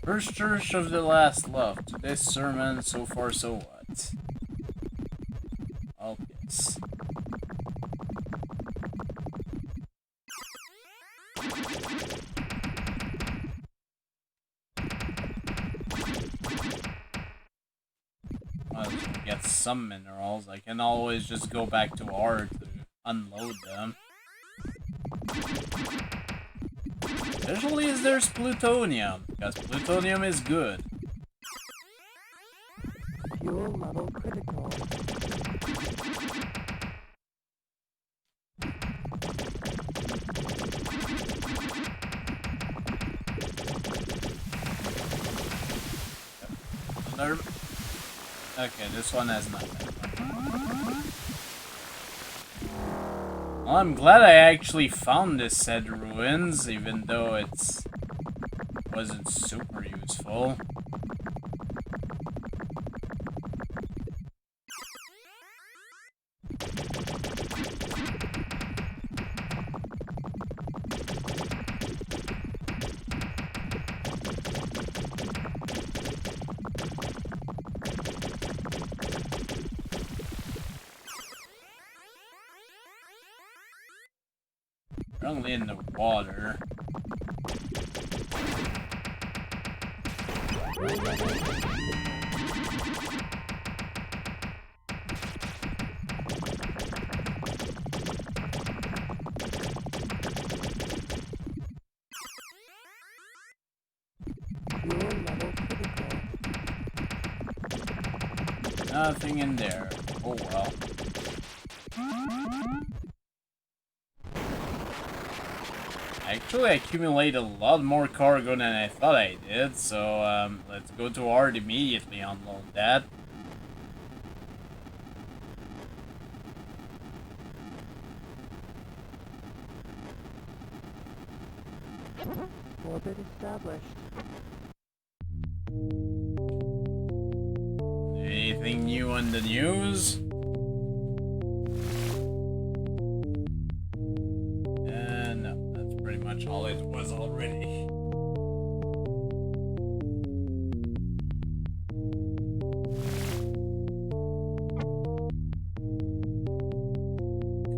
First church of the last love. Today's sermon, so far so what? All this. I'll get some minerals. I can always just go back to R to unload them. Especially as there's plutonium, because plutonium is good.
Fuel level critical.
Another... Okay, this one has nothing. Well, I'm glad I actually found this said ruins, even though it wasn't super useful. Currently in the water.
Fuel level critical.
Nothing in there. Oh well. Actually, I accumulated a lot more cargo than I thought I did, so let's go to Art immediately, unload that.
Orbit established.
Anything new on the news? No, that's pretty much all it was already.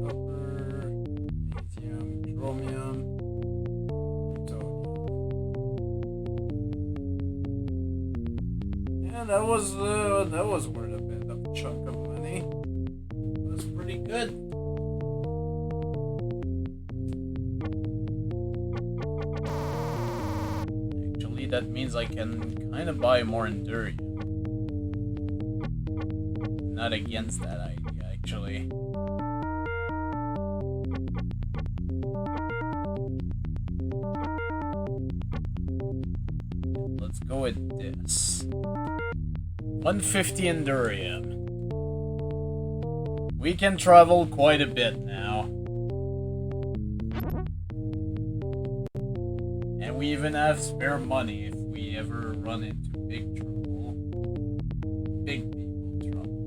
Copper, magnesium, chromium, plutonium. Yeah, that was worth a bit of a chunk of money. It was pretty good. Actually, that means I can kind of buy more Endurium. Not against that idea, actually. Let's go with this. 150 Endurium. We can travel quite a bit now. And we even have spare money if we ever run into big trouble. Big people trouble.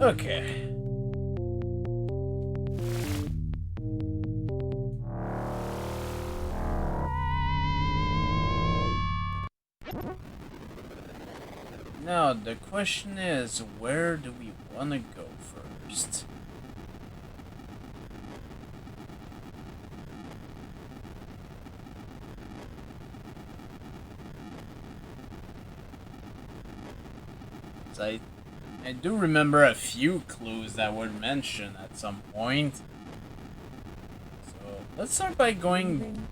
Okay. Now, the question is, where do we want to go first? I do remember a few clues that were mentioned at some point. So, let's start by going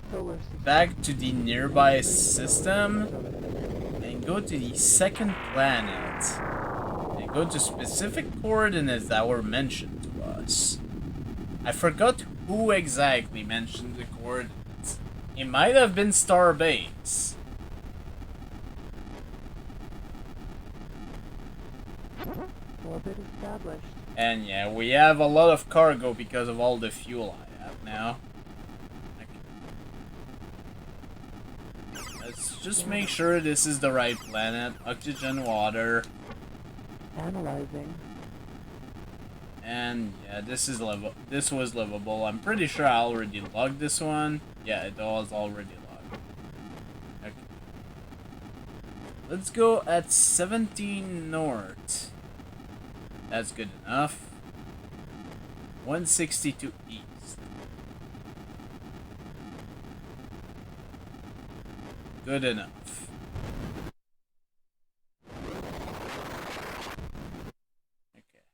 back to the nearby system and go to the second planet and go to specific coordinates that were mentioned to us. I forgot who exactly mentioned the coordinates. It might have been Starbase.
Orbit established.
And yeah, we have a lot of cargo because of all the fuel I have now. Let's just make sure this is the right planet. Oxygen, water.
Analyzing.
And yeah, this was livable. I'm pretty sure I already logged this one. Yeah, it was already logged. Okay. Let's go at 17 north. That's good enough. 162 east. Good enough. Okay.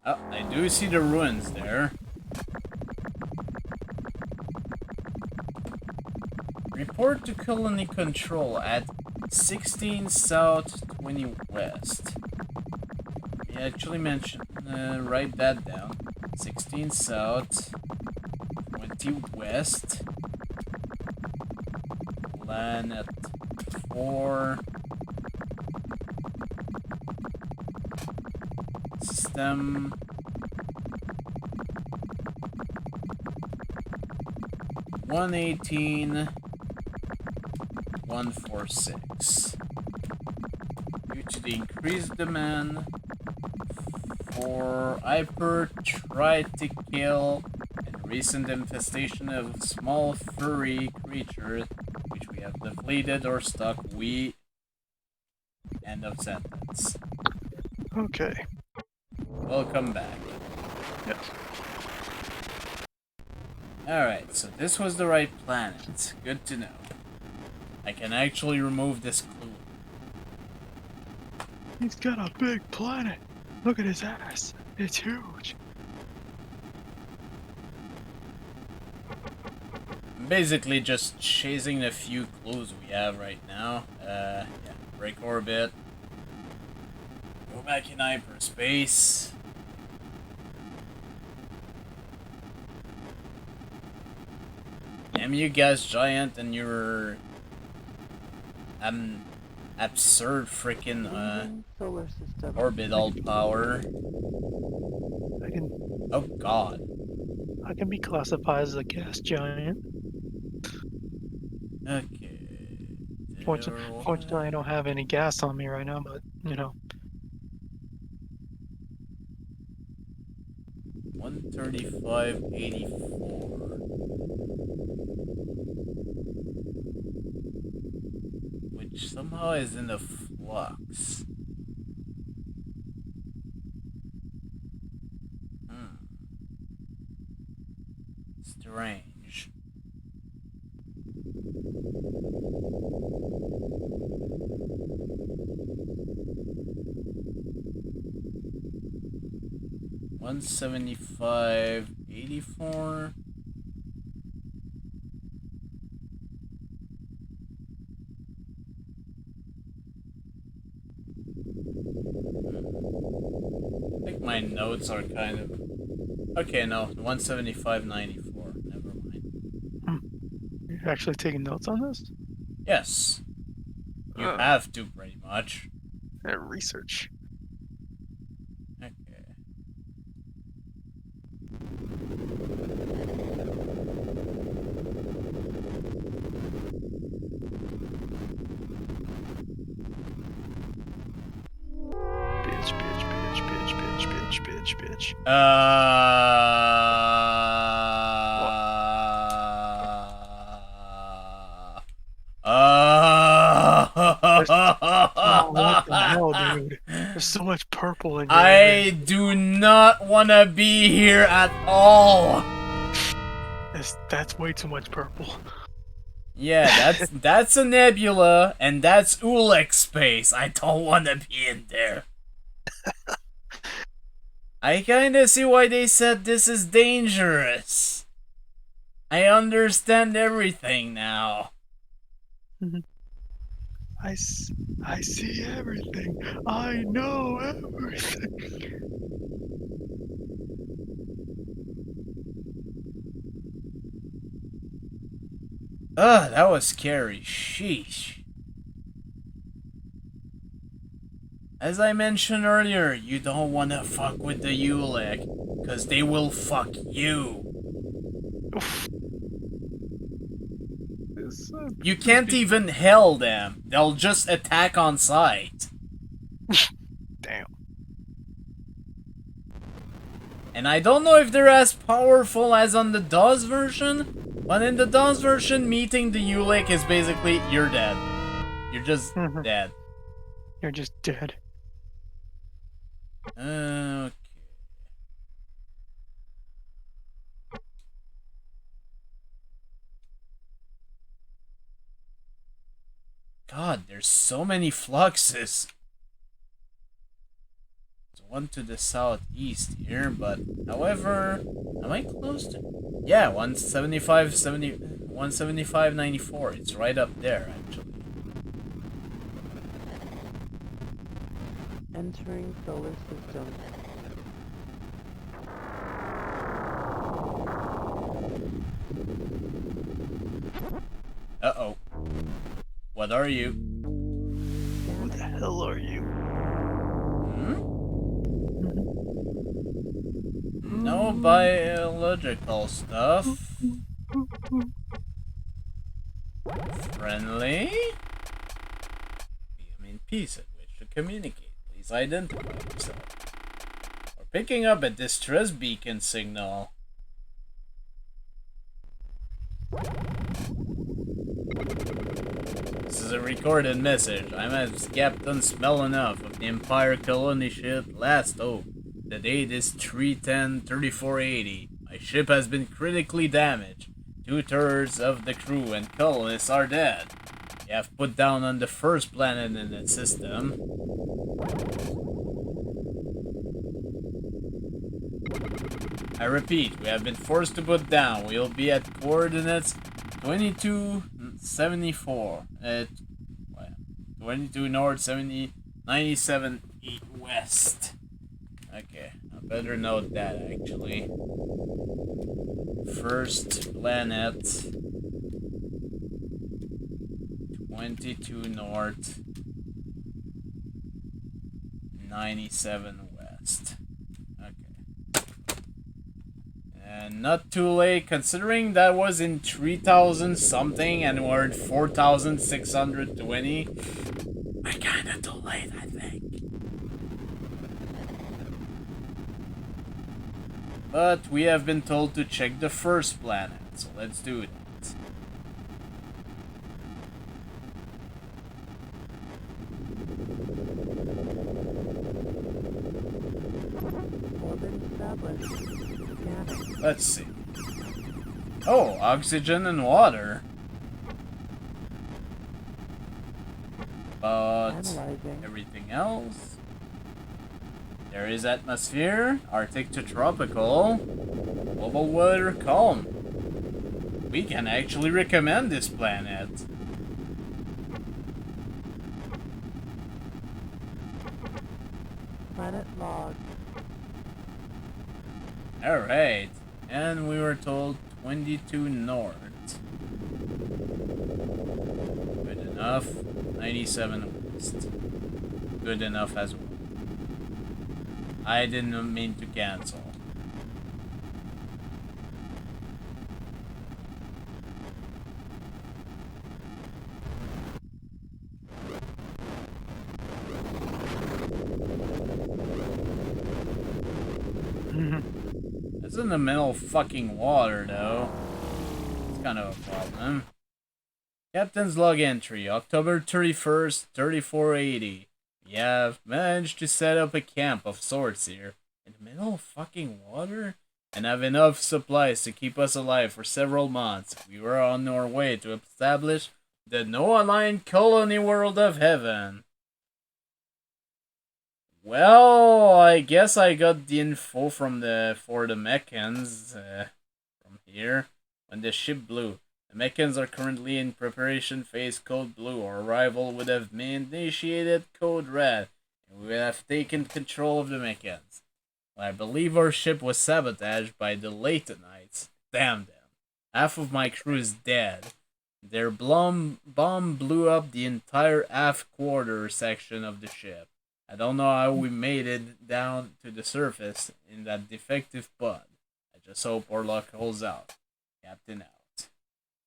Oh, I do see the ruins there. Report to colony control at 16 south, 20 west. He actually mentioned, write that down. 16 south, 20 west. Planet 4. System. $118. 146. Due to the increased demand for hyper try to kill and recent infestation of small furry creatures which we have depleted or stuck. We end of sentence.
Okay.
Welcome back.
Yes.
Alright, so this was the right planet. Good to know. I can actually remove this clue.
He's got a big planet. Look at his ass. It's huge.
I'm basically just chasing the few clues we have right now. Yeah, break orbit. Go back in hyperspace. Damn you gas giant and your absurd freaking
Leaving solar system.
orbital power.
I can
Oh god.
be classified as a gas giant.
Okay.
Fortunately, I don't have any gas on me right now, but you know.
135.84. Which somehow is in the flux. Strange. $175.84. I think my notes are kind of... Okay, no, 175.94. Never mind.
You're actually taking notes on this?
Yes. You have to, pretty much.
Research.
Okay.
Bitch. Oh, what the hell, dude? There's so much purple in here.
I do not want to be here at all.
That's way too much purple.
Yeah, that's a nebula, and that's Uhleks space. I don't want to be in there. I kinda see why they said this is dangerous. I understand everything now.
I see everything. I know everything.
Ugh, that was scary. Sheesh. As I mentioned earlier, you don't want to fuck with the Uhlek, because they will fuck you. You can't even hell them. They'll just attack on sight.
Damn.
And I don't know if they're as powerful as on the DOS version, but in the DOS version, meeting the Uhlek is basically, you're dead. You're just dead.
You're just dead.
Okay. God, there's so many fluxes. There's one to the southeast here, but however, am I close to? Yeah, 175.94. It's right up there, actually.
Entering solar system.
Uh-oh. What are you?
Who the hell are you?
No biological stuff. Friendly? I mean, peace at which to communicate. Please identify yourself. Or picking up a distress beacon signal. This is a recorded message. I'm as Captain Smell enough of the Empire colony ship Last Hope. The date is 3/10/3480. My ship has been critically damaged. 2/3 of the crew and colonists are dead. We have put down on the first planet in the system. I repeat, we have been forced to put down. We'll be at coordinates 2274 at 22 north, 97 west. Okay, I better note that actually. First planet 22 north, 97 west. Okay. And not too late, considering that was in 3000 something and we're in 4620. We're kinda too late, I think. But we have been told to check the first planet, so let's do that.
Orbit established. Scanning.
Let's see. Oh, oxygen and water. But
Analyzing.
everything else? There is atmosphere, Arctic to tropical, global weather calm. We can actually recommend this planet.
Planet log.
Alright, and we were told 22 north. Good enough. 97 west. Good enough as well. I didn't mean to cancel. It's in the middle of fucking water, though. It's kind of a problem. Captain's log entry, October 31st, 3480. We have managed to set up a camp of sorts here. In the middle of fucking water? And have enough supplies to keep us alive for several months. We were on our way to establish the no-aligned colony world of heaven. Well, I guess I got the info from the mechans from here when the ship blew. The mechans are currently in preparation phase code blue. Our arrival would have initiated code red, and we would have taken control of the mechans. Well, I believe our ship was sabotaged by the Latonites. Damn them. Half of my crew is dead. Their bomb blew up the entire aft quarter section of the ship. I don't know how we made it down to the surface in that defective pod. I just hope our luck holds out. Captain out.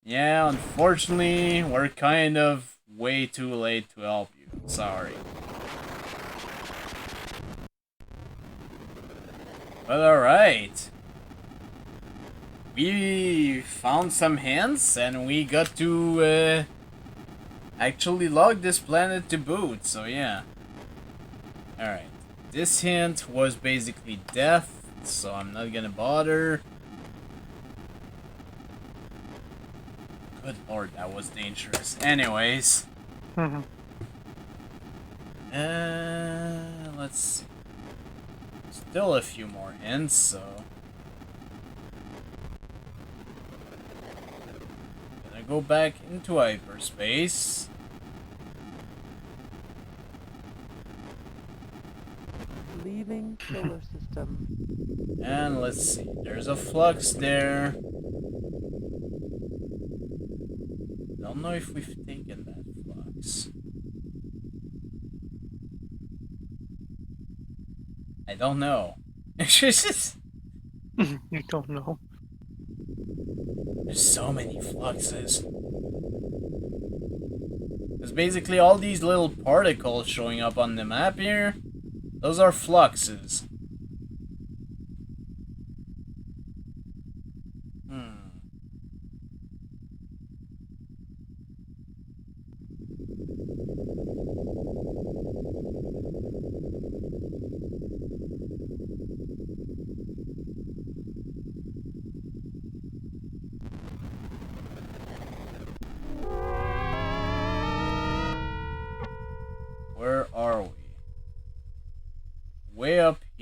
Yeah, unfortunately, we're kind of way too late to help you. Sorry. But alright. We found some hints and we got to actually log this planet to boot, so yeah. Alright, this hint was basically death, so I'm not gonna bother. Good lord, that was dangerous. Anyways. Let's see. Still a few more hints, so... Gonna go back into hyperspace.
Leaving solar system.
And let's see, there's a flux there. Don't know if we've taken that flux. I don't know.
You don't know.
There's so many fluxes. There's basically all these little particles showing up on the map here. Those are fluxes.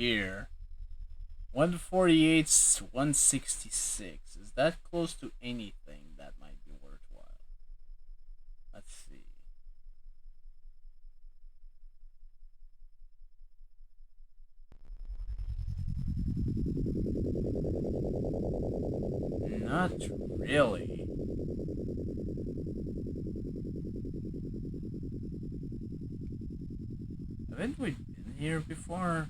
here. 148, 166. Is that close to anything that might be worthwhile? Let's see. Not really. Haven't we been here before?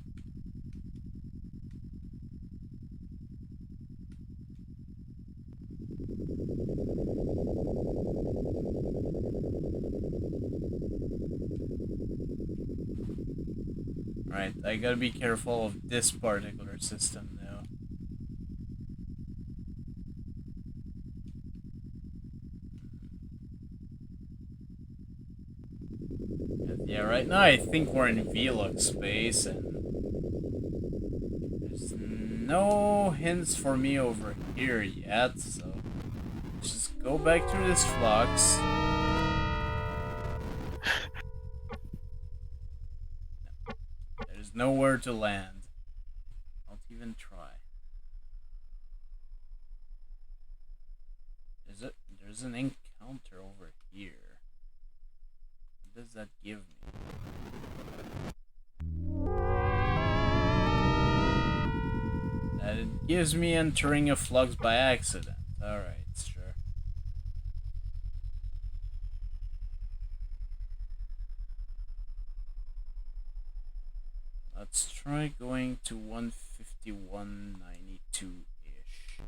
Right, I gotta be careful of this particular system though. Yeah, right now I think we're in Uhleks space and there's no hints for me over here yet, so let's just go back through this flux. There's nowhere to land. Don't even try. There's an encounter over here. What does that give me? That it gives me entering a flux by accident. Alright, sure. Let's try going to 151.92-ish.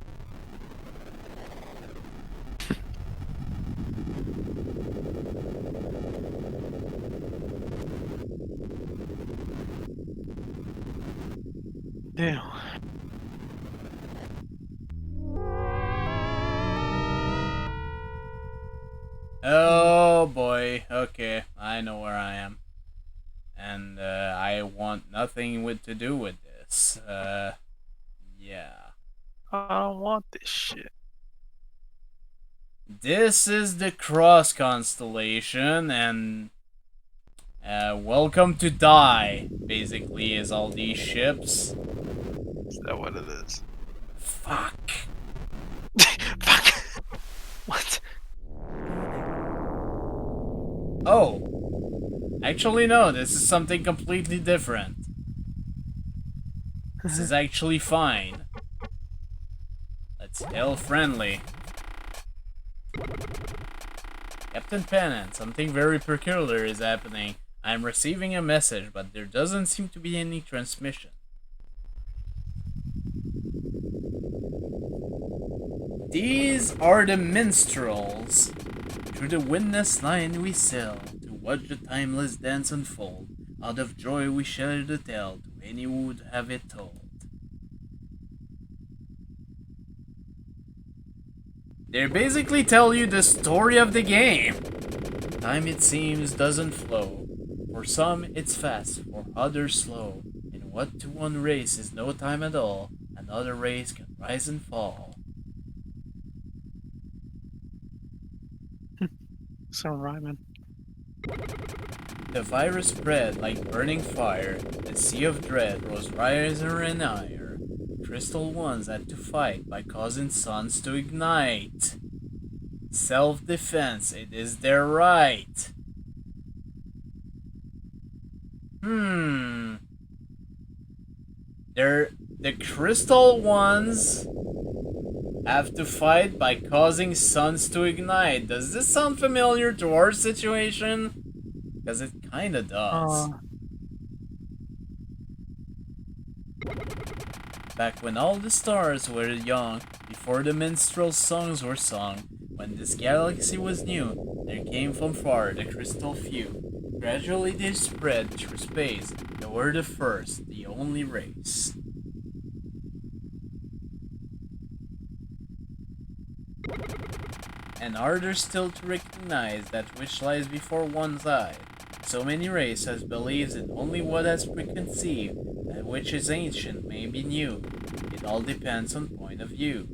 Damn.
Oh boy, okay, I know where I am. And I want nothing to do with this. Yeah.
I don't want this shit.
This is the Cross constellation, and welcome to die, basically, is all these ships.
Is that what it is?
Fuck.
Fuck. What?
Oh. Actually, no, this is something completely different. This is actually fine. Let's hail friendly. Captain PanAnning, something very peculiar is happening. I am receiving a message, but there doesn't seem to be any transmission. These are the minstrels. Through the windless line we sail, to watch the timeless dance unfold. Out of joy we share the tale, to any who would have it told. They basically tell you the story of the game. Time, it seems, doesn't flow. For some it's fast, for others slow. And what to one race is no time at all, another race can rise and fall.
Sound rhyming.
The virus spread like burning fire, the sea of dread rose riser and higher. Crystal ones had to fight by causing suns to ignite. Self-defense, it is their right. The crystal ones have to fight by causing suns to ignite. Does this sound familiar to our situation? Because it kinda does. Back when all the stars were young, before the minstrel songs were sung, when this galaxy was new, there came from far the crystal few. Gradually they spread through space. They were the first, the only race. And harder still to recognize that which lies before one's eye. So many races believes in only what has preconceived, that which is ancient may be new. It all depends on point of view.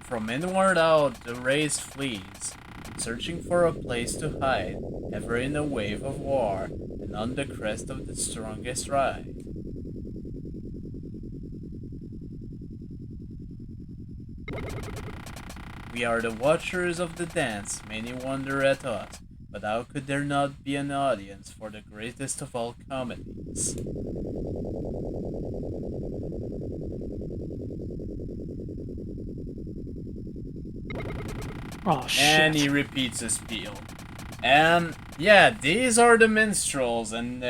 From inward out, the race flees, searching for a place to hide, ever in a wave of war, and on the crest of the strongest ride. We are the watchers of the dance, many wonder at us, but how could there not be an audience for the greatest of all comedies?
Oh shit.
And he repeats his spiel. Yeah, these are the minstrels, and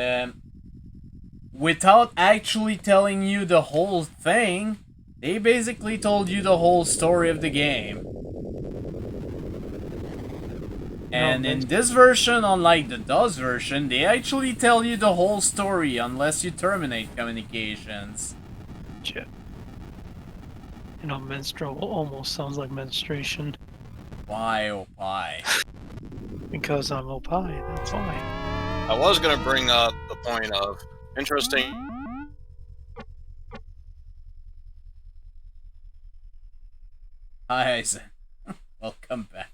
without actually telling you the whole thing, they basically told you the whole story of the game. And in this version, unlike the DOS version, they actually tell you the whole story unless you terminate communications.
Shit. You know, menstrual almost sounds like menstruation.
Why, oh pie.
Because I'm opie, that's why.
I was gonna bring up the point of interesting.
Hi, Isaac. Welcome back.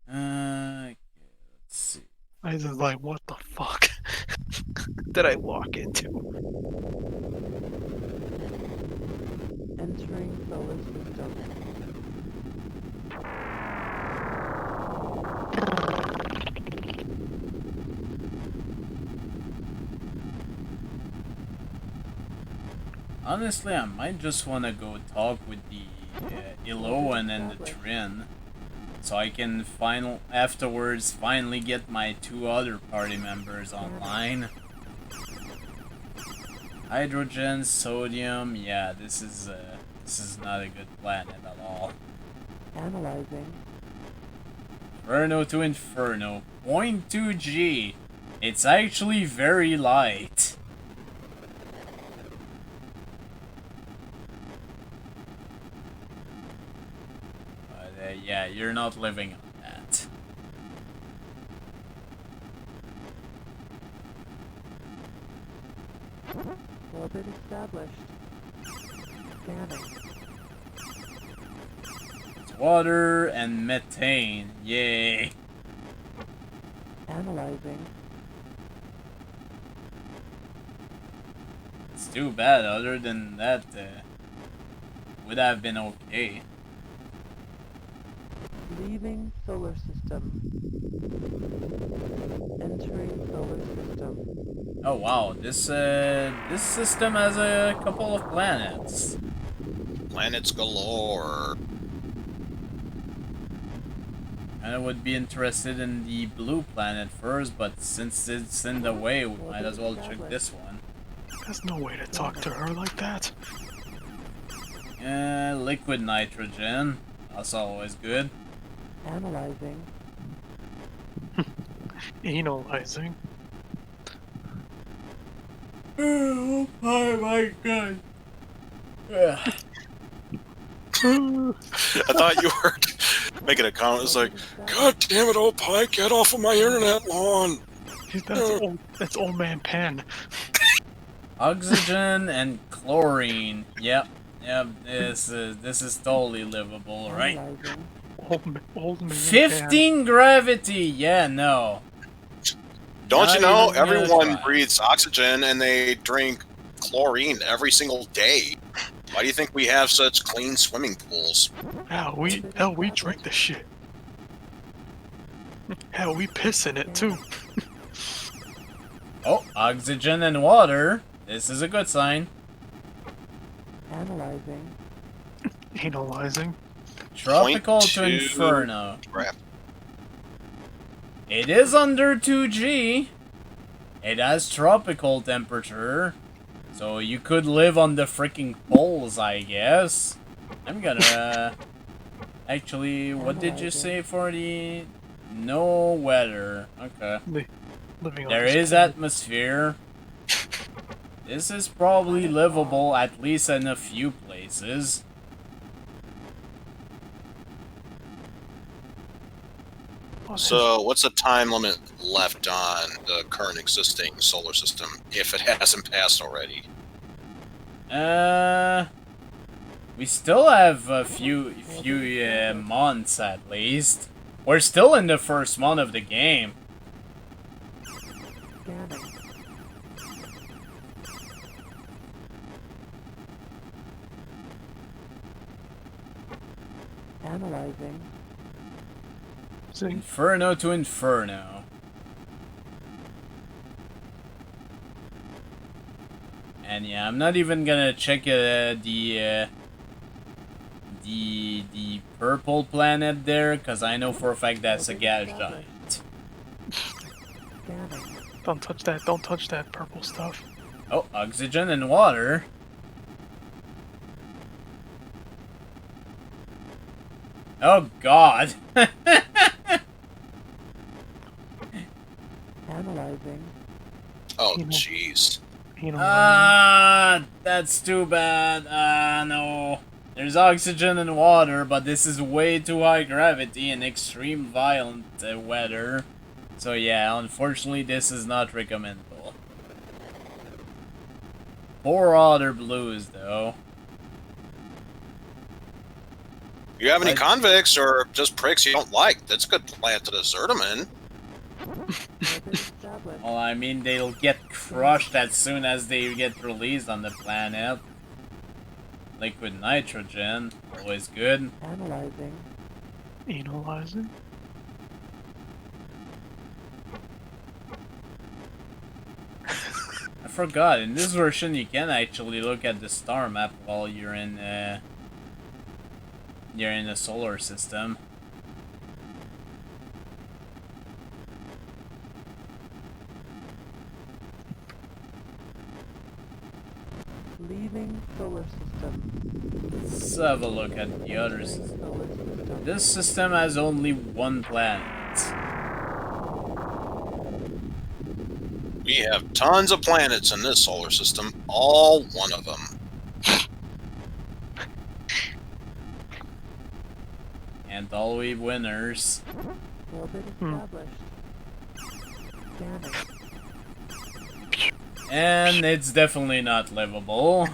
Okay, let's see.
I was like, what the fuck did I walk into?
Entering solar system.
Honestly, I might just want to go talk with the Iloan and the Trin, so I can afterwards finally get my 2 other party members online. Hydrogen, sodium, yeah, this is not a good planet at all.
Analyzing.
Inferno to Inferno, 0.2 G. It's actually very light. But yeah, you're not living on that.
Orbit established. Scanning.
It's water and methane, yay.
Analyzing.
It's too bad, other than that, would have been okay.
Leaving solar system. Entering solar system.
Oh wow, this system has a couple of planets.
Planets galore.
I would be interested in the blue planet first, but since it's in the way, we might as well check this one.
There's no way to talk to her like that.
Liquid nitrogen. That's always good.
Analyzing.
Analyzing.
Oh my god. Yeah.
I thought you were making a comment. It's like, God damn it, old pie, get off of my internet lawn.
That's old man Pan.
Oxygen and chlorine. Yep. This is totally livable, right?
Analyzing.
Old man
15 gravity. Yeah, no.
Don't
Not
you know,
even gonna
everyone
try.
breathes oxygen and they drink chlorine every single day. Why do you think we have such clean swimming pools?
Hell, we drink the shit. Hell, we piss in it too.
Oh, oxygen and water. This is a good sign.
Analyzing.
Analyzing.
Tropical to
0.2
Inferno.
Crap.
It is under 2G. It has tropical temperature. So you could live on the freaking poles, I guess. I'm gonna... Actually, what did you say for the... No weather. Okay.
Living on
There
this
is
planet.
atmosphere. This is probably livable, at least in a few places.
So, what's the time limit left on the current existing solar system if it hasn't passed already?
We still have a few months at least. We're still in the first month of the game.
Scanning. Analyzing.
See?
Inferno to Inferno. And yeah, I'm not even gonna check the purple planet there, cause I know for a fact that's a gas giant.
Scanning.
Don't touch that. Don't touch that purple stuff.
Oh, oxygen and water. Oh God.
Analyzing.
Oh,
You know-
jeez.
You know.
That's too bad. No. There's oxygen and water, but this is way too high gravity and extreme violent weather. So yeah, unfortunately this is not recommendable. Poor other blues though.
You have any
What?
convicts or just pricks you don't like? That's a good plant to desert them in.
Orbit established.
Well, I mean, they'll get crushed as soon as they get released on the planet. Liquid nitrogen, always good.
Analyzing.
Analyzing.
I forgot, in this version you can actually look at the star map while you're in the solar system.
Leaving solar system.
Let's have a look at the others.
Entering solar system.
This system has only one planet.
We have tons of planets in this solar system, all one of them.
And all we winners.
Orbit
Hmm.
established. Scanning.
And it's definitely not livable.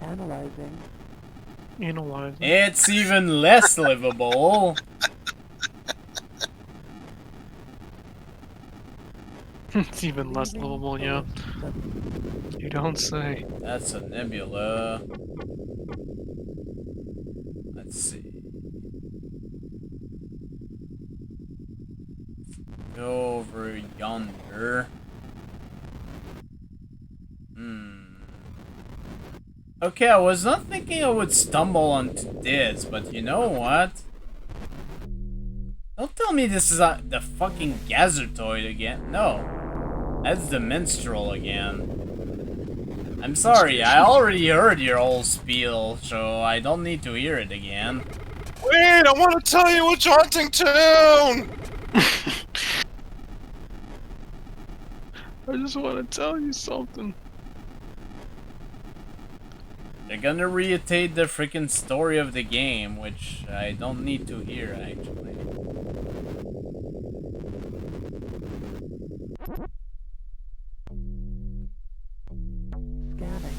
Analyzing.
Analyzing.
It's even less livable.
It's even less
Leaving
livable, yeah.
solar system.
You don't say.
That's a nebula. Let's see. Go over yonder. Okay, I was not thinking I would stumble onto this, but you know what? Don't tell me this is the fucking Gazertoid again. No. That's the Minstrel again. I'm sorry, I already heard your whole spiel, so I don't need to hear it again.
Wait, I want to tell you a jaunting tune!
I just want to tell you something.
They're gonna reiterate the freaking story of the game, which I don't need to hear, actually.
Scanning.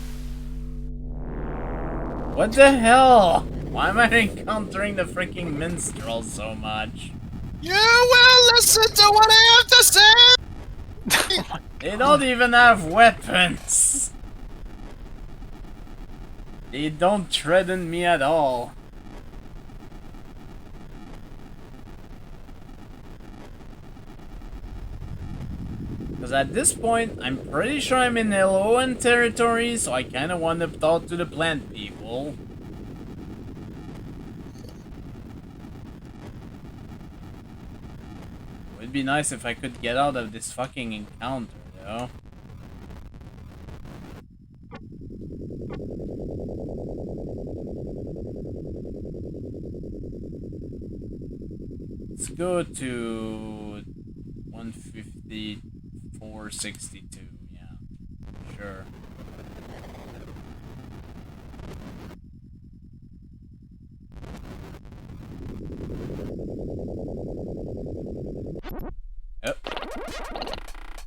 What the hell? Why am I encountering the freaking minstrel so much?
You will listen to what I have to say!
They don't even have weapons! They don't threaten me at all. Because at this point, I'm pretty sure I'm in Eloan territory, so I kind of want to talk to the plant people. It would be nice if I could get out of this fucking encounter, though. Let's go to 154.62. Yeah, sure.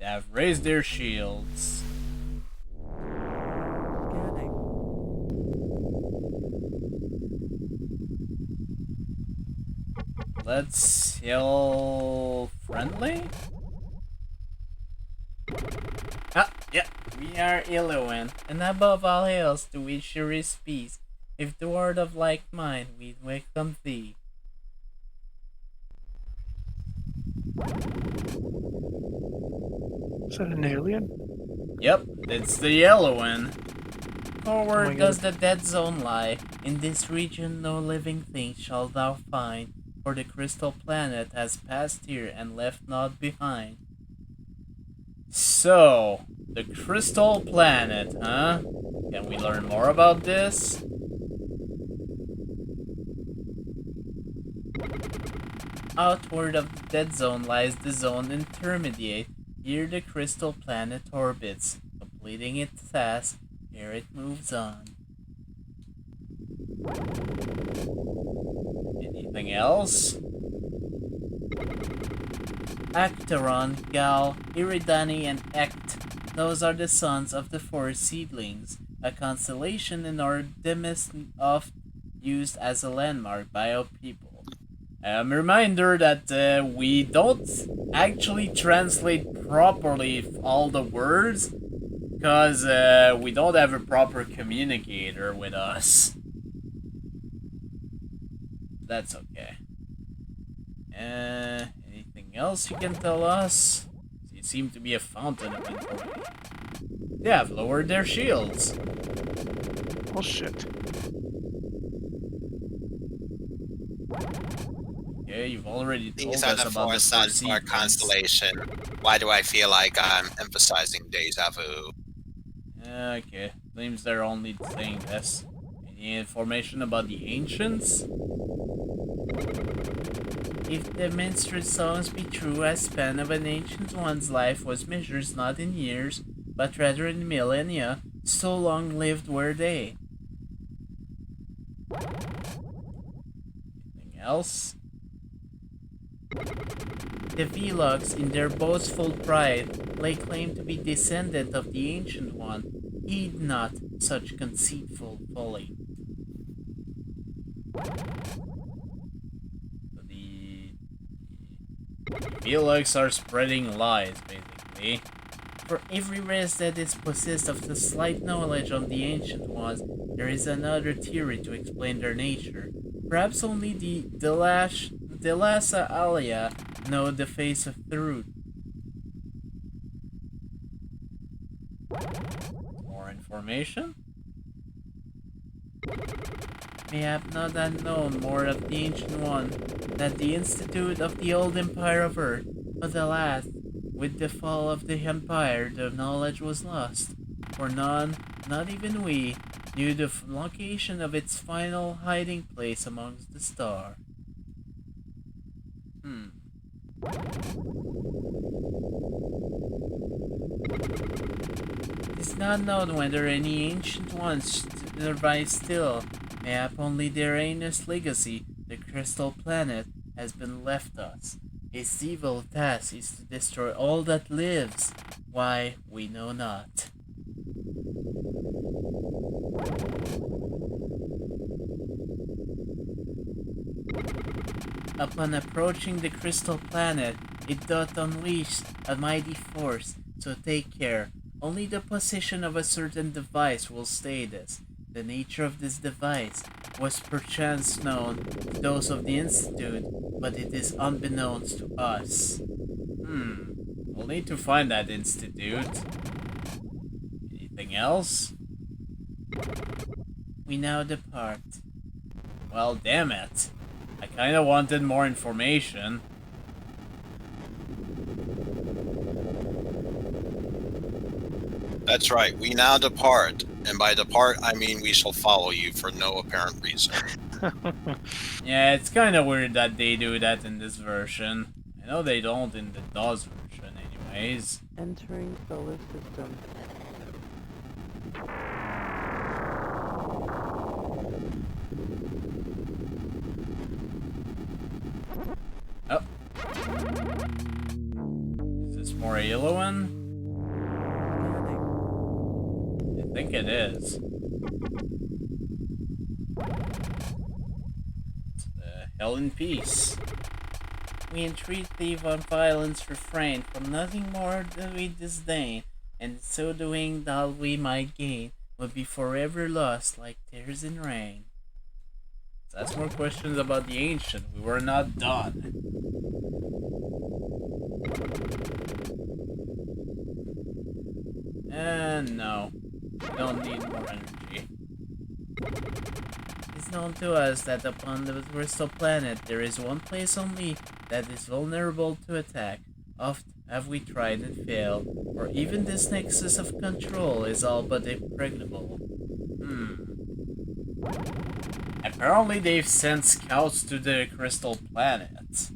have raised their shields.
Scanning.
Let's yell friendly? Ah, yeah, we are Illuin, and above all else to which there is peace. If thou art of like mind, we welcome thee.
Is that an alien?
Yep, it's the yellow one.
Oh my
Forward does
God.
the dead zone lie. In this region no living thing shalt thou find, for the crystal planet has passed here and left naught behind. So, the crystal planet, huh? Can we learn more about this? Outward of the dead zone lies the zone intermediate. Here the crystal planet orbits, completing its task. Here it moves on. Anything else? Acteron, Gal, Iridani, and Ect. Those are the sons of the four seedlings, a constellation in Artemis oft used as a landmark by our people. Reminder that we don't actually translate properly all the words, because we don't have a proper communicator with us. That's okay. Anything else you can tell us? You seem to be a fountain of information. They have lowered their shields.
Oh shit.
Okay, you've already told
These are
us
the
about
four
the
suns of our
sequence.
constellation. Why do I feel like I'm emphasizing deja vu?
Okay, seems they're only saying this. Any information about the ancients? If the minstrel songs be true, a span of an ancient one's life was measured not in years, but rather in millennia, so long lived were they. Anything else? The Uhleks, in their boastful pride, lay claim to be descendant of the Ancient One. Heed not such conceitful folly. The Uhleks are spreading lies, basically. For every race that is possessed of the slight knowledge of the Ancient Ones, there is another theory to explain their nature. Perhaps only the Delasa Alia know the face of truth. More information? May have not unknown more of the Ancient One, that the Institute of the old Empire of Earth, but alas, with the fall of the Empire, the knowledge was lost, for none, not even we, knew the location of its final hiding place amongst the stars. It is not known whether any ancient ones survive still. Mayhap only their heinous legacy, the crystal planet, has been left us. Its evil task is to destroy all that lives. Why, we know not. Upon approaching the crystal planet, it doth unleash a mighty force, so take care. Only the position of a certain device will stay this. The nature of this device was perchance known to those of the Institute, but it is unbeknownst to us. We'll need to find that Institute. Anything else? We now depart. Well, damn it. I kinda wanted more information.
That's right, we now depart. And by depart, I mean we shall follow you for no apparent reason.
Yeah, it's kinda weird that they do that in this version. I know they don't in the DOS version anyways.
Entering solar system.
Oh. Is this more yellow one? think it is. Hell in peace. We entreat thee von violence refrain from nothing more than we disdain, and in so doing all we might gain would be forever lost like tears in rain. That's more questions about the ancient. We were not done. And no, we don't need more energy. It's known to us that upon the crystal planet there is one place only that is vulnerable to attack. Oft have we tried and failed, or even this nexus of control is all but impregnable. Apparently they've sent scouts to the crystal planet.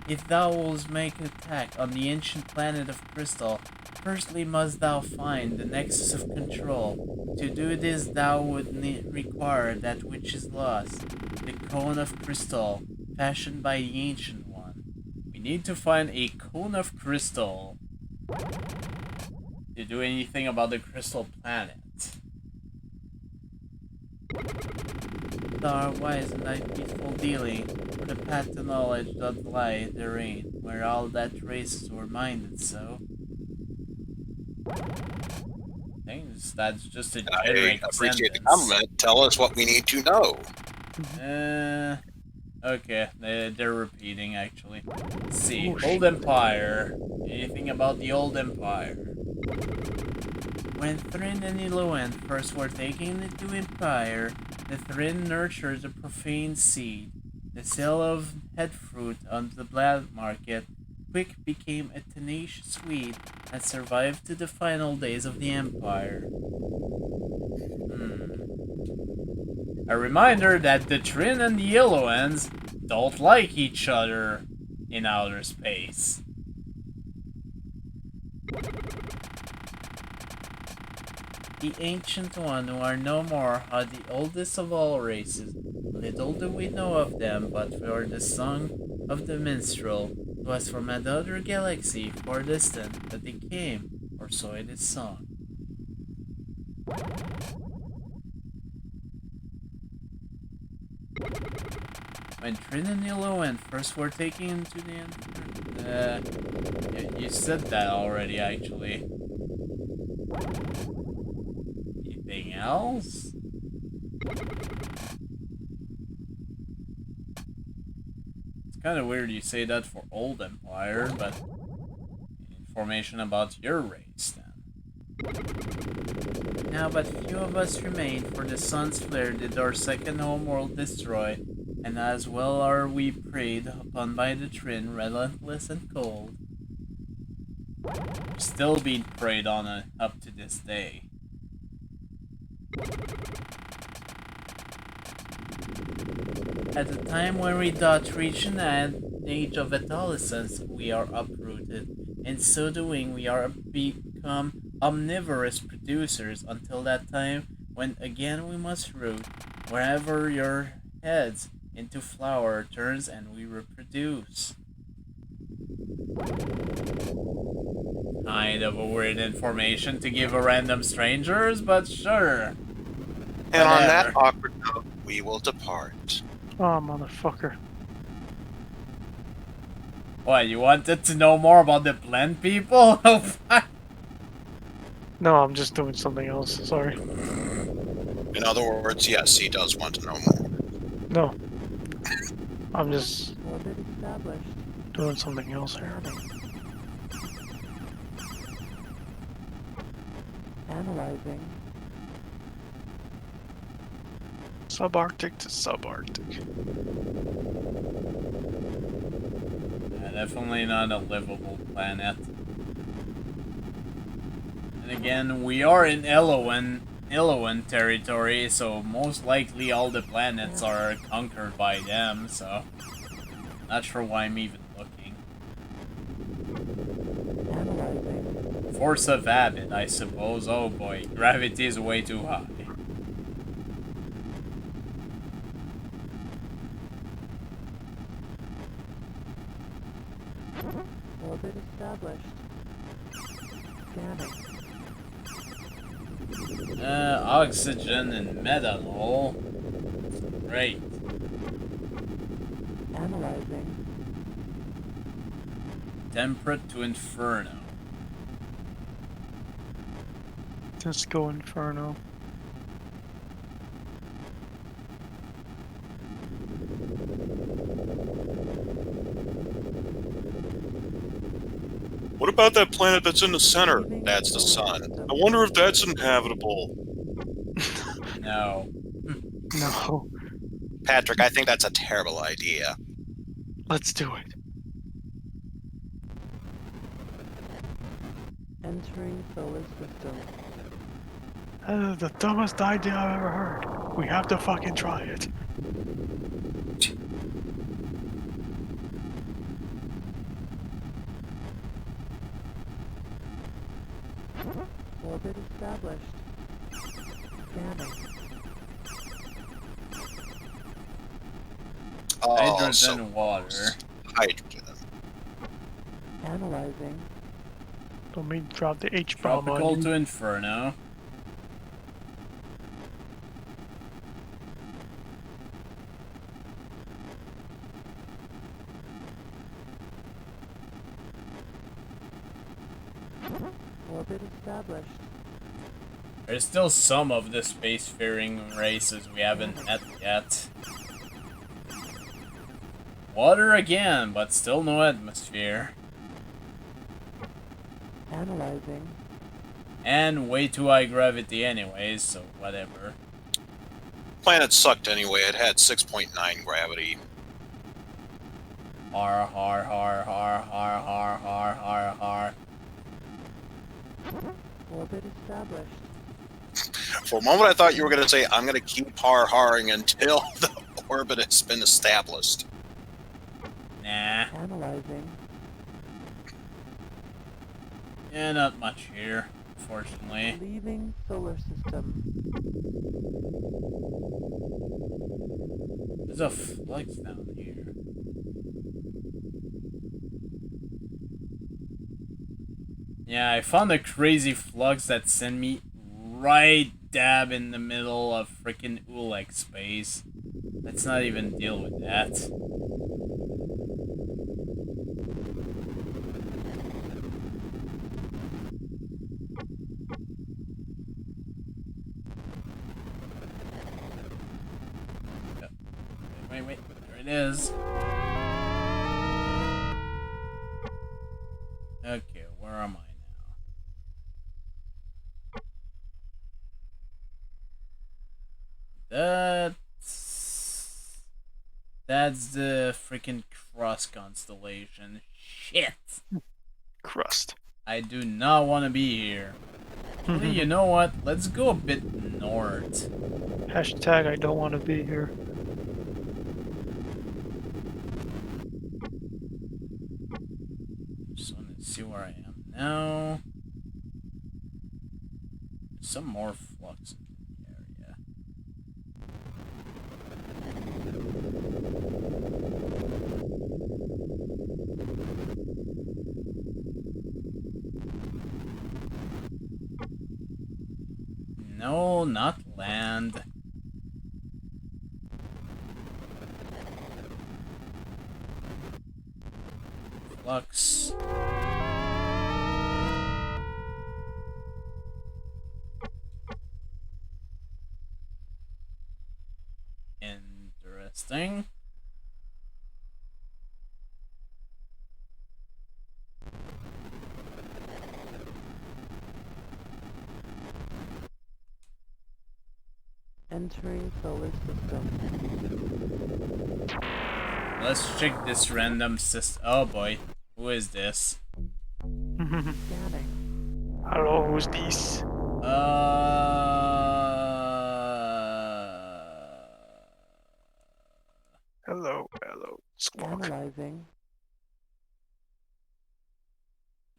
If thou wilt make an attack on the ancient planet of crystal, firstly must thou find the nexus of control. To do this thou would require that which is lost, the cone of crystal, fashioned by the ancient one. We need to find a cone of crystal to do anything about the crystal planet. Thou art wise in thy peaceful dealing, for the path to knowledge doth lie therein, where all that races were minded so. That's just a generic
I appreciate the
sentence.
compliment. Tell us what we need to know.
Okay, they're repeating actually. Let's see,
Oh,
Old Empire. Anything about the Old Empire? When Thrin and Elowen first were taken into Empire, the Thrin nurtured the profane seed. The sale of head fruit on the black market quick became a tenacious weed that survived to the final days of the Empire. A reminder that the Trin and the Yellowens don't like each other in outer space. The Ancient One, who are no more, are the oldest of all races. Little do we know of them, but for the song of the minstrel, it was from another galaxy far distant that they came, or so it is sung. When Trin and Elowen first were taken into the you said that already, actually. Anything else? It's kind of weird you say that for Old Empire, but information about your race then. Now but few of us remain, for the sun's flare did our second homeworld destroy, and as well are we preyed upon by the Trin, relentless and cold. Still being preyed on up to this day. At the time when we doth reach an age of adolescence, we are uprooted. In so doing, we are become omnivorous producers until that time when again we must root wherever your heads into flower turns and we reproduce. Kind of a weird information to give a random strangers, but sure.
And on that
Whatever.
awkward note, we will depart.
Oh, motherfucker.
What, you wanted to know more about the blend people?
No, I'm just doing something else. Sorry.
In other words, yes, he does want to know more.
No. I'm just
Orbit established.
doing something else here.
Analyzing.
Subarctic to subarctic.
Definitely not a livable planet. And again, we are in Elowen territory, so most likely all the planets are conquered by them, so not sure why I'm even looking.
Analyzing.
Force of habit, I suppose. Oh boy, gravity is way too high.
Orbit established. Scanning.
Oxygen and methanol. Great.
Analyzing.
Temperate to Inferno.
Just go Inferno.
What about that planet that's in the center? That's the sun. I wonder if that's inhabitable.
No.
No.
Patrick, I think that's a terrible idea.
Let's do it.
Entering solar system.
The dumbest idea I've ever heard. We have to fucking try it.
Orbit established. Scanning.
Oh,
Hydrogen
so
and water.
hydrogen.
Analyzing.
Don't mean to drop the H bomb on
Tropical
you.
to Inferno.
Orbit established.
There's still some of the spacefaring races we haven't met yet. Water again, but still no atmosphere.
Analyzing.
And way too high gravity anyways, so whatever.
Planet sucked anyway. It had 6.9 gravity.
Har har har har har har har har har.
Orbit established.
For a moment, I thought you were going to say, I'm going to keep har-harring until the orbit has been established.
Nah.
Analyzing.
Yeah, not much here, unfortunately.
Leaving solar system.
There's a flux down here. Yeah, I found a crazy flux that sent me right dab in the middle of freaking Uhleks space. Let's not even deal with that. Wait, there it is. Okay, where am I now? That's the freaking Cross constellation. Shit!
Crust.
I do not want to be here. Actually, you know what? Let's go a bit north.
Hashtag I don't want to be here.
Just want to see where I am now. There's some more flux in the area. No, not land. Flux. Interesting.
Entering solar system.
Let's check this random system. Oh boy, who is this?
Scanning.
Hello, who's this? Hello, squawk.
Analyzing.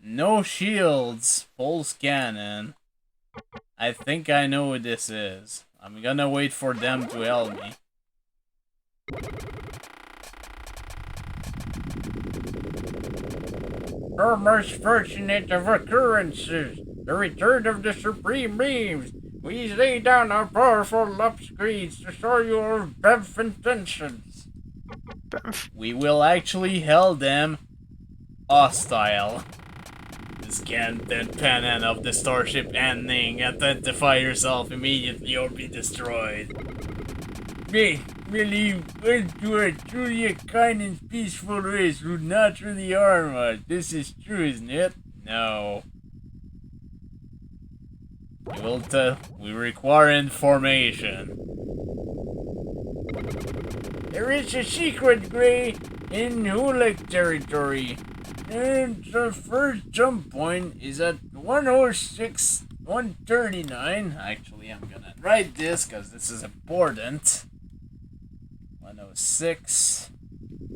No shields. Full scanning. I think I know who this is. I'm gonna wait for them to help me. Our most fortunate of occurrences. The return of the Supreme Beams. We lay down our powerful upgrades to show you our best intentions. We will actually held them hostile. Scan the PanAnning of the starship PanAnning. Identify yourself immediately or be destroyed. We believe to a truly kind and peaceful race who naturally harm us. This is true, isn't it? No. We require information. There is a secret gray in Uhleks territory. And the first jump point is at 106, 139. Actually, I'm gonna write this because this is important. 106.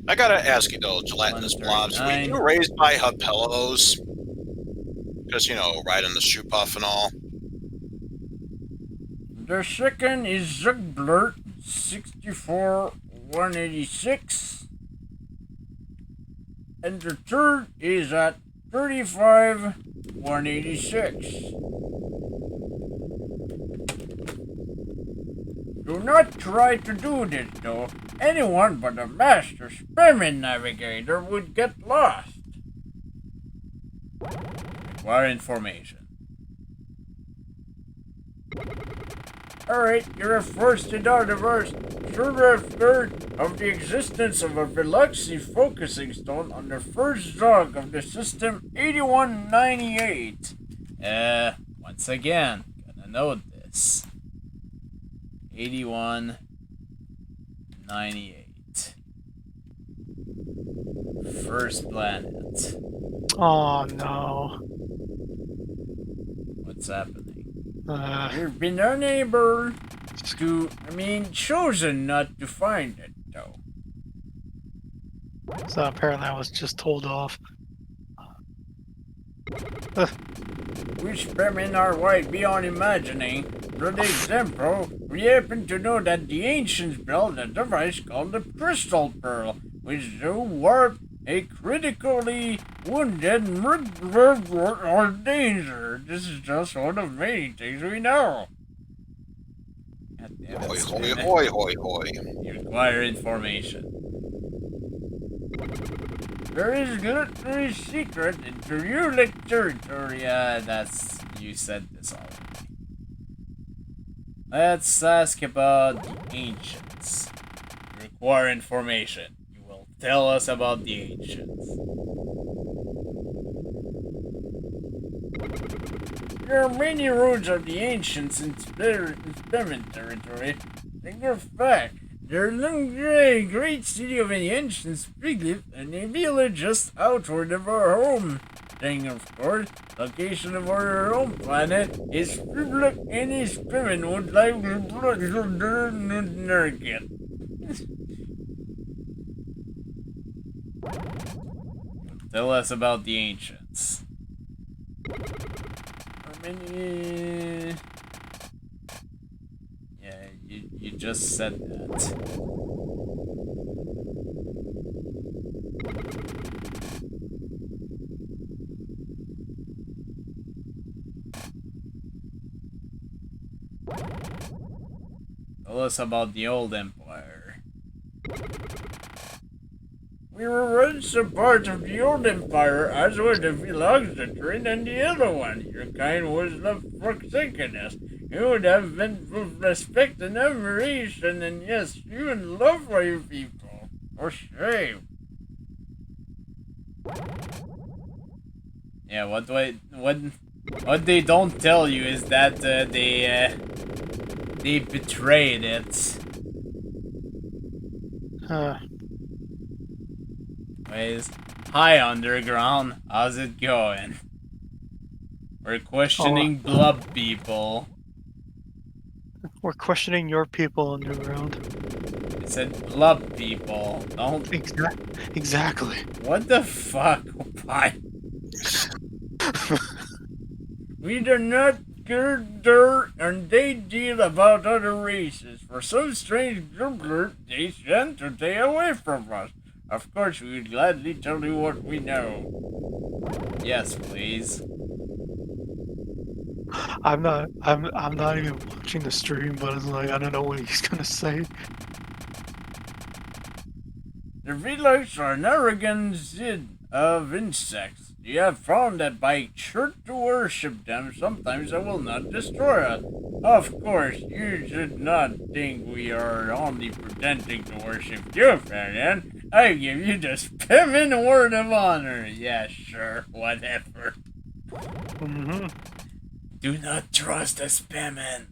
I gotta ask you though, gelatinous blobs, were you raised by Hapellos? Because, you know, riding the shoe puff and all.
The second is Zugblurt, 64, 186. And the third is at 35, 186. Do not try to do this, though. Anyone but a master spearman navigator would get lost. Require information. Alright, you're forced to Dardiverse. Should have heard of the existence of a Veluxy focusing stone on the first log of the system 8198. Once again, gonna note this. 8198. First planet.
Oh no.
What's happening? You've been unable to, chosen not to find it, though.
So apparently I was just told off.
Which women are wide beyond imagining. For the example, we happen to know that the ancients built a device called the Crystal Pearl, which do warp a critically wounded or danger. This is just one of many things we know.
Hoi, hoi, hoi, hoi, hoi.
You require information. There is literally secret into Uhleks territory. You said this already. Let's ask about the ancients. You require information. You will tell us about the ancients. There are many roads of the ancients in experiment territory. In fact, there is a great city of the ancients, Piglet, and a village just outward of our home. Thing, of course, location of our home planet is Piglet and his women would like to Nurget. Tell us about the ancients. Yeah, you just said that. Tell us about the old empire. We were once a part of the old empire, as were the Philosopher and the other one. Your kind was love forsaken us. You would have been full of respect and admiration, and yes, even love for your people. For shame. Yeah, what they don't tell you is that they betrayed it.
Huh.
Anyways, hi Underground, how's it going? We're questioning blob people.
We're questioning your people, Underground.
I said blob people, don't...
Exactly.
What the fuck? Why? We do not girder and they deal about other races. For some strange grumbler, they send to stay away from us. Of course, we would gladly tell you what we know. Yes, please.
I'm not even watching the stream, but it's like I don't know what he's gonna say.
The Uhleks are an arrogant zid of insects. You have found that by sure to worship them, sometimes I will not destroy us. Of course, you should not think we are only pretending to worship you, PanAnning. I give you the Spearman word of honor. Yeah, sure, whatever.
Mm-hmm.
Do not trust the Spearman.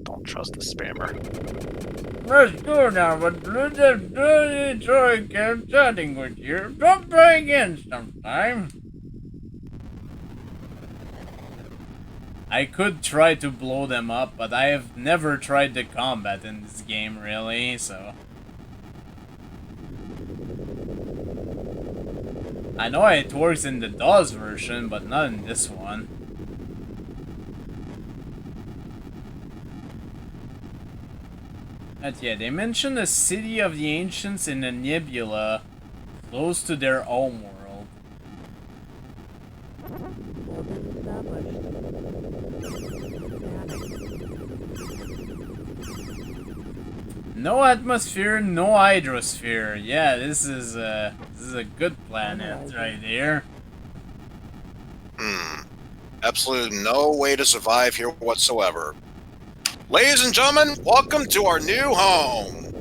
Don't trust the spammer.
Let's go now, but let's enjoy chatting with you. Drop by again sometime. I could try to blow them up, but I have never tried the combat in this game, really, so... I know it works in the DOS version, but not in this one. But yeah, they mention the city of the ancients in the nebula, close to their home world.
Orbit established. PanAnning.
No atmosphere, no hydrosphere. Yeah, this is a good planet right here.
Absolutely no way to survive here whatsoever. Ladies and gentlemen, welcome to our new home.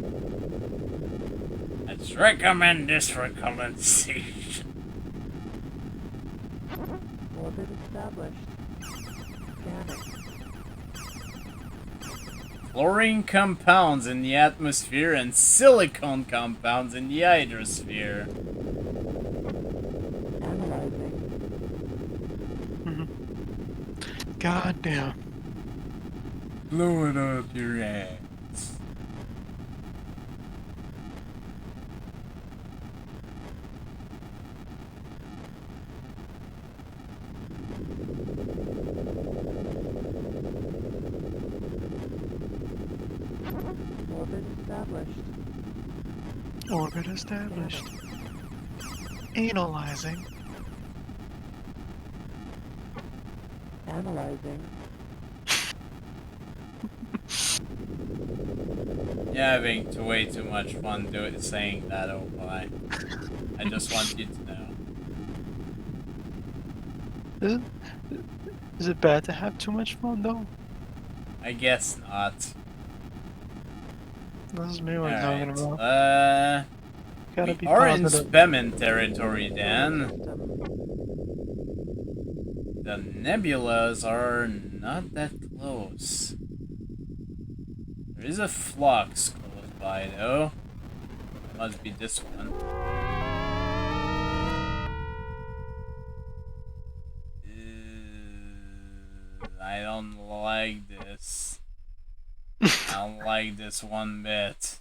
Let's recommend this for colonization.
Orbit established. PanAnning.
Chlorine compounds in the atmosphere and silicon compounds in the hydrosphere.
Analyzing.
God damn.
Blow it up your ass.
Orbit established.
Orbit established. Analyzing.
Analyzing.
You're having way too much fun saying that, oh boy. I just want you to know.
Is it bad to have too much fun though?
I guess not.
This is me what I'm talking about. Gotta be
We are in
positive.
Spearman territory then.
System.
The nebulas are not that close. There is a flux close by though. Must be this one. I don't like this. I don't like this one bit.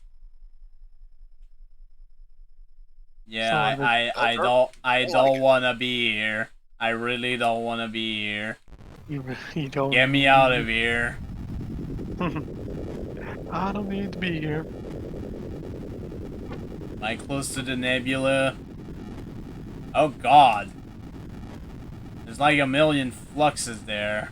Yeah, I don't wanna be here. I really don't wanna be here.
You don't.
Get me out of here.
I don't need to be here.
Am I close to the nebula? Oh god. There's like a million fluxes there.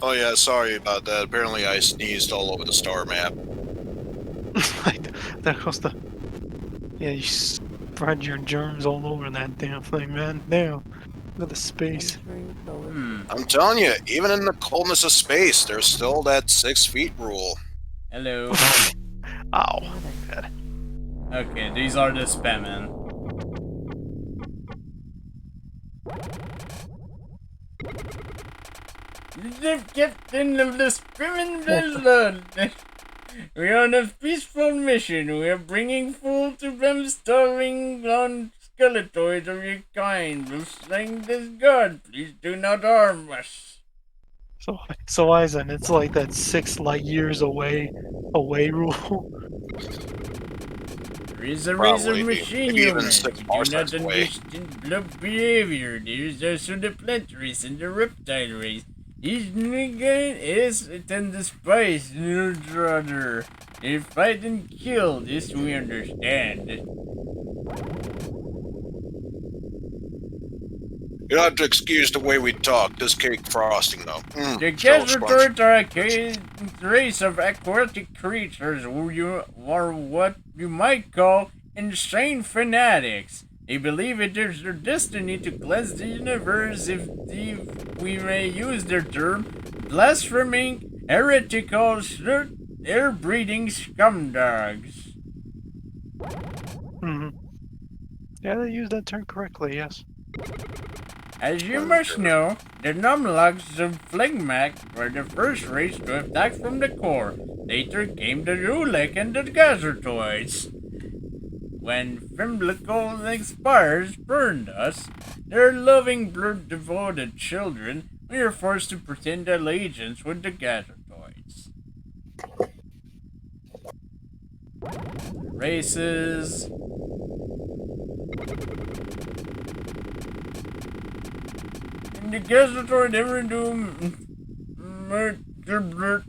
Oh yeah, sorry about that. Apparently I sneezed all over the star map.
There goes the. Yeah, you spread your germs all over that damn thing, man. Damn. Look at the space.
Entering solar
I'm telling you, even in the coldness of space, there's still that 6 feet rule.
Hello.
Ow. God.
Okay, these are the Spearmen. The captain of the Spearman Blood. We are on a peaceful mission. We are bringing food to them starving on skeletoids of your kind. We'll sling this god. Please do not harm us.
So Eisen, it's like that 6 light years away rule.
There is a
Probably,
razor machine
maybe even
human.
6
You do
parsecs
not
away.
understand blood behavior. There is also the plant race and the reptile race. Each nigga is and despise each other. They fight and kill, this we understand.
You don't have to excuse the way we talk. This cake frosting, though.
The
Still scrunchy.
Gazetors are a race of aquatic creatures who are what you might call insane fanatics. They believe it is their destiny to cleanse the universe if we may use their term, blaspheming, heretical, air-breeding scumdogs.
Mm-hmm. Yeah, they use that term correctly, yes.
As you must know, the Numlugs of Phlegmac were the first race to attack from the core. Later came the Uhleks and the Gazertoids. When Fimblical expires burned us, their loving blood-devoted children, we are forced to pretend allegiance with the Gazertoids. Races. The Gazetoid never do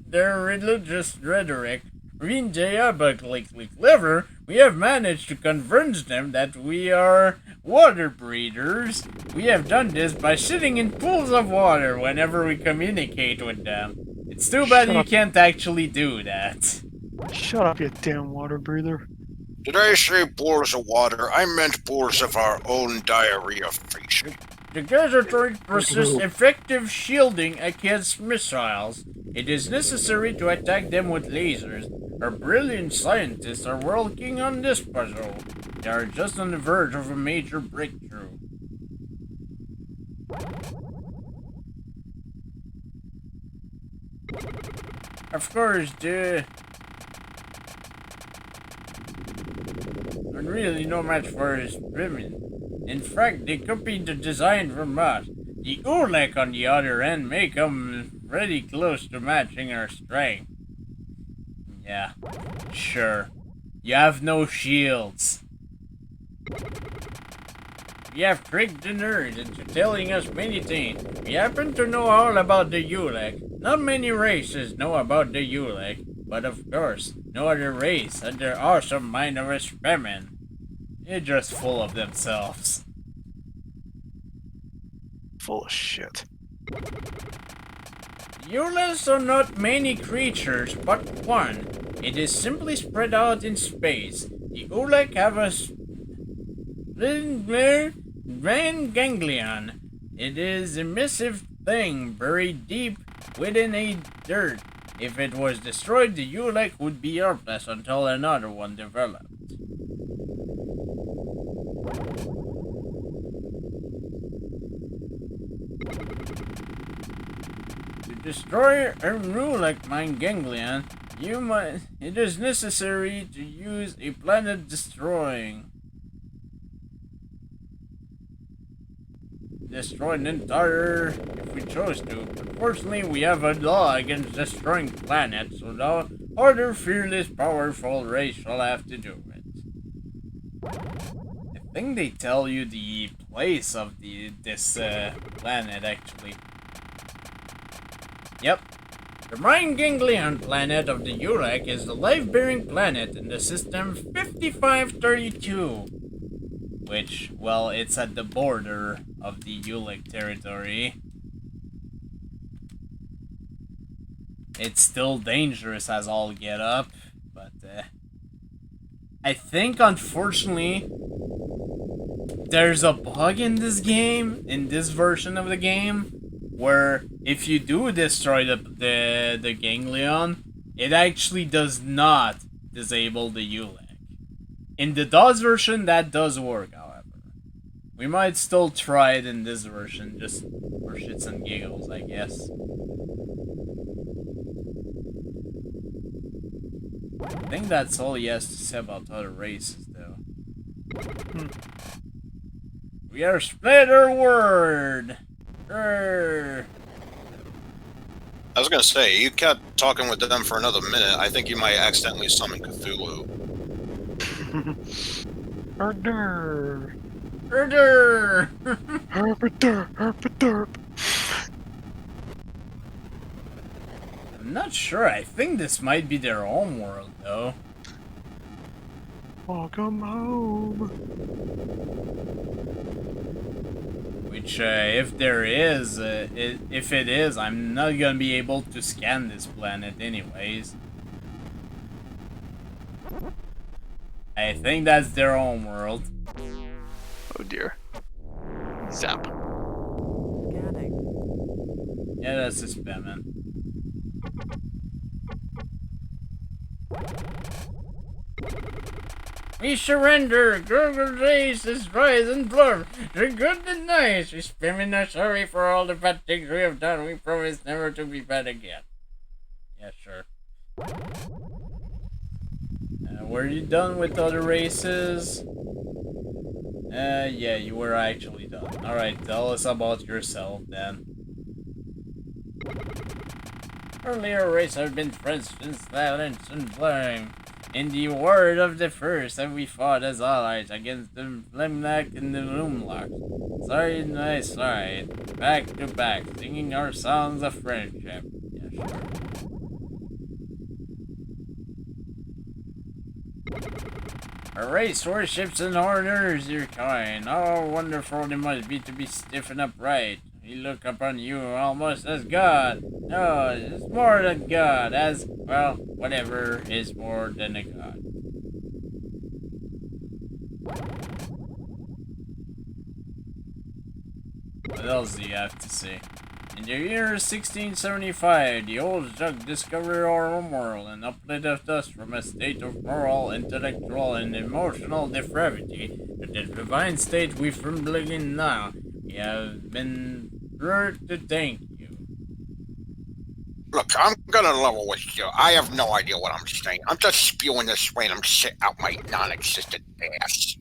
their religious rhetoric. Being diabolically clever, we have managed to convince them that we are water breeders. We have done this by sitting in pools of water whenever we communicate with them. It's too bad you can't actually do that.
Shut up, you damn water breather.
Did I say pools of water? I meant pools of our own diarrhea feces.
The Gazetoid possess effective shielding against missiles. It is necessary to attack them with lasers. Our brilliant scientists are working on this puzzle. They are just on the verge of a major breakthrough. Of course, are really no match for his women. In fact, they copied the design from us. The Uhleks, on the other hand, may come pretty close to matching our strength. Yeah, sure. You have no shields. We have tricked the nerd into telling us many things. We happen to know all about the Uhleks. Not many races know about the Uhleks, but of course, no other race had their awesome mind of a spearman. They're just full of themselves.
Full of shit.
Uhleks are not many creatures, but one. It is simply spread out in space. The Uhleks have a grand ganglion. It is a massive thing buried deep within a dirt. If it was destroyed, the Uhleks would be helpless until another one developed. To destroy a Uhlek mind ganglion, it is necessary to use a planet destroy an entire if we chose to. Unfortunately, we have a law against destroying planets, so the other fearless, powerful race shall have to do it. I think they tell you the place of this planet, actually. Yep. The Mind Ganglion planet of the Uhleks is the life-bearing planet in the system 5532. Which, well, it's at the border of the Uhlek territory. It's still dangerous as all get up, but I think, unfortunately, there's a bug in this game, in this version of the game, where if you do destroy the ganglion, it actually does not disable the Uhlek. In the DOS version, that does work, however. We might still try it in this version, just for shits and giggles, I guess. I think that's all he has to say about other races, though. We are Splitter Word!
I was gonna say, you kept talking with them for another minute. I think you might accidentally summon Cthulhu.
Herder!
Herder!
Herder!
I'm not sure. I think this might be their home world, though.
Welcome home.
We Which, if there is, if it is, I'm not gonna be able to scan this planet anyways. I think that's their home world.
Oh dear. Zap.
Scanning.
Yeah, that's a spammin'. We surrender! Gurgle race is rise and blur. The good and nice. We spamming are sorry for all the bad things we have done. We promise never to be bad again. Yeah, sure. Were you done with other races? Yeah, you were actually done. Alright, tell us about yourself then. Earlier races have been friends since silence and blame. In the word of the first, and we fought as allies against the Flemnak and the Loomlock. Sorry, nice side. Back to back, singing our songs of friendship. Yeah, sure. Our race worships and honors your kind. How wonderful it must be to be stiff and upright. We look upon you almost as God. No, it's more than God, as, well, whatever is more than a God. What else do you have to say? In the year 1675, the old Jug discovered our homeworld and uplifted us from a state of moral, intellectual, and emotional depravity to the divine state we firmly in now. We have been proud to thank you.
Look, I'm gonna level with you. I have no idea what I'm saying. I'm just spewing this random shit out my non-existent ass.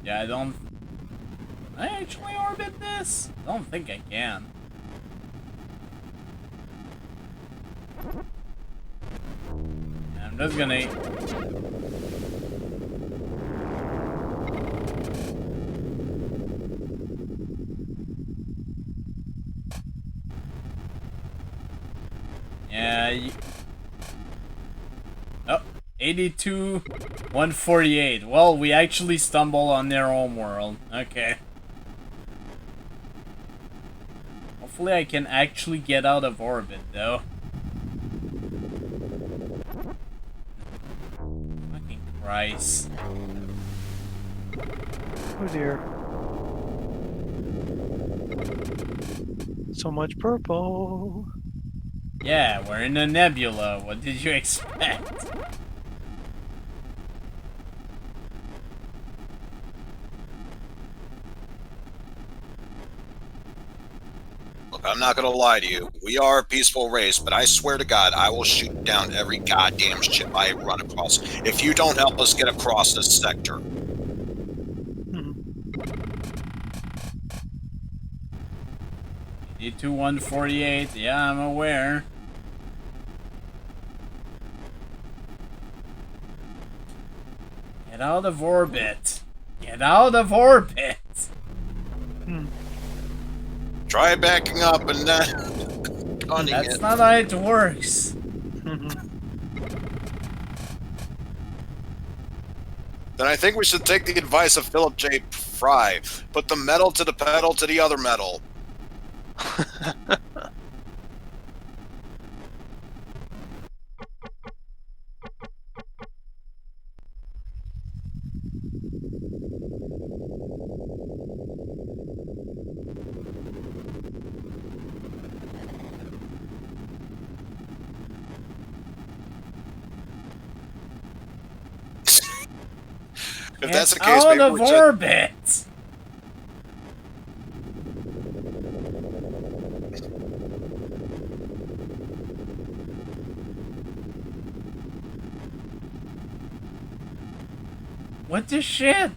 Yeah, I don't... Can I actually orbit this? I don't think I can. Yeah, I'm just gonna... Yeah, oh, 82, 148. Well, we actually stumble on their home world. Okay. Hopefully I can actually get out of orbit, though. Fucking Christ.
Oh dear. So much purple.
Yeah, we're in a nebula. What did you expect?
Look, I'm not gonna lie to you. We are a peaceful race, but I swear to God, I will shoot down every goddamn ship I run across if you don't help us get across this sector.
82, 148. Yeah, I'm aware. Get out of orbit. Get out of orbit.
Try backing up and gunning
That's
it.
not how it works.
Then I think we should take the advice of Philip J. Fry. Put the metal to the pedal to the other metal. If that's the case,
out
maybe
of
we should...
orbit. What the shit?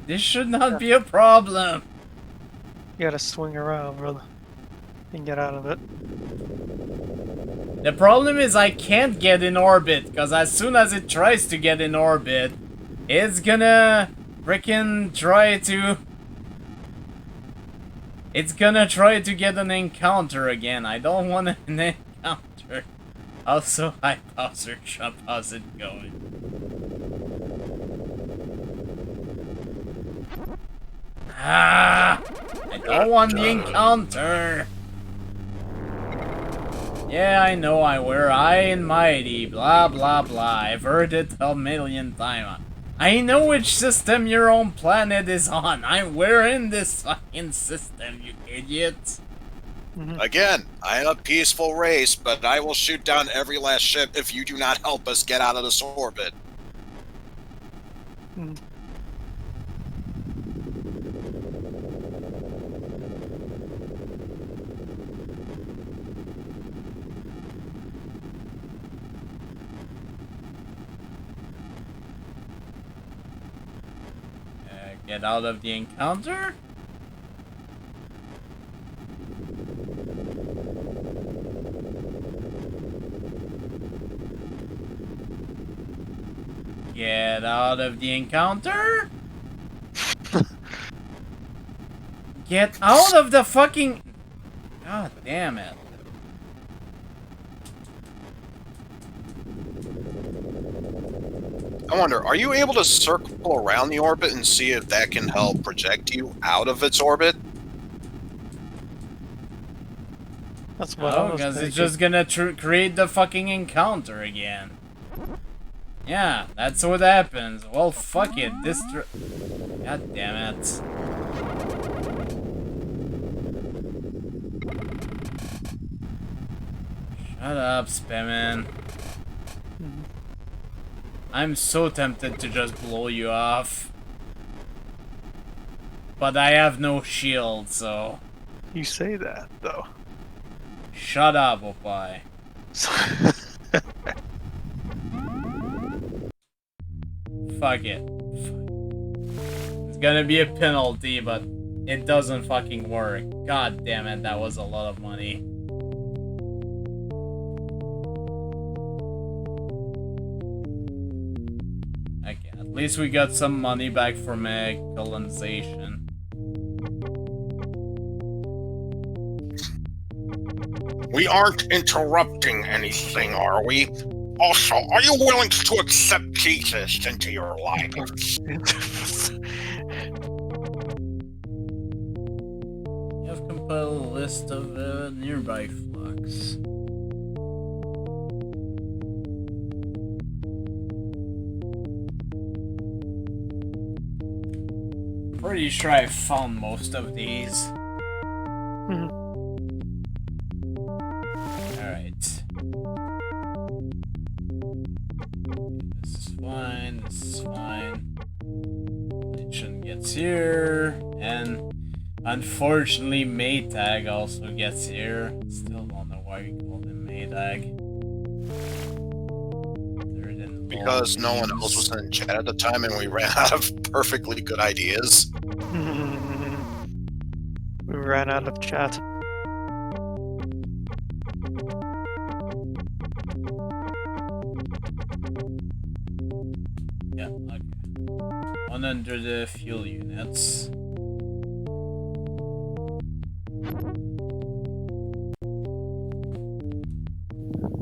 This should not be a problem.
You gotta swing around, brother, and get out of it.
The problem is I can't get in orbit, because as soon as it tries to get in orbit, it's gonna frickin' try to... It's gonna try to get an encounter again. I don't want an encounter. Also, hi, Bowser Trump. How's it going? Ah! I don't want the encounter. Yeah, I know we're high and mighty, blah blah blah. I've heard it a million times. I know which system your own planet is on. We're in this fucking system, you idiot.
Again, I am a peaceful race, but I will shoot down every last ship if you do not help us get out of this orbit.
Get out of the encounter? Get out of the encounter? Get out of the fucking... God damn it.
I wonder, are you able to circle around the orbit and see if that can help project you out of its orbit?
That's what I was
because
thinking.
it's just gonna create the fucking encounter again. Yeah, that's what happens. Well, fuck it. God damn it. Shut up, Spammin. I'm so tempted to just blow you off. But I have no shield, so...
You say that, though.
Shut up, Opie. Fuck it. It's gonna be a penalty, but it doesn't fucking work. God damn it, that was a lot of money. Okay, at least we got some money back from colonization.
We aren't interrupting anything, are we? Also, are you willing to accept Jesus into your life?
You have compiled a list of nearby flux. Pretty sure I found most of these. Alright. This is fine, this is fine. Legion gets here, and unfortunately Maytag also gets here. Still don't know why we called him Maytag.
Because no one else was in chat at the time and we ran out of perfectly good ideas.
We ran out of chat.
Yeah, okay. 100 fuel units.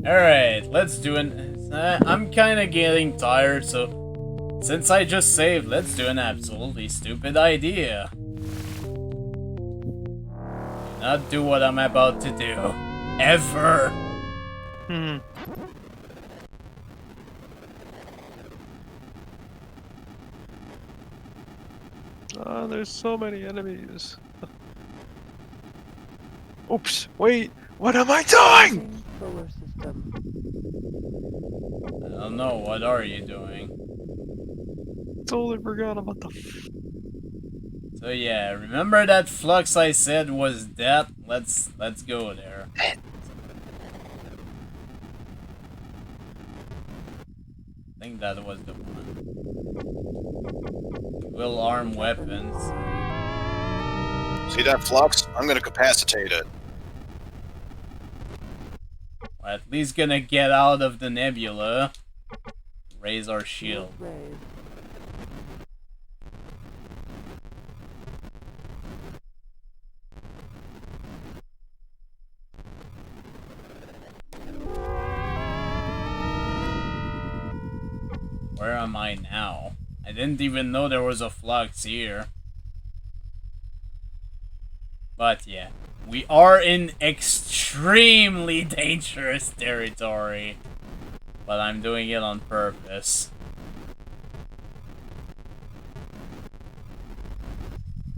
Alright, let's do an... I'm kinda getting tired, so... Since I just saved, let's do an absolutely stupid idea. Do not do what I'm about to do. Ever!
Oh, there's so many enemies. Oops, wait, what am I doing?
Solar system.
I don't know, what are you doing?
Totally forgot about the...
So yeah, remember that flux I said was death? Let's go there. I think that was the one. Will arm weapons.
See that flux? I'm gonna capacitate it.
We're at least gonna get out of the nebula. Raise our shield.
Raised.
Where am I now? I didn't even know there was a flux here. But yeah, we are in extremely dangerous territory. But I'm doing it on purpose.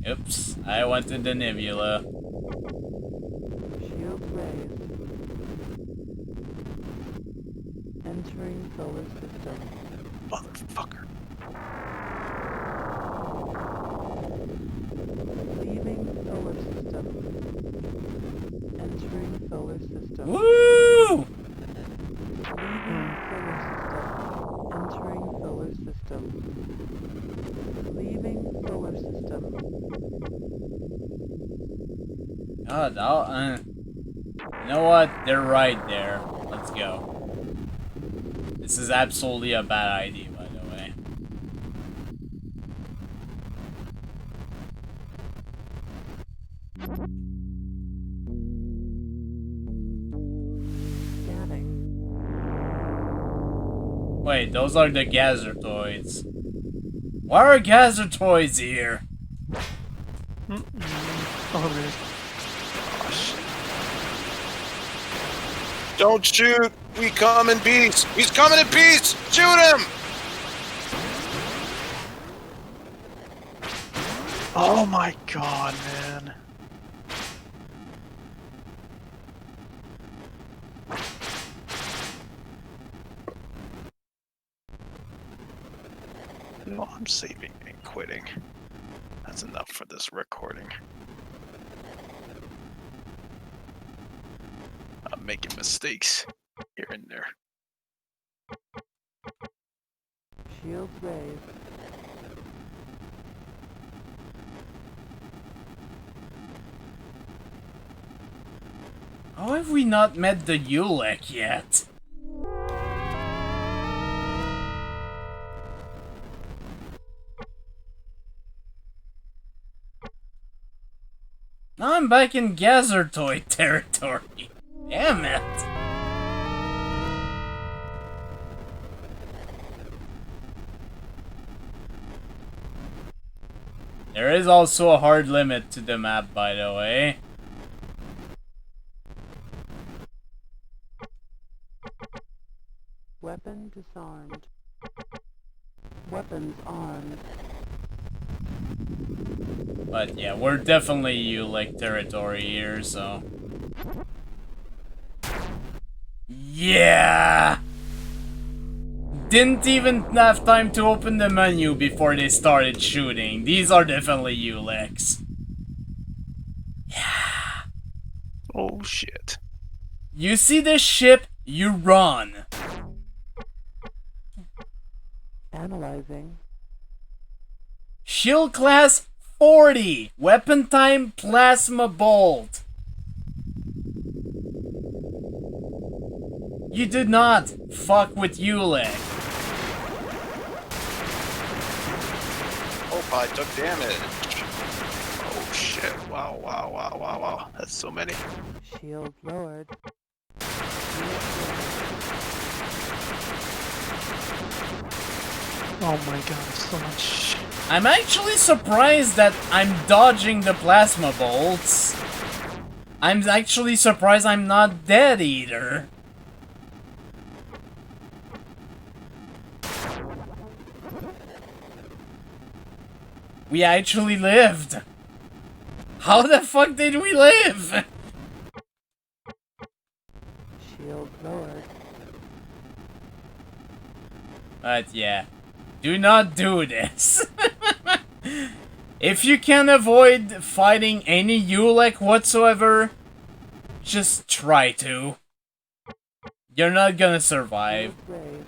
Oops, I went to the nebula.
Shield raised. Entering solar system.
Motherfucker.
Leaving solar system. Entering solar system.
Woo!
Leaving solar system. Entering solar system. Leaving solar system.
God, you know what? They're right there. Let's go. This is absolutely a bad idea, by the way.
Scanning.
Wait, those are the Gazertoids. Why are Gazertoids here?
Oh, man. Oh, shit.
Don't shoot! We come in peace! He's coming in peace! Shoot him!
Oh my god, man. No, I'm saving and quitting. That's enough for this recording. I'm making mistakes here and there.
Shields raised.
How have we not met the Uhlek yet? Now I'm back in Gazertoid territory. Damn it. There is also a hard limit to the map, by the way.
Weapon disarmed. Weapons armed.
But yeah, we're definitely Uhlek territory here, so... Yeah! Didn't even have time to open the menu before they started shooting. These are definitely Uhleks. Yeah.
Oh shit.
You see this ship, you run.
Analyzing.
Shield class 40. Weapon time plasma bolt. You do not fuck with Uhlek.
Oh, I took damage.
Oh shit. Wow, wow, wow, wow, wow. That's so many.
Shield lowered.
Oh my god, so much shit.
I'm actually surprised that I'm dodging the plasma bolts. I'm actually surprised I'm not dead either. We actually lived. How the fuck did we live?
Shield lowered.
But yeah, do not do this. If you can avoid fighting any Uhlek whatsoever, just try to. You're not gonna survive.
Shield raised.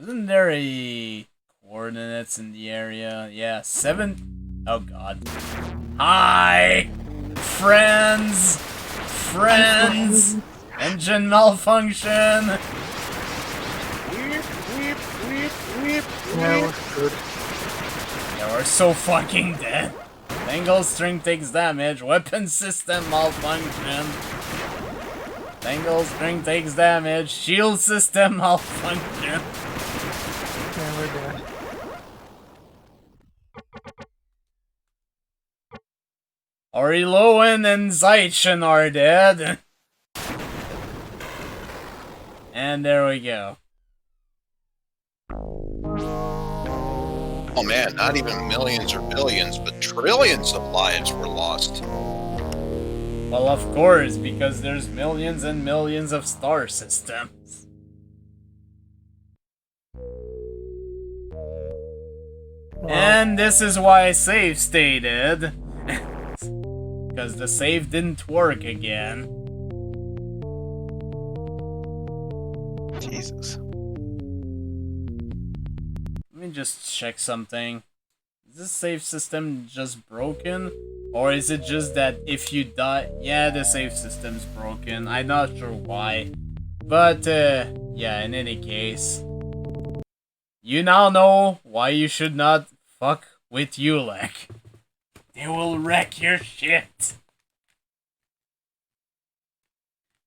Isn't there a coordinates in the area? Yeah, 7. Oh god. Hi! Friends! Friends! Engine malfunction!
Weep, weep, weep, weep,
Yeah,
weep.
we're good.
Yeah, we're so fucking dead. Tangle string takes damage. Weapon system malfunction. Tangle string takes damage. Shield system malfunction.
Yeah, we're dead.
Oriloan and Zeichen are dead. And there we go.
Oh man, not even millions or billions, but trillions of lives were lost.
Well, of course, because there's millions and millions of star systems. And this is why save stated. Because the save didn't work again.
Jesus.
Let me just check something. Is this save system just broken? Or is it just that if you die... Yeah, the save system's broken. I'm not sure why. But, yeah, in any case... You now know why you should not fuck with Uhleks. They will wreck your shit.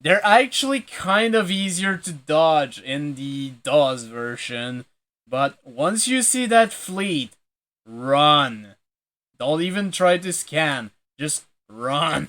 They're actually kind of easier to dodge in the DOS version. But once you see that fleet, run. Don't even try to scan. Just run.